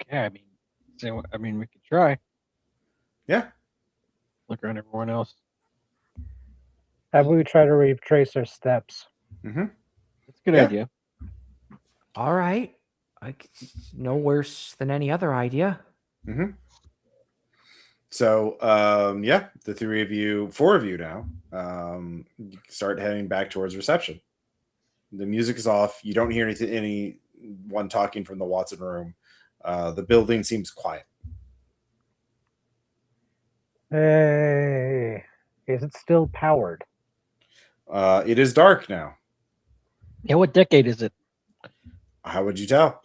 Okay, we could try. Yeah. Look around everyone else. How about we try to retrace our steps? Mm-hmm. That's a good Yeah. idea. All right. No worse than any other idea. Mm-hmm. So, the four of you now, start heading back towards reception. The music is off. You don't hear anyone talking from the Watson room. The building seems quiet. Hey, is it still powered? It is dark now. Yeah, what decade is it? How would you tell?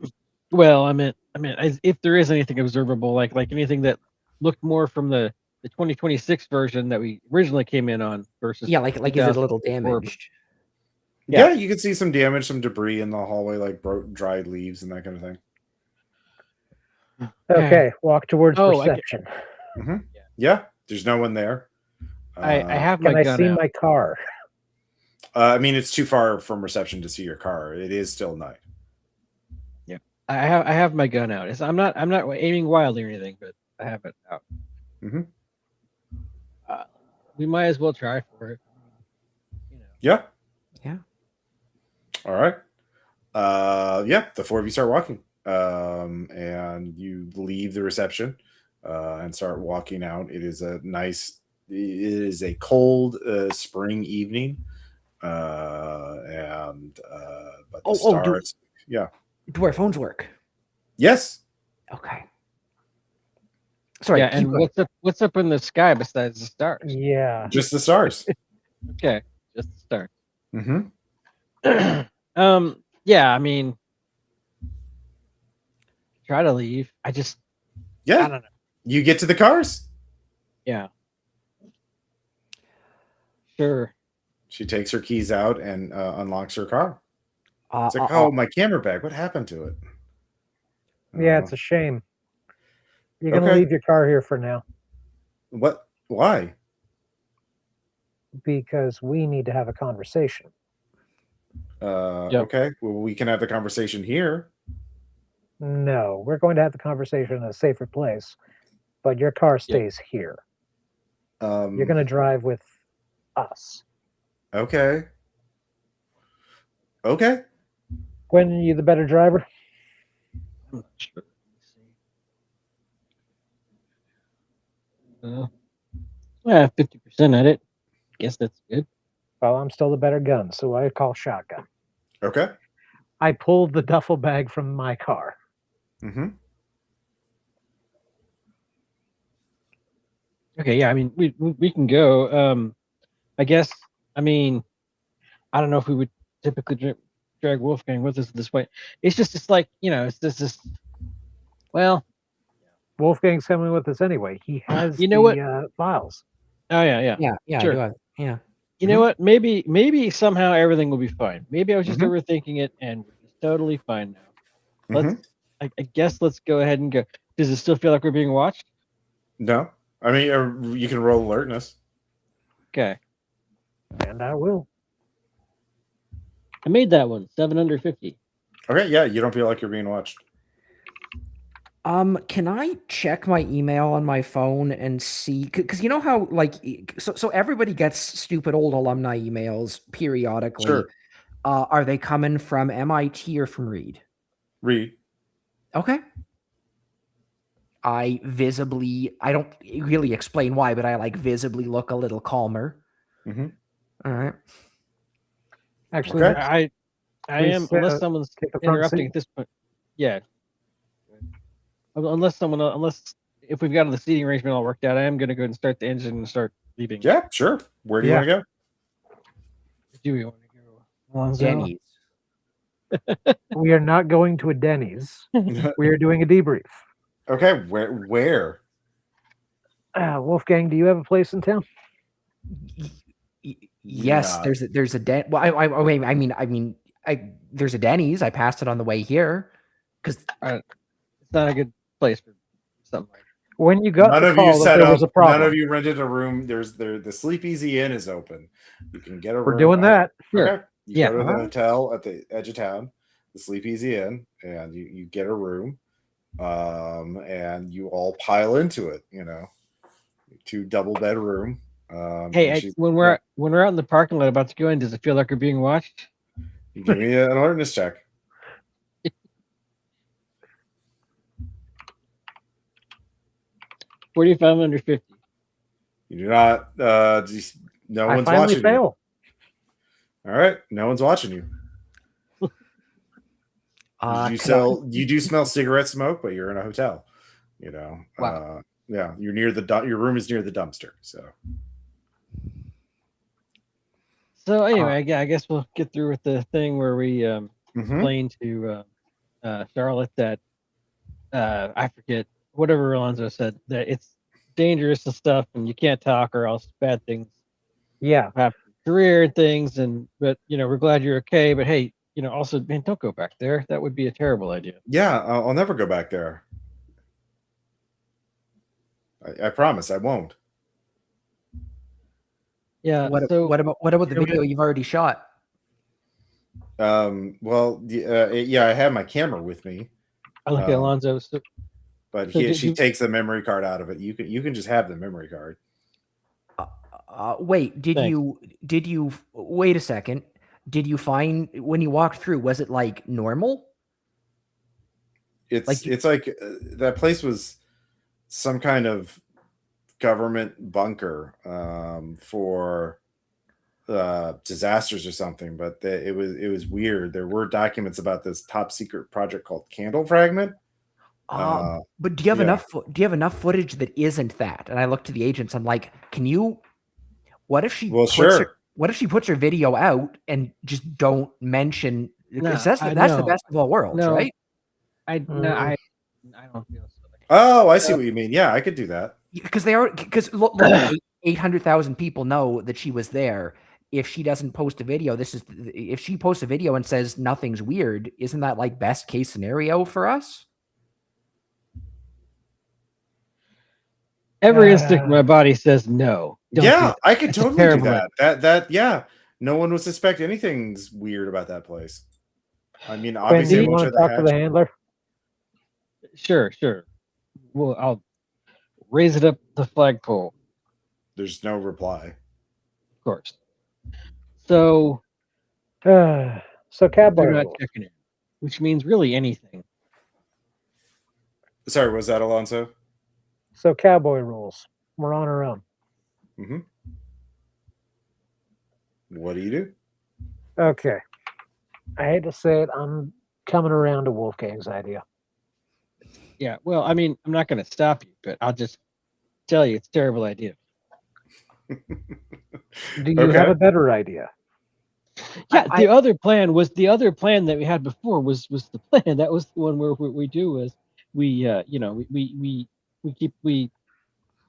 Well, I mean, if there is anything observable, like anything that looked more from the 2026 version that we originally came in on versus Yeah, like is it a little 2024. damaged? Yeah, you can see some damage, some debris in the hallway, like dried leaves and that kind of thing. Okay, walk towards reception. Yeah, there's no one there. I have my Can I gun see out. my car? I mean, it's too far from reception to see your car. It is still night. I have my gun out. I'm not aiming wildly or anything, but I have it out. Mm-hmm. We might as well try for it. Yeah. Yeah. All right. The four of you start walking. And you leave the reception and start walking out. It is a cold spring evening. But the stars. Yeah. Do our phones work? Yes. Okay. Sorry. Yeah, and what's up in the sky besides the stars? Yeah. Just the stars. Okay, just the stars. Mm-hmm. Yeah, I mean, try to leave. I don't know. You get to the cars. Yeah. Sure. She takes her keys out and unlocks her car. It's like, oh, my camera bag. What happened to it? Yeah, it's a shame. You're going to leave your car here for now. What? Why? Because we need to have a conversation. Okay. Well, we can have the conversation here. No, we're going to have the conversation in a safer place, but your car stays here. You're going to drive with us. Okay. Okay. Gwen, are you the better driver? I'm not sure. Yeah, 50% at it. Guess that's good. Well, I'm still the better gun, so I call shotgun. Okay. I pulled the duffel bag from my car. Mm-hmm. Okay, yeah, I mean, we can go. I guess, I mean, I don't know if we would typically drag Wolfgang with us at this point. It's just, it's like, it's just, well, Wolfgang's coming with us anyway. He has You know what? files. oh yeah, Yeah, sure. I do have, yeah. You know what? Maybe somehow everything will be fine. Maybe I was just Mhm. overthinking it, and we're just totally fine now. Let's. Mhm. I guess let's go ahead and go. Does it still feel like we're being watched? No, I mean you can roll alertness. Okay, And I will. I made that one 7 under 50. Okay, yeah, you don't feel like you're being watched. Can I check my email on my phone and see? Because you know how, like, so everybody gets stupid old alumni emails periodically. Sure. Are they coming from MIT or from Reed? Read. Okay. I don't really explain why, but I like visibly look a little calmer. Mhm. All right. Actually, Okay. I Please, am, unless someone's take the front interrupting seat. at this point. Yeah. Unless if we've got the seating arrangement all worked out, I am going to go and start the engine and start leaving. Yeah, sure. Where do you Yeah. want to Do we want to go, Alonzo? Denny's. We are not going to a Denny's. go? We are doing a debrief. Okay, where? Wolfgang, do you have a place in town? Yes, Yeah. there's a Den. Well, I mean, there's a Denny's. I passed it on the way here because It's not a good place for something like that. When you got None the of you call that set there up. was a None problem, of you rented a room. The Sleep Easy Inn is open. You can get a room. we're doing that. Sure. Okay. You Yeah. go to the Alright. hotel at the edge of town, the Sleep Easy Inn, and you get a room, and you all pile into it. 2 double bedroom. Hey, when we're out in the parking lot about to go in, does it feel like we're being watched? you give me an alertness check. 45 under 50. You do not. No I one's finally watching fail. you. All right, no one's watching you. You do smell cigarette smoke, but you're in a hotel. Wow. Yeah, you're near your room is near the dumpster. So anyway, I guess we'll get through with the thing where we Mhm. explain to Charlotte that I forget whatever Alonzo said, that it's dangerous and stuff, and you can't talk or else bad things Yeah. happen. Career and things, but we're glad you're okay. But hey, also, man, don't go back there. That would be a terrible idea. Yeah, I'll never go back there. I promise I won't. Yeah. what so about the video you've already shot? Well, yeah, I have my camera with me, I look at Alonzo. but So she takes the memory card out of it. You can just have the memory card. Wait, did Thanks. you wait a second? Did you find when you walked through? Was it like normal? It's Like like that place was some kind of government bunker for disasters or something, but it was weird. There were documents about this top secret project called Candle Fragment. But do you have yeah. enough footage that isn't that? And I look to the agents. I'm like, can you? What if she? Well, sure. What if she puts her video out and just don't mention? No, That's the best of all worlds, No. right? I don't feel so. Oh, I see what you mean. Yeah, I could do that. Because look, 800,000 people know that she was there. If she doesn't post a video, if she posts a video and says nothing's weird, isn't that like best case scenario for us? Every instinct in my body says no. Don't do Yeah, that. I could That's a totally do terrible that. Yeah, no one would suspect anything's weird about that place. I mean, Quinn, obviously, do I you won't want show to talk to the hatch. handler? Sure. Well, I'll raise it up the flagpole. There's no reply. Of course. So Cowboy they're not rules. checking in, which means really anything. Sorry, was that Alonso? So cowboy rules. We're on our own. Mm-hmm. What do you do? Okay. I hate to say it, I'm coming around to Wolfgang's idea. Yeah. Well, I mean, I'm not going to stop you, but I'll just tell you it's a terrible idea. Do you have a better idea? Yeah, the other plan that we had before was the plan. That was the one where what we do is we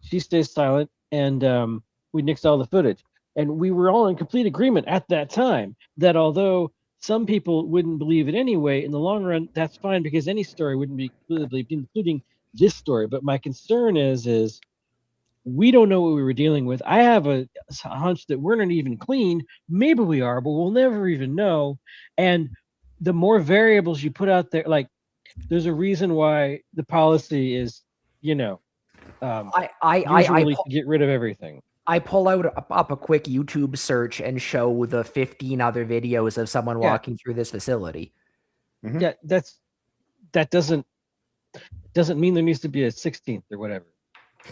she stays silent and we nix all the footage. And we were all in complete agreement at that time that although some people wouldn't believe it anyway, in the long run, that's fine because any story wouldn't be believed, including this story. But my concern is we don't know what we were dealing with. I have a hunch that we're not even clean. Maybe we are, but we'll never even know. And the more variables you put out there, like there's a reason why the policy is, usually to get rid of everything. I pull up a quick YouTube search and show the 15 other videos of someone walking through this facility. Mm-hmm. Yeah, that doesn't mean there needs to be a 16th or whatever.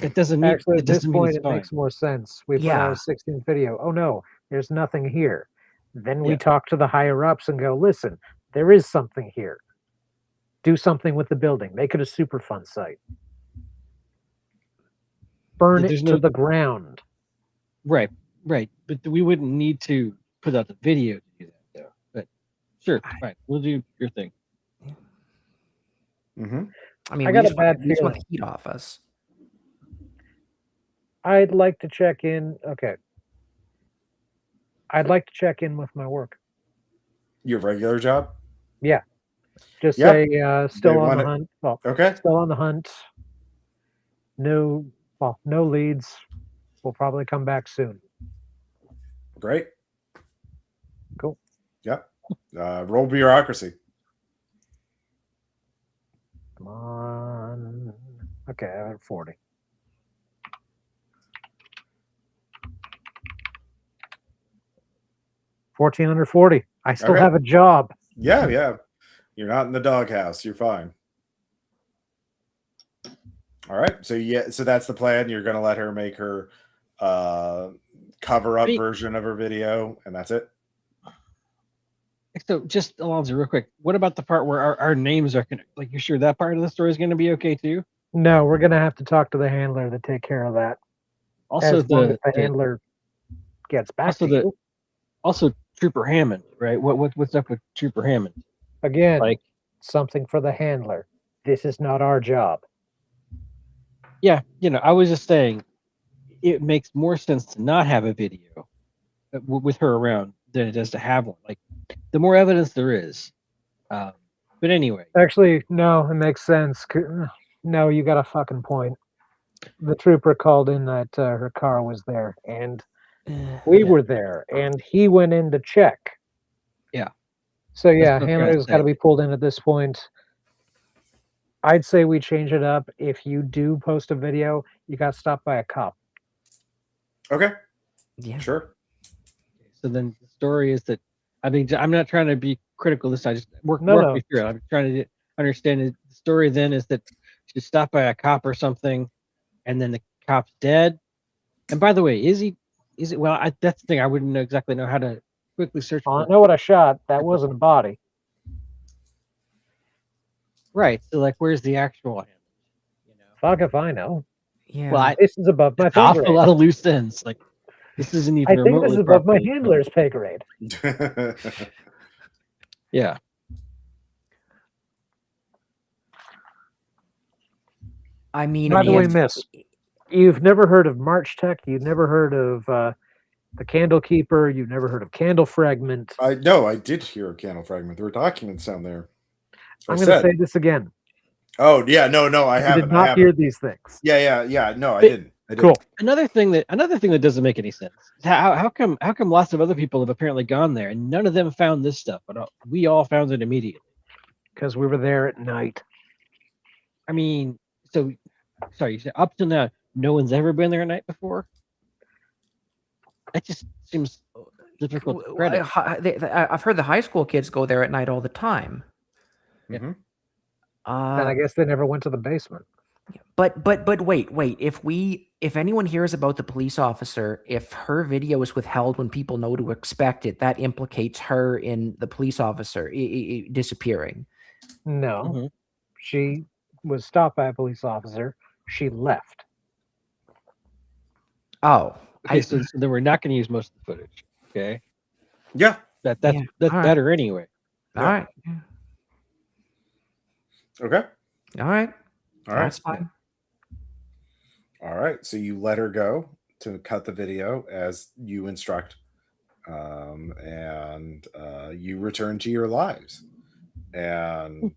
It doesn't mean actually at this point it fine. makes more sense. We put out a 16th video. Oh no, there's nothing here. Then we talk to the higher ups and go, listen, there is something here. Do something with the building. Make it a Superfund site. Burn it to the ground. Right. But we wouldn't need to put out the video to do that, though. But sure, fine. We'll do your thing. Mm-hmm. I mean, I got a bad feeling. feeling. Want the heat off us. I'd like to check in. Okay. I'd like to check in with my work. Your regular job? Yeah. Just say still on the hunt. Well, okay. Still on the hunt. No leads. We'll probably come back soon. Great. Cool. Yep. Roll bureaucracy. Come on. Okay, I have 40. $1,440. I still have a job. Yeah. You're not in the doghouse. You're fine. All right. So that's the plan. You're gonna let her make her cover up version of her video, and that's it. So just Alonzo, real quick, what about the part where our names are like? You sure that part of the story is going to be okay too? No, we're going to have to talk to the handler to take care of that. Also, the handler gets back to you. Also, Trooper Hammond, right? What's up with Trooper Hammond? Again, like something for the handler. This is not our job. Yeah, I was just saying, it makes more sense to not have a video with her around than it does to have one. Like, the more evidence there is. But anyway. Actually, no, it makes sense. No, you got a fucking point. The trooper called in that her car was there, and we were there, and he went in to check. Yeah. So yeah, handler's got to be pulled in at this point. I'd say we change it up. If you do post a video, you got stopped by a cop. Okay. Yeah. Sure. So then the story is that, I mean, I'm not trying to be critical of this. I just work me through it. I'm trying to understand the story then is that she's stopped by a cop or something, and then the cop's dead. And by the way, is it? Well, that's the thing. I wouldn't exactly know how to quickly search. I know what I shot. That wasn't a body. Right. So, like, where's the actual hand? Fuck if I know. Yeah. Well, this is above my pay grade. A lot of loose ends. Like, this isn't even. I think this is above my handler's pay grade. Yeah. I mean, by the way, Miss, you've never heard of March Tech. You've never heard of the Candle Keeper. You've never heard of Candle Fragment. I did hear of Candle Fragment. There were documents down there. I'm going to say this again. Oh yeah, no, I haven't. Did not hear these things. Yeah. No, I didn't. Cool. Another thing that doesn't make any sense. How come lots of other people have apparently gone there and none of them found this stuff, but we all found it immediately? Because we were there at night. I mean, so sorry, you said up to now, no one's ever been there at night before. That just seems difficult to credit. I've heard the high school kids go there at night all the time. Mm-hmm. And I guess they never went to the basement. But wait. If anyone hears about the police officer, if her video is withheld when people know to expect it, that implicates her in the police officer disappearing. No, she was stopped by a police officer. She left. Oh, okay. So then we're not going to use most of the footage. Okay. Yeah. That's Yeah, all right. better anyway. All Yeah. right. Okay. All right. All right. That's fine. All right. So you let her go to cut the video as you instruct. And you return to your lives. And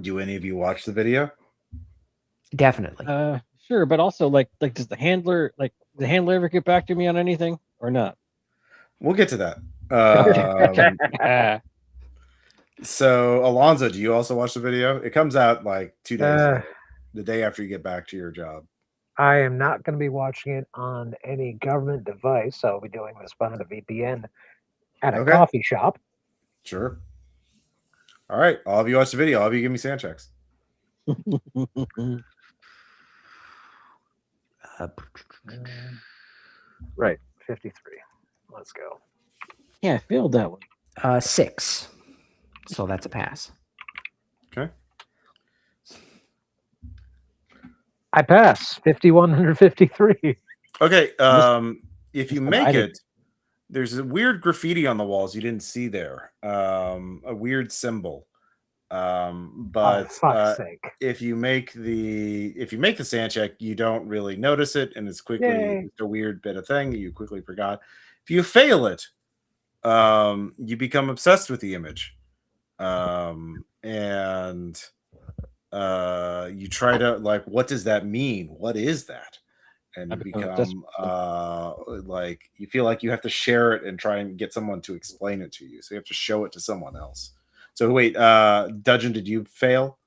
do any of you watch the video? Definitely. Sure, but also like does the handler ever get back to me on anything or not? We'll get to that. Uh, So Alonzo, do you also watch the video? It comes out like 2 days later, the day after you get back to your job. I am not going to be watching it on any government device. So I'll be doing this behind a VPN at a Okay. coffee shop. Sure. All right. All of you watch the video. All of you give me sand checks. Right, 53. Let's go. yeah, I failed that one. 6. So that's a pass. Okay. I pass 5153. Okay. If you make did. it, there's a weird graffiti on the walls you didn't see there. A weird symbol. But fuck's sake. if you make the sand check, you don't really notice it, and it's quickly it's a weird bit of thing you quickly forgot. If you fail it, you become obsessed with the image, and you try to like, what does that mean? What is that? And you become like you feel like you have to share it and try and get someone to explain it to you. So you have to show it to someone else. So wait, Dudgeon, did you fail?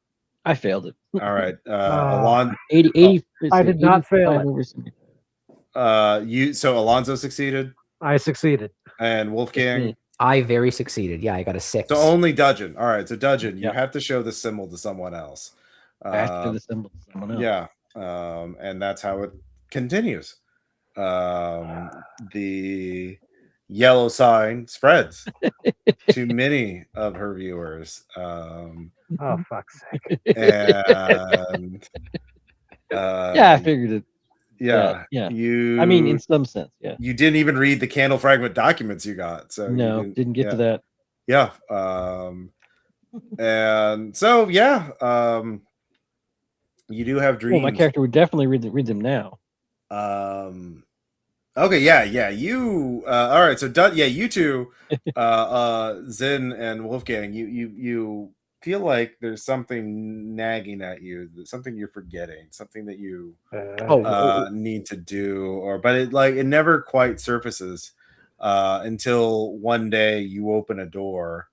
I failed it. All right, Alon. 80. I did not fail it. So Alonzo succeeded. I succeeded. And Wolfgang. I very succeeded. Yeah, I got a 6. So only Dudgeon. All right, so Dudgeon, you Yeah. have to show the symbol to someone else. I have to show the symbol to someone else. Yeah, and that's how it continues. The yellow sign spreads to many of her viewers. Oh, fuck's sake. And yeah, I figured it. Yeah. I mean, in some sense, yeah. You didn't even read the candle fragment documents you got. So no, didn't get to that. Yeah. And so you do have dreams. Well, my character would definitely read them now. Okay, yeah. You all right, so you two, Zin and Wolfgang, you feel like there's something nagging at you, something you're forgetting, something that you need to do, but it never quite surfaces until one day you open a door.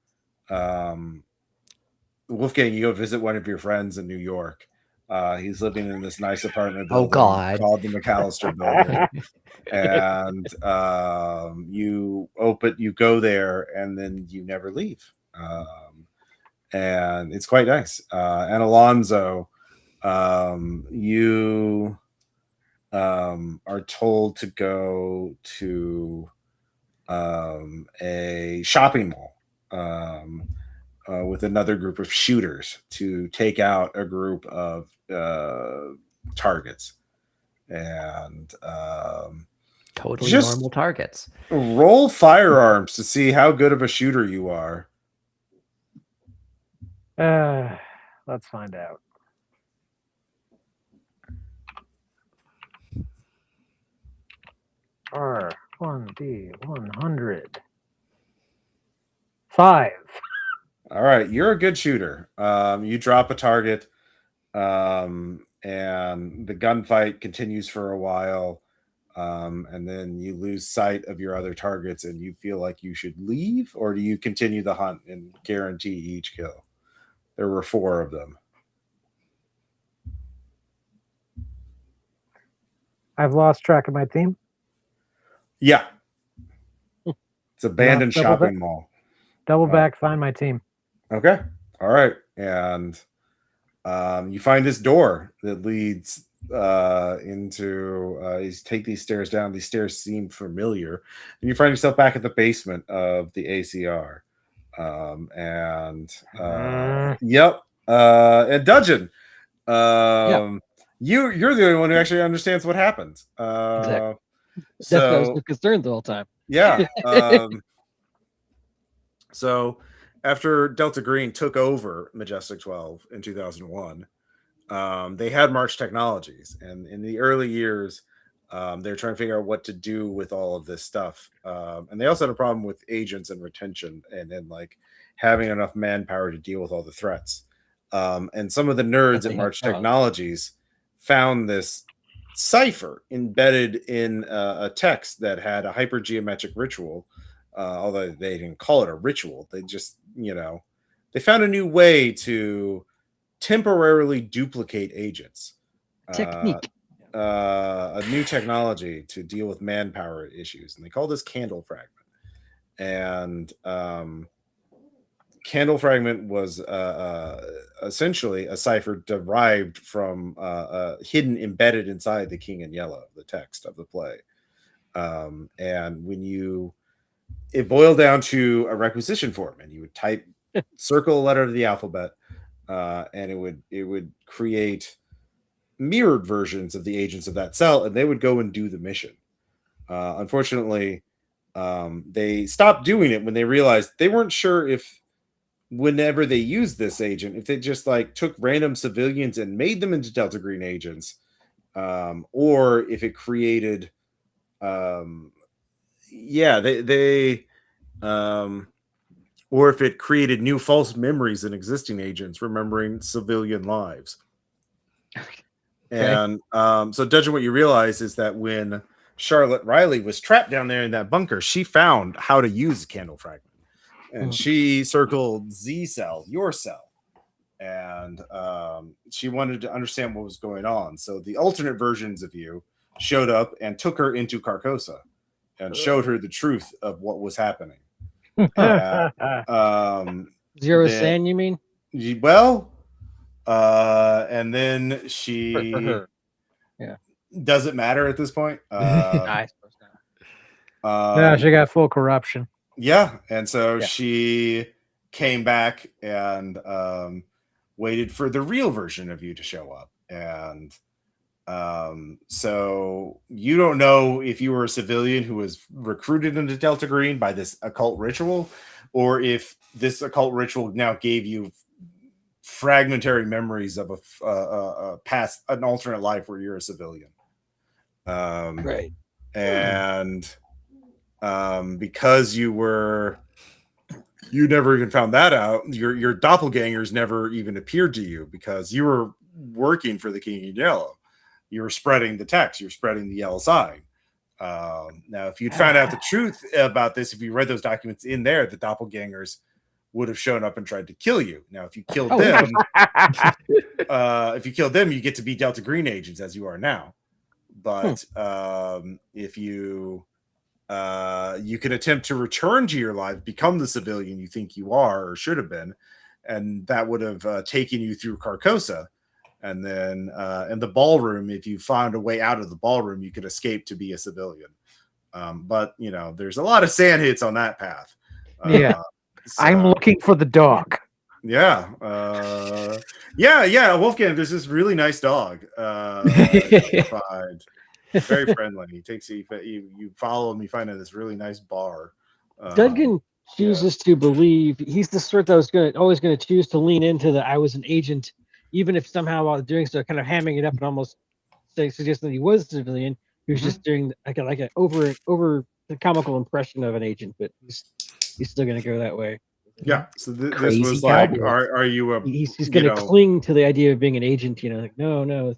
Wolfgang, you go visit one of your friends in New York. He's living in this nice apartment building called the McAllister Building. And you go there and then you never leave. And it's quite nice. And Alonzo, you are told to go to a shopping mall with another group of shooters to take out a group of targets. And totally normal targets. Roll firearms to see how good of a shooter you are. Let's find out. R1D100. 5. All right, you're a good shooter. You drop a target, and the gunfight continues for a while, and then you lose sight of your other targets, and you feel like you should leave, or do you continue the hunt and guarantee each kill? There were 4 of them. I've lost track of my team. Yeah. It's abandoned shopping mall. Double back, find my team. Okay. All right. And you find this door that leads into you take these stairs down. These stairs seem familiar. And you find yourself back at the basement of the ACR. Yep. And Dudgeon. You're the only one who actually understands what happened. Exactly. That's what I was concerned the whole time. Yeah. So after Delta Green took over Majestic 12 in 2001, they had March Technologies, and in the early years, they were trying to figure out what to do with all of this stuff. And they also had a problem with agents and retention, and then like having enough manpower to deal with all the threats. And some of the nerds at March Technologies found this cipher embedded in a text that had a hypergeometric ritual. Although they didn't call it a ritual, they just, they found a new way to temporarily duplicate agents. Technique. A new technology to deal with manpower issues, and they call this candle fragment. And candle fragment was essentially a cipher derived from hidden embedded inside the King in Yellow, the text of the play. And when it boiled down to a requisition form, and you would type circle a letter of the alphabet, and it would create mirrored versions of the agents of that cell, and they would go and do the mission. Unfortunately, they stopped doing it when they realized they weren't sure if whenever they used this agent, if they just like took random civilians and made them into Delta Green agents, or if it created or if it created new false memories in existing agents remembering civilian lives. And so, Dudgeon, what you realize is that when Charlotte Riley was trapped down there in that bunker, she found how to use a candle fragment, and she circled Z cell, your cell, and she wanted to understand what was going on. So the alternate versions of you showed up and took her into Carcosa and showed her the truth of what was happening. Zero San, you mean? Well, and then she For her. Yeah. Does it matter at this point? I suppose not. Yeah, she got full corruption. Yeah, and so she came back and waited for the real version of you to show up. And so you don't know if you were a civilian who was recruited into Delta Green by this occult ritual, or if this occult ritual now gave you fragmentary memories of a past, an alternate life where you're a civilian. Right. And because you never even found that out, your doppelgangers never even appeared to you, because you were working for the King in Yellow. You were spreading the text, you're spreading the yellow sign. Now, if you'd found out the truth about this, if you read those documents in there, the doppelgangers would have shown up and tried to kill you. Now, if you killed them, you get to be Delta Green agents as you are now. But if you can attempt to return to your life, become the civilian you think you are or should have been, and that would have taken you through Carcosa. And then in the ballroom, if you found a way out of the ballroom, you could escape to be a civilian. But there's a lot of sand hits on that path. So, I'm looking for the dog. Yeah. Wolfgang, there's this really nice dog. Very friendly. He takes you follow him, you find this really nice bar. Dudgeon chooses to believe he's the sort that was always going to choose to lean into the I was an agent, even if somehow while doing so, kind of hamming it up and almost suggesting that he was a civilian. He was just doing like an over the comical impression of an agent, but he's still going to go that way. Yeah. So this was like, are you a? He's going to cling to the idea of being an agent. Like no.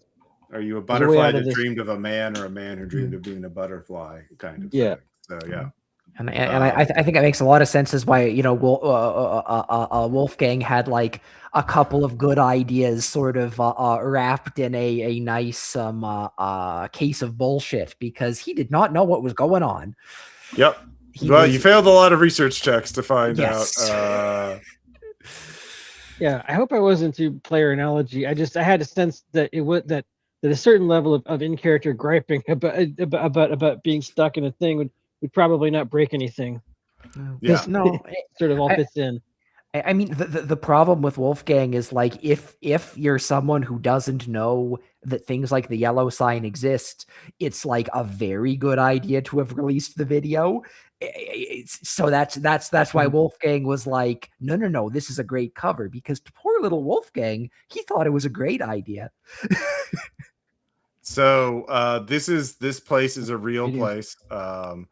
Are you a butterfly that dreamed of a man, or a man who dreamed of being a butterfly? Kind of. Yeah. Thing. So yeah. And I think it makes a lot of sense as why Wolfgang had like a couple of good ideas sort of wrapped in a nice case of bullshit, because he did not know what was going on. Yep. You failed a lot of research checks to find out. Yeah, I hope I wasn't too player analogy. I had a sense that it would that a certain level of in character griping about being stuck in a thing would probably not break anything. Yeah, sort of all fits in. I mean, the problem with Wolfgang is like if you're someone who doesn't know that things like the yellow sign exist, it's like a very good idea to have released the video, So that's why Wolfgang was like, no, this is a great cover, because poor little Wolfgang, he thought it was a great idea. So this place is a real It is. place.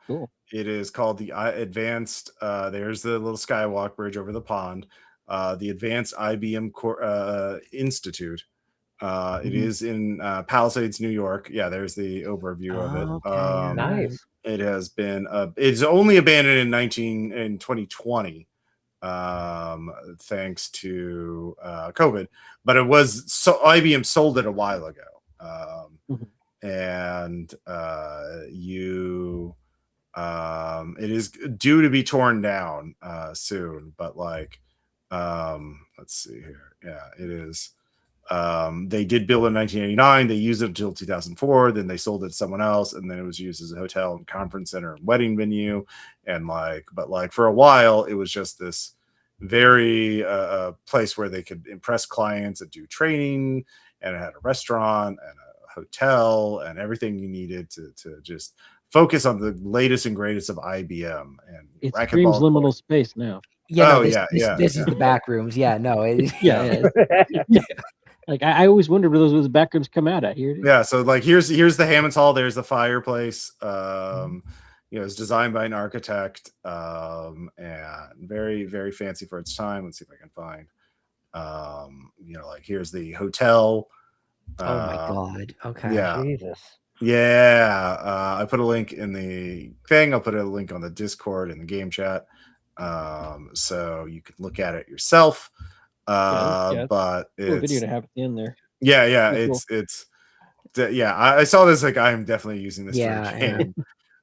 Cool. It is called the Advanced. There's the little skywalk bridge over the pond. The Advanced IBM Institute. It is in Palisades, New York. Yeah, there's the overview of it. Okay, Nice. It has been. It's only abandoned in 2020, thanks to COVID. But it was IBM sold it a while ago. And it is due to be torn down soon, but like let's see here. Yeah, it is. They did build in 1989. They used it until 2004. Then they sold it to someone else, and then it was used as a hotel and conference center and wedding venue. And but for a while, it was just this very place where they could impress clients and do training, and it had a restaurant and a hotel and everything you needed to just focus on the latest and greatest of IBM. And it screams liminal space now. Yeah, This is the back rooms. Yeah, no, Yeah. Like I always wondered where those back rooms come out at. Here it is. Yeah, so like here's the Hammond's Hall. There's the fireplace. It's designed by an architect, and very, very fancy for its time. Let's see if I can find. Like here's the hotel. Oh my god. Okay. Yeah. Jesus. Yeah. I put a link in the thing. I'll put a link on the Discord in the game chat. So you can look at it yourself. But it's cool video to have at the end there. Yeah. Cool. I saw this. Like, I'm definitely using this for a game.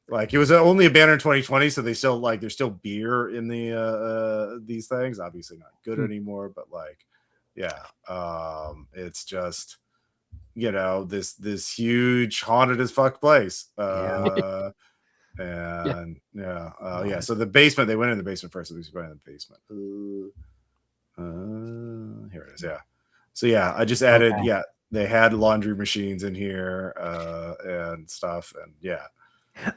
Like, it was only a banner in 2020, so they still like there's still beer in the these things. Obviously not good anymore, but like, it's just this huge haunted as fuck place. So the basement, they went in the basement first, so we going in the basement. Here it is. Yeah. So yeah, I just added. Okay. Yeah, they had laundry machines in here and stuff, and yeah.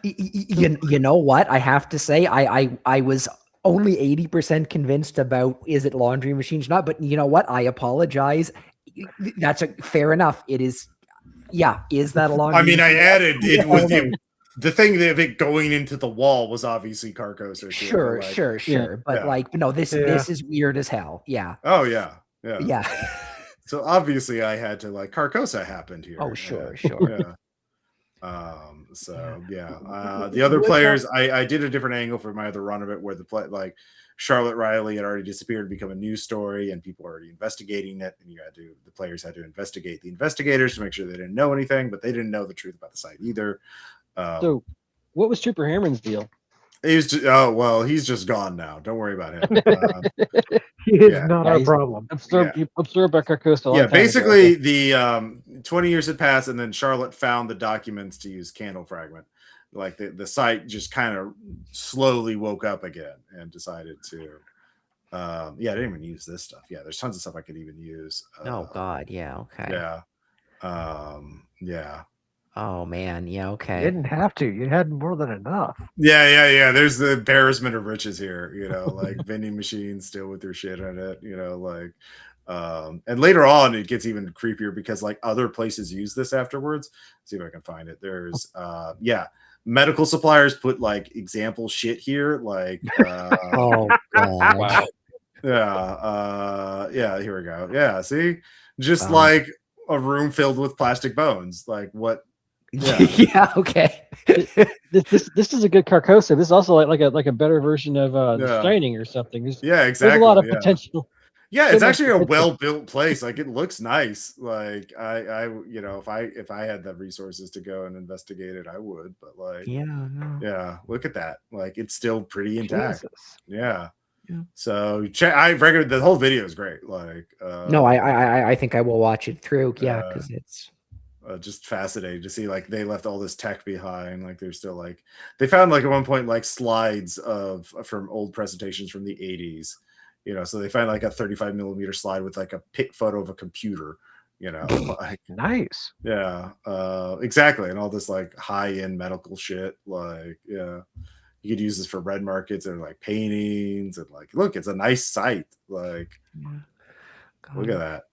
You know what? I have to say, I was only 80% convinced about is it laundry machines or not, but you know what? I apologize. That's fair enough. It is. Yeah, is that a laundry? I mean, machine? I added it was the thing of it going into the wall was obviously Carcosa. Sure. But no, this is weird as hell. Yeah. Oh yeah. Yeah. So obviously I had to like Carcosa happened here. Oh sure. Yeah. The other players, I did a different angle for my other run of it where like Charlotte Riley had already disappeared and become a news story, and people were already investigating it, and the players had to investigate the investigators to make sure they didn't know anything, but they didn't know the truth about the site either. So what was Trooper Hammon's deal? He's just, he's just gone now. Don't worry about him. He is not our problem. Absorbed by Carcosa. Yeah, basically the 20 years had passed, and then Charlotte found the documents to use Candle Fragment. Like the site just kind of slowly woke up again and decided to. I didn't even use this stuff. Yeah, there's tons of stuff I could even use. Oh God, yeah, okay. Yeah. Oh man, yeah, okay. You didn't have to. You had more than enough. Yeah. There's the embarrassment of riches here, like vending machines still with their shit on it, and later on it gets even creepier because like other places use this afterwards. Let's see if I can find it. There's medical suppliers put like example shit here, like oh God. Wow. Here we go. Yeah, see, just like a room filled with plastic bones. Like what? Yeah. Okay. This is a good Carcosa. This is also like a better version of The Shining or something. Exactly. There's a lot of potential. Yeah, it's actually a well-built place. Like it looks nice. Like I if I had the resources to go and investigate it, I would. But like, look at that. Like it's still pretty intact. Jesus. Yeah. So I reckon the whole video is great. Like, no, I think I will watch it through. Yeah, because it's just fascinating to see. Like they left all this tech behind. Like they're still like they found like at one point like slides from old presentations from the 80s. So they find like a 35 millimeter slide with like a pic photo of a computer, like, nice. Yeah, exactly. And all this like high end medical shit. Like, You could use this for red markets and like paintings and like, look, it's a nice site. Like, look at that.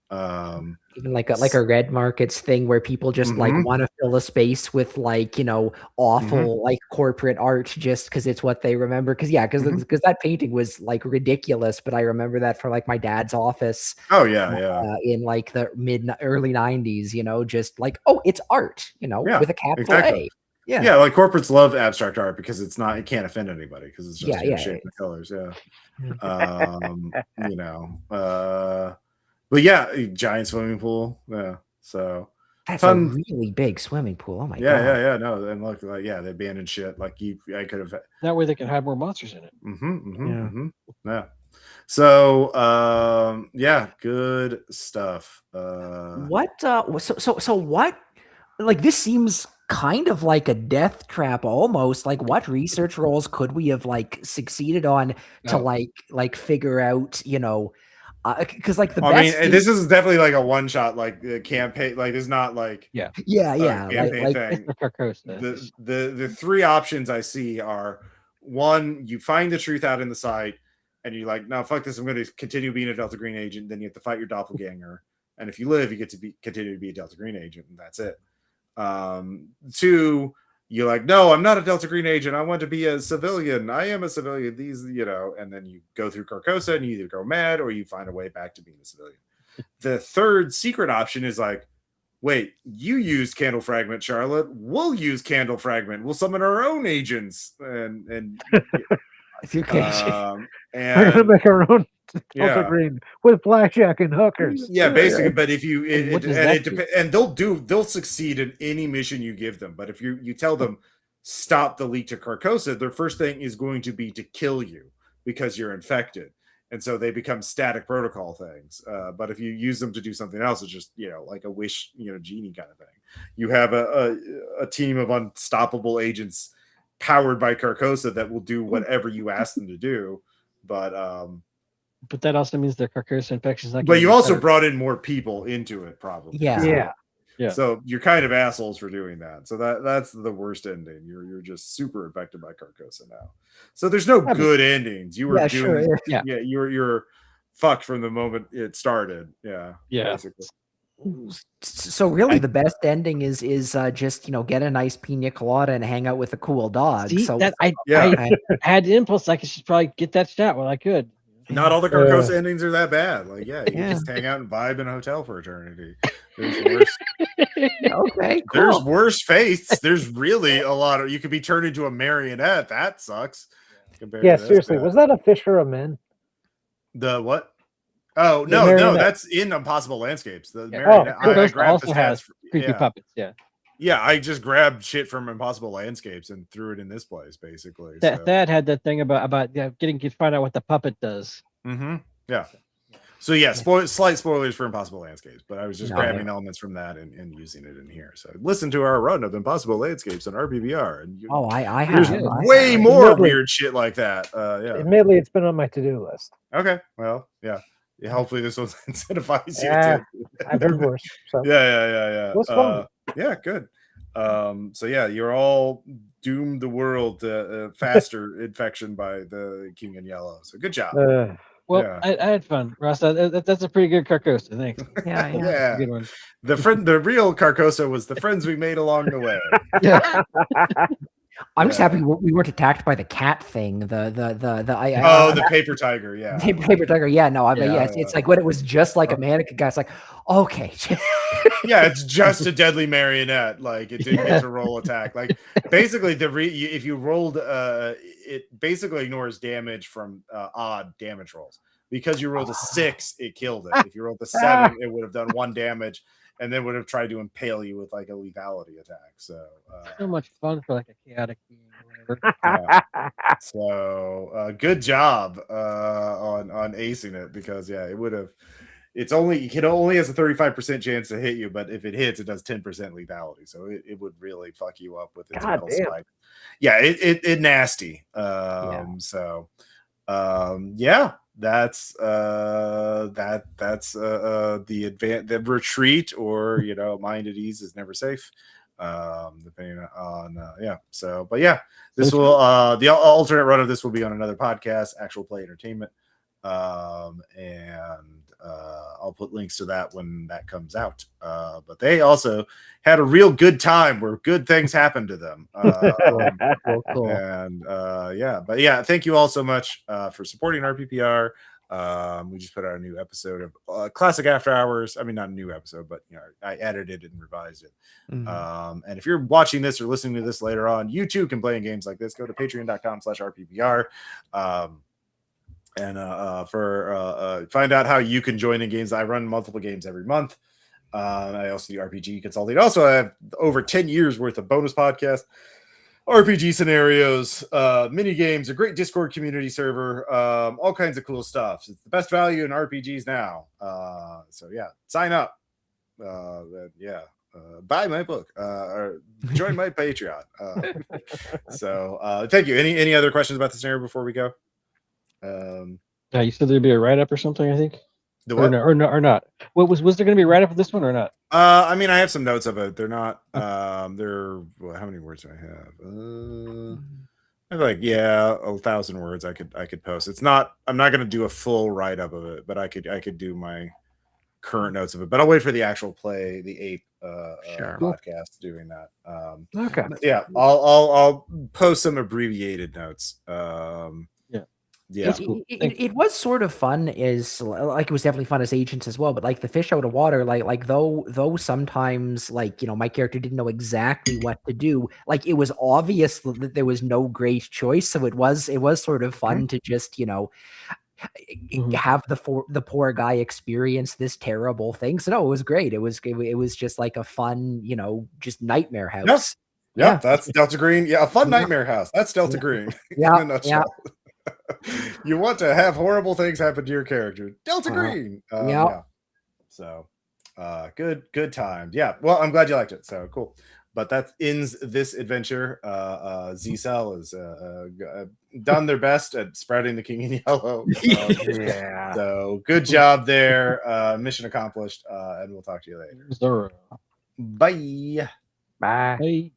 Even like a red markets thing where people just like want to fill a space with like, you know, awful like corporate art just because it's what they remember. Because that painting was like ridiculous, but I remember that from like my dad's office. Oh yeah, in like the early 90s, you know, just like, oh, it's art, you know, with a capital A. Yeah, like corporates love abstract art because it can't offend anybody because it's just shape and colors. Yeah. You know, but yeah, giant swimming pool. Yeah. So that's a really big swimming pool. Oh my god. Yeah. No, and look, like, the abandoned shit. Like I could have. That way they can have more monsters in it. Yeah. So yeah, good stuff. What? So what? Like this seems kind of like a death trap almost. Like what research roles could we have like succeeded on to like figure out, you know, because like the best mean, this is definitely like a one shot, like the campaign, like it's not like campaign thing. The three options I see are: one, you find the truth out in the site and you're like, no, fuck this, I'm going to continue being a Delta Green agent. Then you have to fight your doppelganger, and if you live, you get to continue to be a Delta Green agent, and that's it. Two, you're like, no, I'm not a Delta Green agent, I want to be a civilian, I am a civilian, these, you know, and then you go through Carcosa and you either go mad or you find a way back to being a civilian. The third secret option is like, wait, you used Candle Fragment, Charlotte, we'll use Candle Fragment, we'll summon our own agents and if you can, and we're gonna make our own Delta Green with blackjack and hookers. Yeah, basically. But if you and they'll succeed in any mission you give them. But if you tell them stop the leak to Carcosa, their first thing is going to be to kill you because you're infected, and so they become static protocol things. But if you use them to do something else, it's just, you know, like a wish, you know, genie kind of thing. You have a team of unstoppable agents powered by Carcosa that will do whatever you ask them to do. But that also means their Carcosa infection is not. But you also brought in more people into it, probably. Yeah. So you're kind of assholes for doing that. So that's the worst ending. You're just super infected by Carcosa now. So there's no good endings. You were you're fucked from the moment it started. Yeah. Basically. So really, the best ending is just, you know, get a nice pina colada and hang out with a cool dog. See, so I had the impulse I should probably get that shot while I could. Not all the Carcosa endings are that bad. Like, you just hang out and vibe in a hotel for eternity. There's worse. Okay, cool. There's worse fates. There's really a lot of. You could be turned into a marionette. That sucks. Yeah, seriously. Was that a Fish or a Men? The what? Oh no, that's in Impossible Landscapes. The marionette. I also has creepy puppets. Yeah, I just grabbed shit from Impossible Landscapes and threw it in this place, basically. That had that thing about getting to find out what the puppet does. Yeah. So yeah, slight spoilers for Impossible Landscapes, but I was just grabbing elements from that and using it in here. So listen to our run of Impossible Landscapes on RPPR. And I have. There's way more weird shit like that. Admittedly, it's been on my to-do list. Okay, well, yeah. Hopefully this will incentivize you. I've heard worse. So. Yeah. It was fun. Yeah, good. So yeah, you're all doomed the world to faster infection by the King in Yellow. So good job. I had fun, Ross. That's a pretty good Carcosa. Thanks. Yeah. That's a good one. The real Carcosa was the friends we made along the way. I'm just happy we weren't attacked by the cat thing. The paper tiger. Yeah, paper tiger. Yeah, no, I mean, it's like when it was just like a mannequin guy. It's like, okay, yeah, it's just a deadly marionette. Like it didn't get to roll attack. Like basically, if you rolled, it basically ignores damage from odd damage rolls. Because you rolled a 6, it killed it. If you rolled a 7, it would have done 1 damage. And then would have tried to impale you with like a lethality attack. So much fun for like a chaotic game or whatever. So good job on acing it, because it would have. It only has a 35% chance to hit you, but if it hits, it does 10% lethality. So it would really fuck you up with its metal spike. Yeah, it nasty. So that's the retreat, or mind at ease is never safe. depending on So, but yeah, this will the alternate run of this will be on another podcast, Actual Play Entertainment, and I'll put links to that when that comes out. But they also had a real good time where good things happened to them. Cool. And but yeah, thank you all so much for supporting RPPR. We just put out a new episode of Classic After Hours. I mean, not a new episode, but I edited it and revised it. And if you're watching this or listening to this later on, you too can play in games like this. Go to patreon.com/RPPR. Find out how you can join in games. I run multiple games every month. I also do RPG consulting. Also, I have over 10 years worth of bonus podcasts, RPG scenarios, mini games, a great Discord community server, all kinds of cool stuff. It's the best value in RPGs now. So yeah, sign up. Buy my book or join my Patreon. So thank you. Any other questions about the scenario before we go? Yeah, you said there'd be a write up or something. I think. The what? Or not. What was there going to be a write up of this one or not? I mean, I have some notes of it. They're not. They're how many words do I have? I have 1,000 words. I could post. It's not. I'm not going to do a full write up of it, but I could do my current notes of it. But I'll wait for the actual play, the 8th podcast doing that. Okay. Yeah, I'll post some abbreviated notes. Yeah, cool. It was sort of fun it was definitely fun as agents as well, but like the fish out of water, like though sometimes my character didn't know exactly what to do, like it was obvious that there was no great choice, so it was sort of fun to just have the poor guy experience this terrible thing. So no, it was great. It was just like a fun, just nightmare house. Yeah, that's Delta Green. Yeah, a fun nightmare house. That's Delta Green. Yeah, in a nutshell. You want to have horrible things happen to your character. Delta Green. Yeah. So good times. Yeah. Well, I'm glad you liked it. So cool. But that ends this adventure. Z-Cell has done their best at spreading the King in Yellow. Yeah. So good job there. Mission accomplished. And we'll talk to you later. Zoro. Bye. Bye. Hey.